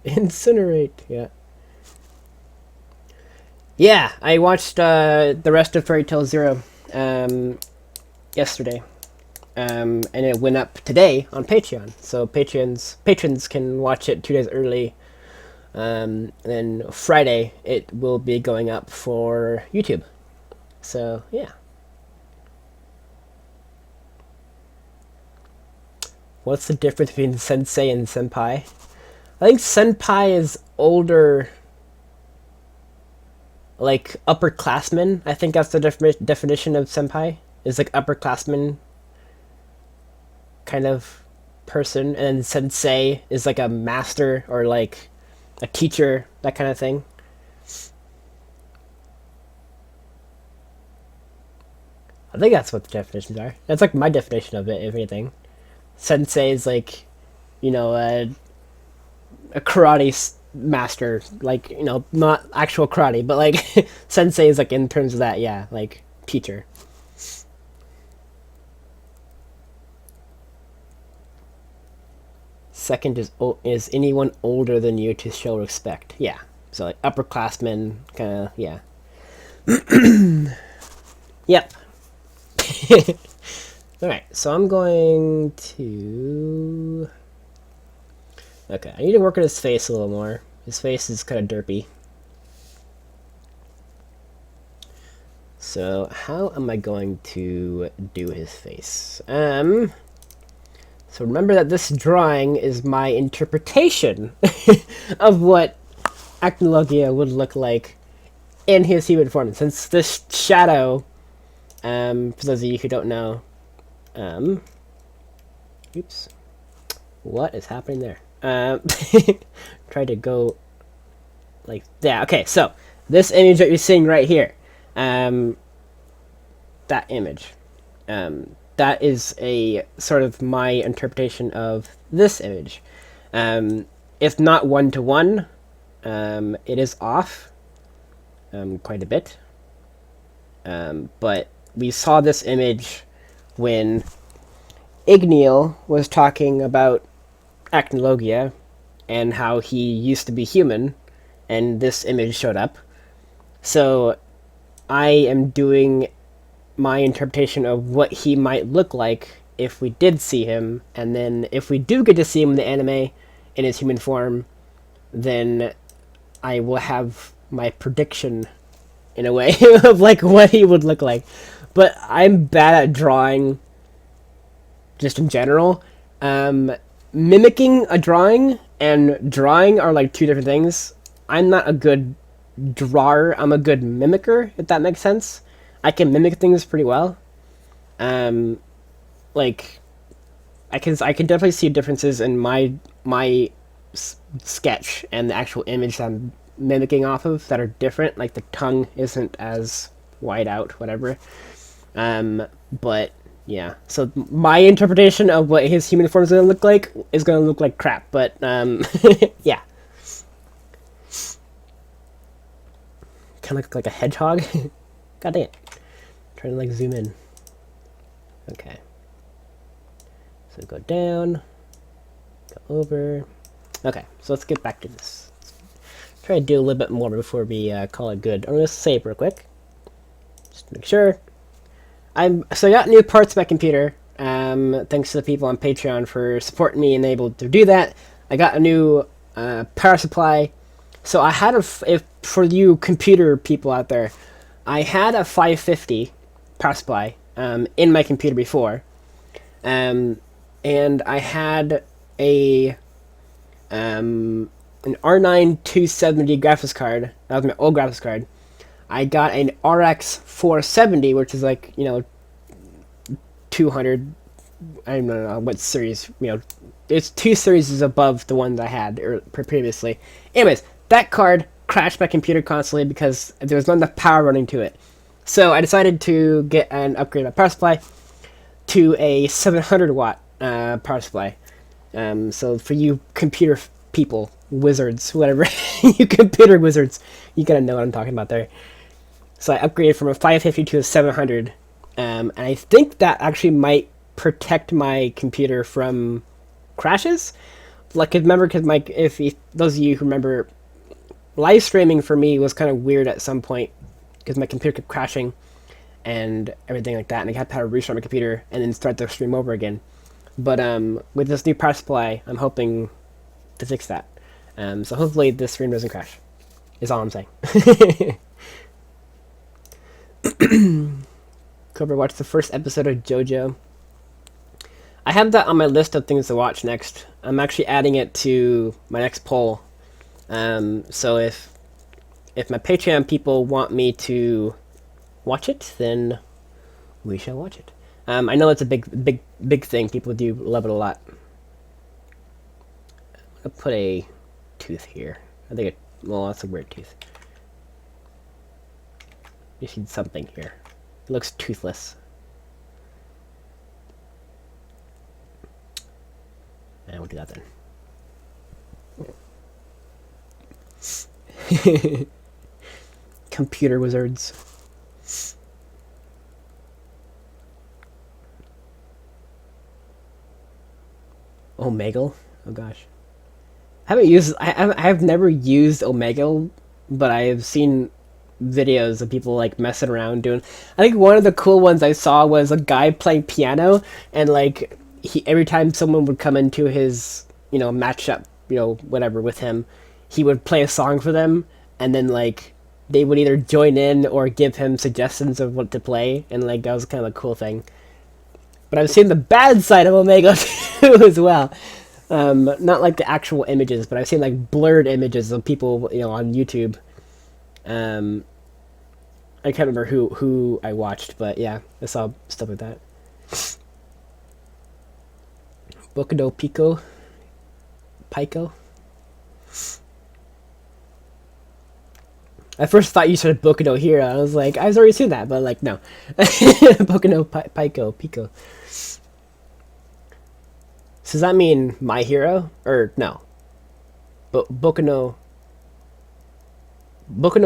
incinerate, yeah. Yeah, I watched the rest of Fairy Tail Zero yesterday. And it went up today on Patreon. So patrons can watch it 2 days early. And then Friday it will be going up for YouTube. So yeah. What's the difference between sensei and senpai? I think senpai is older, like upperclassmen. I think that's the definition of senpai. Is like upperclassman kind of person, and then sensei is like a master or like a teacher, that kind of thing. I think that's what the definitions are. That's like my definition of it, if anything. Sensei is like, you know, a karate master, like, you know, not actual karate, but like sensei is like in terms of that, yeah, like teacher. Second is anyone older than you to show respect. Yeah. So like upperclassmen, kind of, yeah. Yep. Alright, so I'm going to... Okay, I need to work on his face a little more. His face is kind of derpy. So, how am I going to do his face? So remember that this drawing is my interpretation of what Acnologia would look like in his human form. Since this shadow, for those of you who don't know, oops, what is happening there? Try to go like that. Okay, so this image that you're seeing right here, that image, that is a sort of my interpretation of this image. It's not one-to-one. It is off quite a bit. But we saw this image when Igneal was talking about Acnologia and how he used to be human, and this image showed up. So I am doing my interpretation of what he might look like if we did see him, and then if we do get to see him in the anime in his human form, then I will have my prediction in a way of like what he would look like. But I'm bad at drawing just in general. Mimicking a drawing and drawing are like two different things. I'm not a good drawer, I'm a good mimicker, if that makes sense. I can mimic things pretty well. Like I can definitely see differences in my sketch and the actual image that I'm mimicking off of that are different. Like the tongue isn't as wide out, whatever. But yeah, so my interpretation of what his human form is gonna look like is gonna look like crap. But yeah, kind of look like a hedgehog. God dang it! Trying to like zoom in. Okay. So go down, go over. Okay, so let's get back to this. Try to do a little bit more before we call it good. I'm gonna save real quick, just to make sure. So I got new parts to my computer. Thanks to the people on Patreon for supporting me and able to do that. I got a new power supply. So I had if for you computer people out there, I had a 550 power supply in my computer before, and I had an R9 270 graphics card. That was my old graphics card. I got an RX 470, which is like, 200. I don't know what series. It's 2 series above the one that I had previously. Anyways, that card crashed my computer constantly because there was not enough power running to it. So I decided to get an upgrade my power supply to a 700 watt power supply. So for you computer people, wizards, whatever, you computer wizards, you gotta know what I'm talking about there. So I upgraded from a 550 to a 700, and I think that actually might protect my computer from crashes. Like, remember, because if those of you who remember, live streaming for me was kind of weird at some point because my computer kept crashing and everything like that, and I had to restart my computer and then start the stream over again. But with this new power supply, I'm hoping to fix that. So hopefully this stream doesn't crash, is all I'm saying. Cobra watched the first episode of JoJo. I have that on my list of things to watch next. I'm actually adding it to my next poll. So if my Patreon people want me to watch it, then we shall watch it. I know it's a big thing. People do love it a lot. I'll put a tooth here. I think well, that's a weird tooth. You see something here. It looks toothless. And we'll do that then. Computer wizards. Omegle? Oh gosh. I have never used Omegle, but I have seen videos of people like messing around doing. I think one of the cool ones I saw was a guy playing piano, and like he every time someone would come into his matchup whatever with him, he would play a song for them, and then like they would either join in or give him suggestions of what to play, and like that was kind of a cool thing. But I've seen the bad side of Omega too as well. Not like the actual images, but I've seen like blurred images of people on YouTube. I can't remember who I watched, but yeah, I saw stuff like that. Boku Pico. I first thought you said Boku no Hero. I was like, I've already seen that, but like, no. Boku no Pico. So does that mean My Hero? Or no? Boku no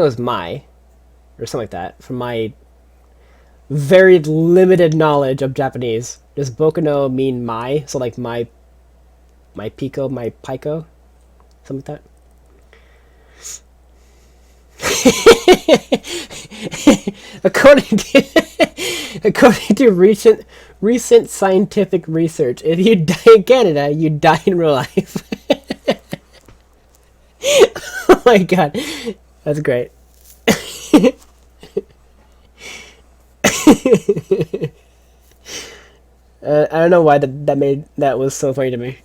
is my, or something like that, from my very limited knowledge of Japanese. Does Boku no mean my? So like my Pico, my Pico? Something like that? according to recent scientific research, if you die in Canada, you die in real life. Oh my god, that's great. I don't know why that was so funny to me.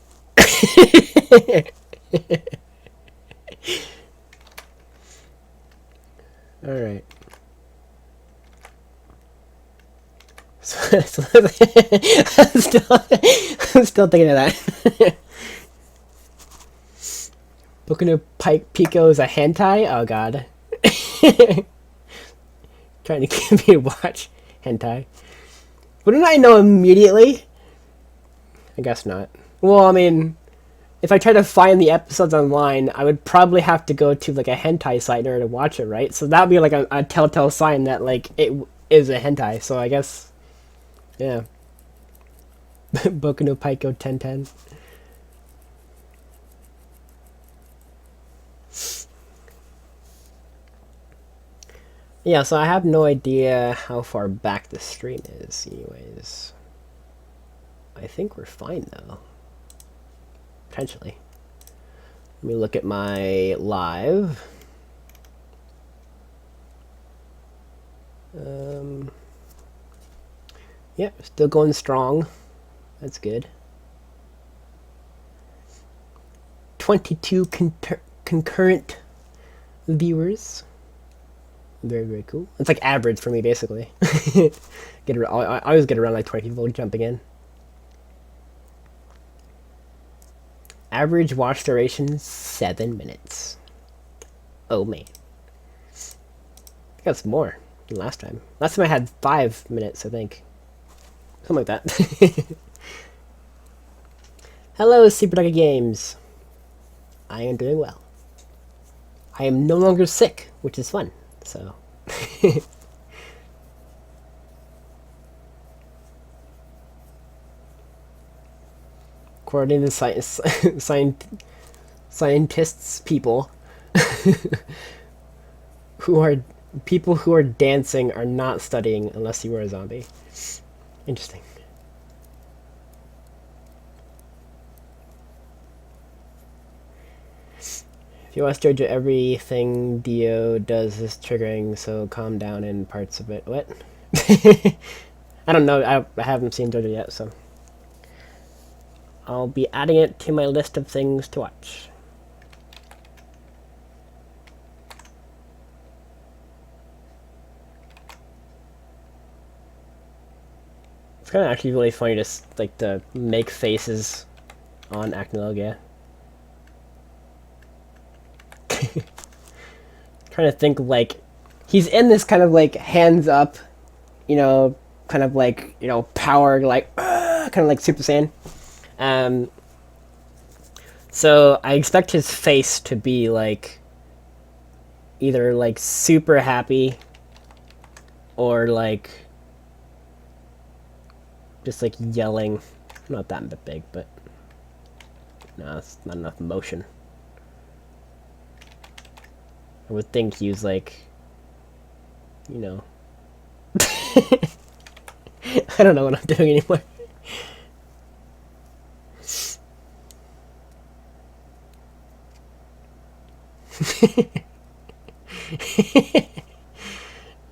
All right. So I'm still thinking of that. Boku no Pico is a hentai? Oh god. Trying to get me to watch hentai. Wouldn't I know immediately? I guess not. Well, I mean, if I try to find the episodes online, I would probably have to go to like a hentai site in order to watch it, right? So that would be like a telltale sign that like it is a hentai. So I guess, yeah. Boku no Pico 1010. Yeah, so I have no idea how far back the stream is, anyways. I think we're fine, though. Potentially. Let me look at my live. Yep, still going strong. That's good. 22 concurrent viewers. Very, very cool. It's like average for me, basically. I always get around like 20 people jumping in. Average watch duration, 7 minutes. Oh, man. I think that's more than last time. Last time I had 5 minutes, I think. Something like that. Hello, Super Ducky Games. I am doing well. I am no longer sick, which is fun. So, according to scientists, people who are dancing are not studying unless you are a zombie. Interesting. If you watch JoJo, everything Dio does is triggering, so calm down in parts of it. What? I don't know. I haven't seen JoJo yet, so I'll be adding it to my list of things to watch. It's kind of actually really funny to make faces on Acnologia. Trying to think, like, he's in this kind of like hands up, kind of like power, like kind of like Super Saiyan. So I expect his face to be like either like super happy or like just like yelling. Not that big, but no, it's not enough motion. I would think he's like you know. I don't know what I'm doing anymore.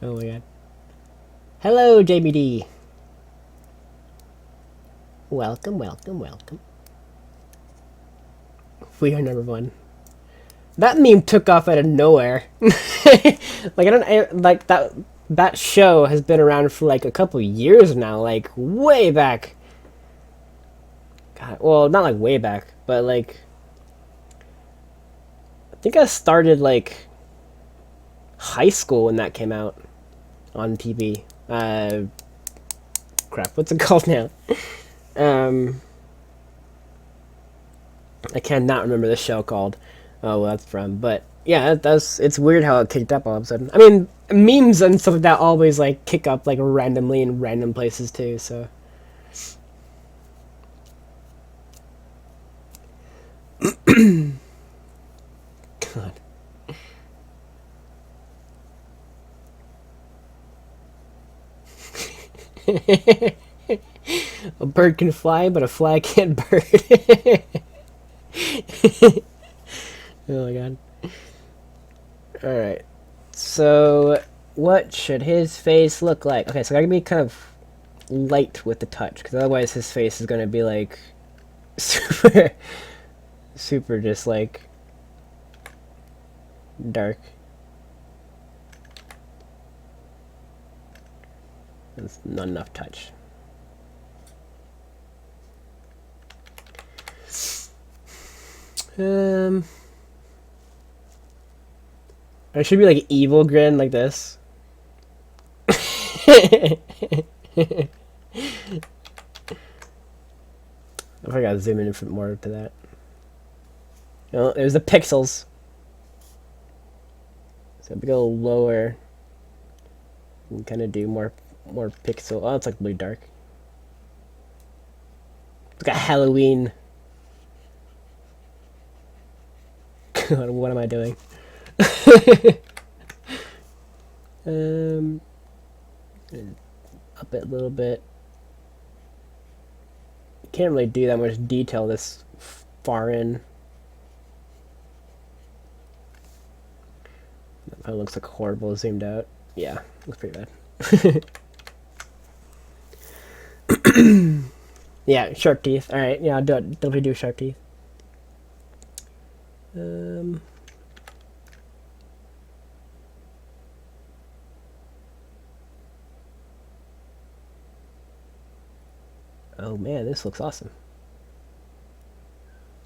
Oh my god. Hello, JBD. Welcome, welcome, welcome. We are number one. That meme took off out of nowhere. Like like that show has been around for like a couple years now, like way back. God, well, not like way back, but like I think I started like high school when that came out on TV. Crap, what's it called now? I cannot remember the show called. Oh, well, that's from. But yeah, it's weird how it kicked up all of a sudden. I mean, memes and stuff like that always like kick up like randomly in random places too. So. God. A bird can fly, but a fly can't bird. Oh my god. Alright. So, what should his face look like? Okay, so I gotta be kind of light with the touch, because otherwise his face is gonna be like super just like dark. That's not enough touch. I should be like evil grin like this. I gotta zoom in for more to that. Oh, there's the pixels. So if we go lower, we can kind of do more pixel. Oh, it's like really dark. It's got Halloween. God, what am I doing? Up it a little bit. Can't really do that much detail this far in. That probably looks like horrible zoomed out. Yeah, looks pretty bad. Yeah, sharp teeth. Alright, yeah, I'll do it. Definitely do sharp teeth. Oh man, this looks awesome.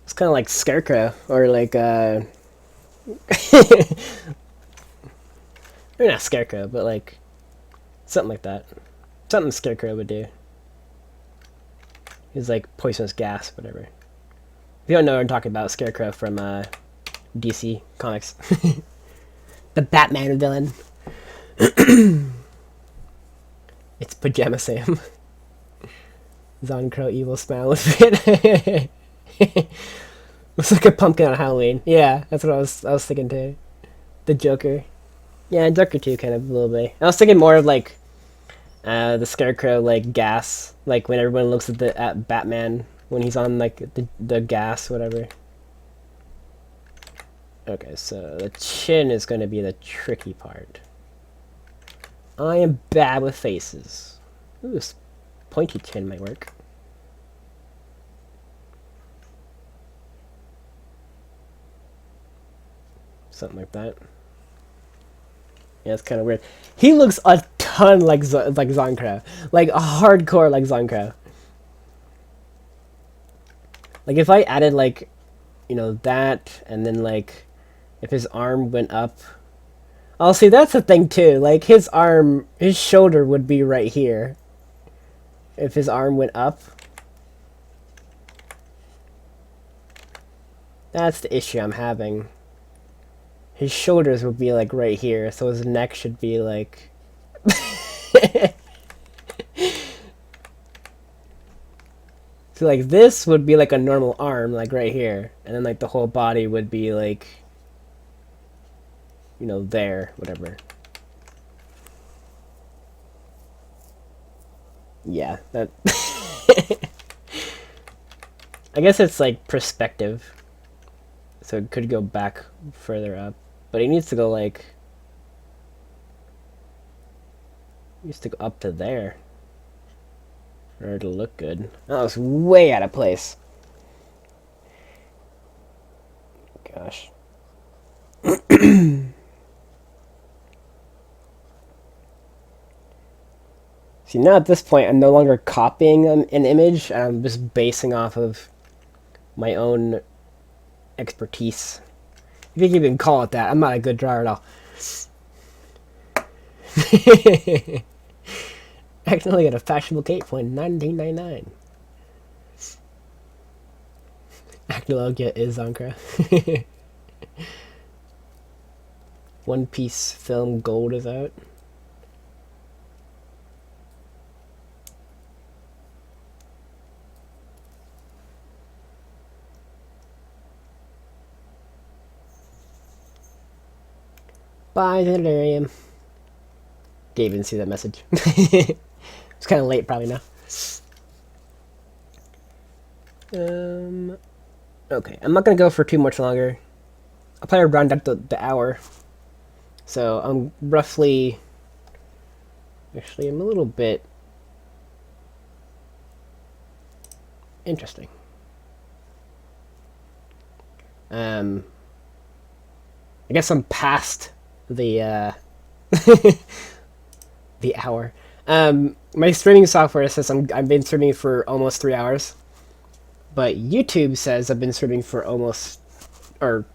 It's kind of like Scarecrow, or like, maybe not Scarecrow, but like, something like that. Something Scarecrow would do. He's like poisonous gas, whatever. If you don't know what I'm talking about, Scarecrow from DC Comics. The Batman villain. It's Pajama Sam. Zoncrow evil smile with it. Looks like a pumpkin on Halloween. Yeah, that's what I was thinking too. The Joker. Yeah, Joker too, kind of a little bit. I was thinking more of like the Scarecrow like gas, like when everyone looks at Batman when he's on like the gas, whatever. Okay, so the chin is going to be the tricky part. I am bad with faces. Ooh, this pointy chin might work. Something like that. Yeah, it's kind of weird. He looks a ton like Zoncrow. Like a hardcore like Zoncrow. Like if I added like, you know, that, and then like if his arm went up. Oh, see, that's the thing too. Like his shoulder would be right here. If his arm went up. That's the issue I'm having. His shoulders would be like right here, so his neck should be like... So like this would be like a normal arm, like right here, and then like the whole body would be like, you know, there, whatever. Yeah, that. I guess it's like perspective, so it could go back further up, but he needs to go like. He needs to go up to there, in order to look good. Oh, it's way out of place. Gosh. See, now at this point, I'm no longer copying an image. I'm just basing off of my own expertise. If you can even call it that, I'm not a good drawer at all. Accidentally got a fashionable cape point in 1999. Acnologia is Ankara. One Piece film gold is out. Bye, Delirium. Didn't even see that message. It's kind of late, probably now. Okay, I'm not gonna go for too much longer. I'll probably round up the hour. So I'm roughly. Actually, I'm a little bit interesting. I guess I'm past the the hour. My streaming software says I've been streaming for almost 3 hours, but YouTube says I've been streaming for almost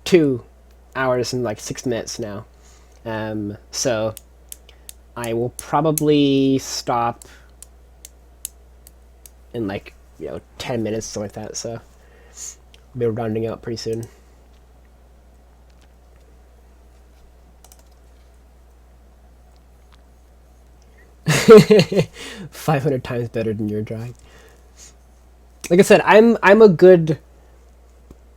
2 hours and like 6 minutes now. So I will probably stop in like 10 minutes, something like that. So I'll be rounding out pretty soon. "500 times better than your drawing." Like I said, I'm a good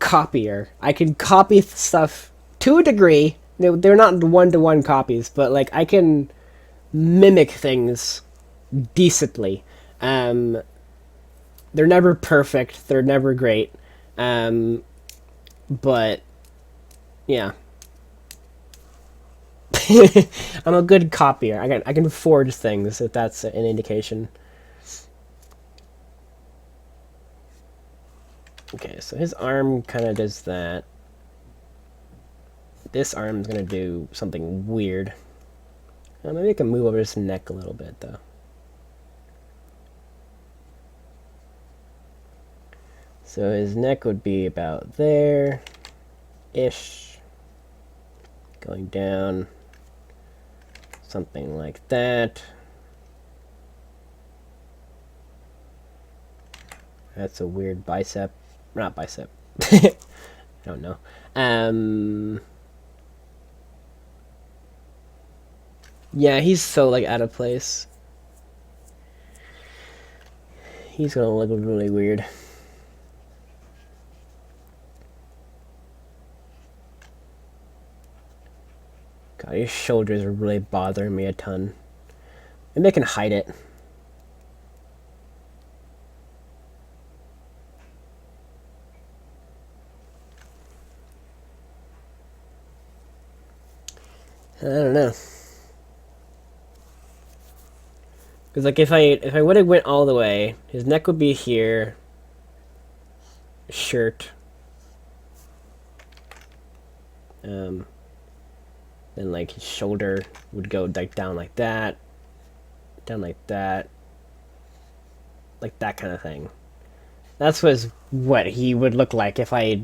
copier. I can copy stuff to a degree. They're not one-to-one copies, but like I can mimic things decently. They're never perfect. They're never great. But yeah. I'm a good copier. I can forge things, if that's an indication. Okay, so his arm kind of does that. This arm's gonna do something weird. Maybe I can move over his neck a little bit, though. So his neck would be about there-ish. Going down. Something like that. That's a weird bicep. Not bicep. I don't know. Yeah, he's so like out of place. He's gonna look really weird. God, his shoulders are really bothering me a ton. Maybe I can hide it. I don't know. Because like if I would have went all the way, his neck would be here. Shirt. Then like his shoulder would go like down like that. Down like that. Like that kind of thing. That's what he would look like if I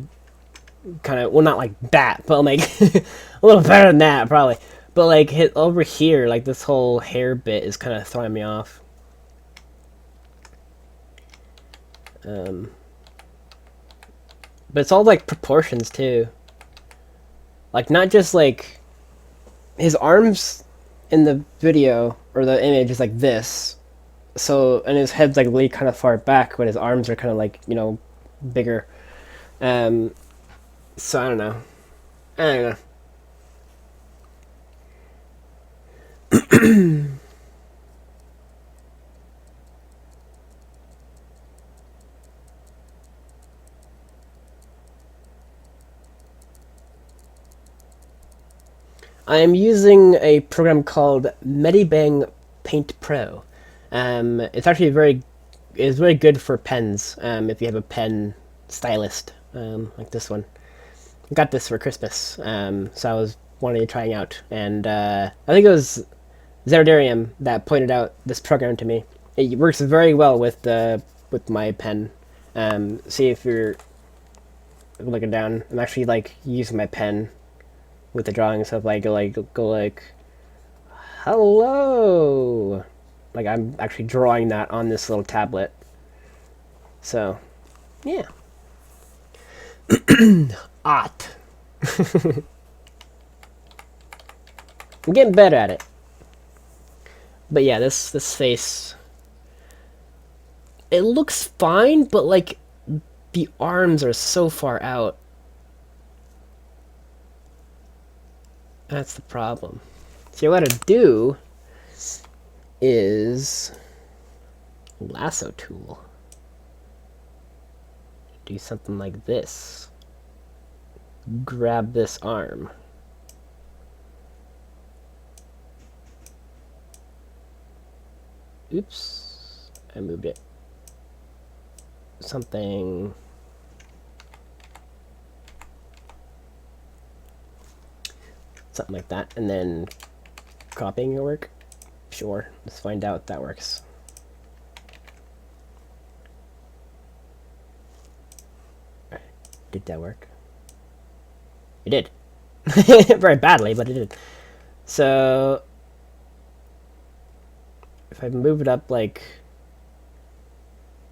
kind of, well, not like that, but like a little better than that probably. But like over here, like this whole hair bit is kind of throwing me off. But it's all like proportions too. Like not just like his arms in the video or the image is like this. So, and his head's like really kind of far back, but his arms are kind of like, bigger. So I don't know. I don't know. I'm using a program called Medibang Paint Pro. It's actually very good for pens. If you have a pen stylist like this one, I got this for Christmas. So I was wanting to trying out, and I think it was Zerdarium that pointed out this program to me. It works very well with my pen. See if you're looking down. I'm actually like using my pen with the drawing, so if I go like hello, like I'm actually drawing that on this little tablet. So yeah. Art. I'm getting better at it. But yeah, this face, it looks fine, but like the arms are so far out. That's the problem. So what I do is lasso tool. Do something like this. Grab this arm. Oops, I moved it. Something like that, and then copying your work. Sure, let's find out if that works. Did that work? It did. Very badly, but it did. So if I move it up, like,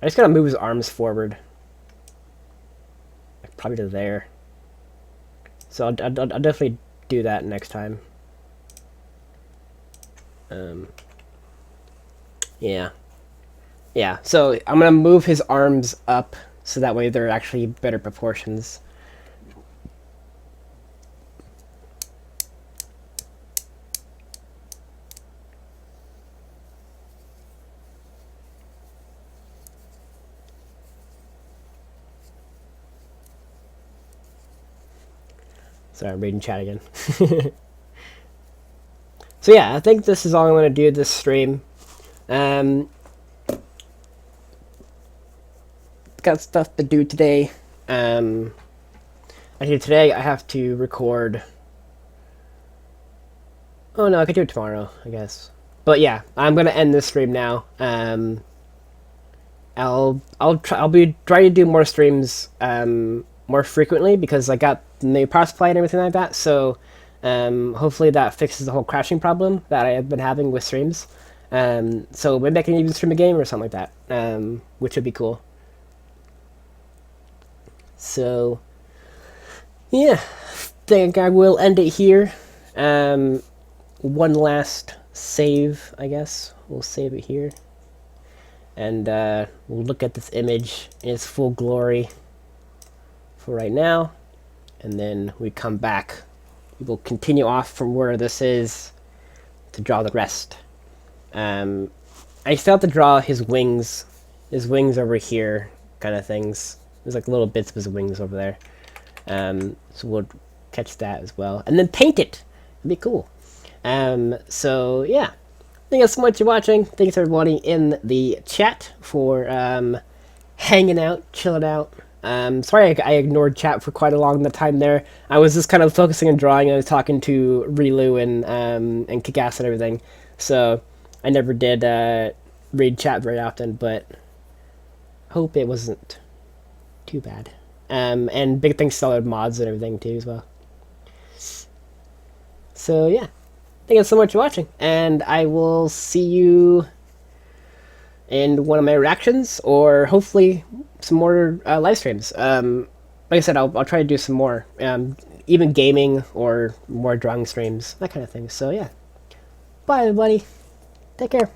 I just gotta move his arms forward, like, probably to there. So I'll definitely do that next time. Yeah. So I'm gonna move his arms up so that way they're actually better proportions. Sorry, I'm reading chat again. So yeah, I think this is all I'm going to do this stream. Got stuff to do today. Actually, today I have to record. Oh no, I could do it tomorrow, I guess. But yeah, I'm gonna end this stream now. I'll be trying to do more streams more frequently because I got the new power supply and everything like that. So hopefully that fixes the whole crashing problem that I have been having with streams. So maybe I can even stream a game or something like that, which would be cool. So yeah, think I will end it here. One last save, I guess. We'll save it here. And we'll look at this image in its full glory for right now. And then we come back. We will continue off from where this is to draw the rest. I still have to draw his wings over here, kind of things. There's like little bits of his wings over there. So we'll catch that as well. And then paint it. It'd be cool. So yeah. Thank you so much for watching. Thanks everybody in the chat for hanging out, chilling out. Sorry I ignored chat for quite a long time there. I was just kind of focusing on drawing. I was talking to Relu and Kickass and everything. So I never did read chat very often, but hope it wasn't too bad. And big thanks to all the mods and everything too as well. So yeah. Thank you so much for watching, and I will see you in one of my reactions, or hopefully some more live streams. Like I said, I'll try to do some more, even gaming or more drawing streams, that kind of thing. So yeah, bye everybody, take care.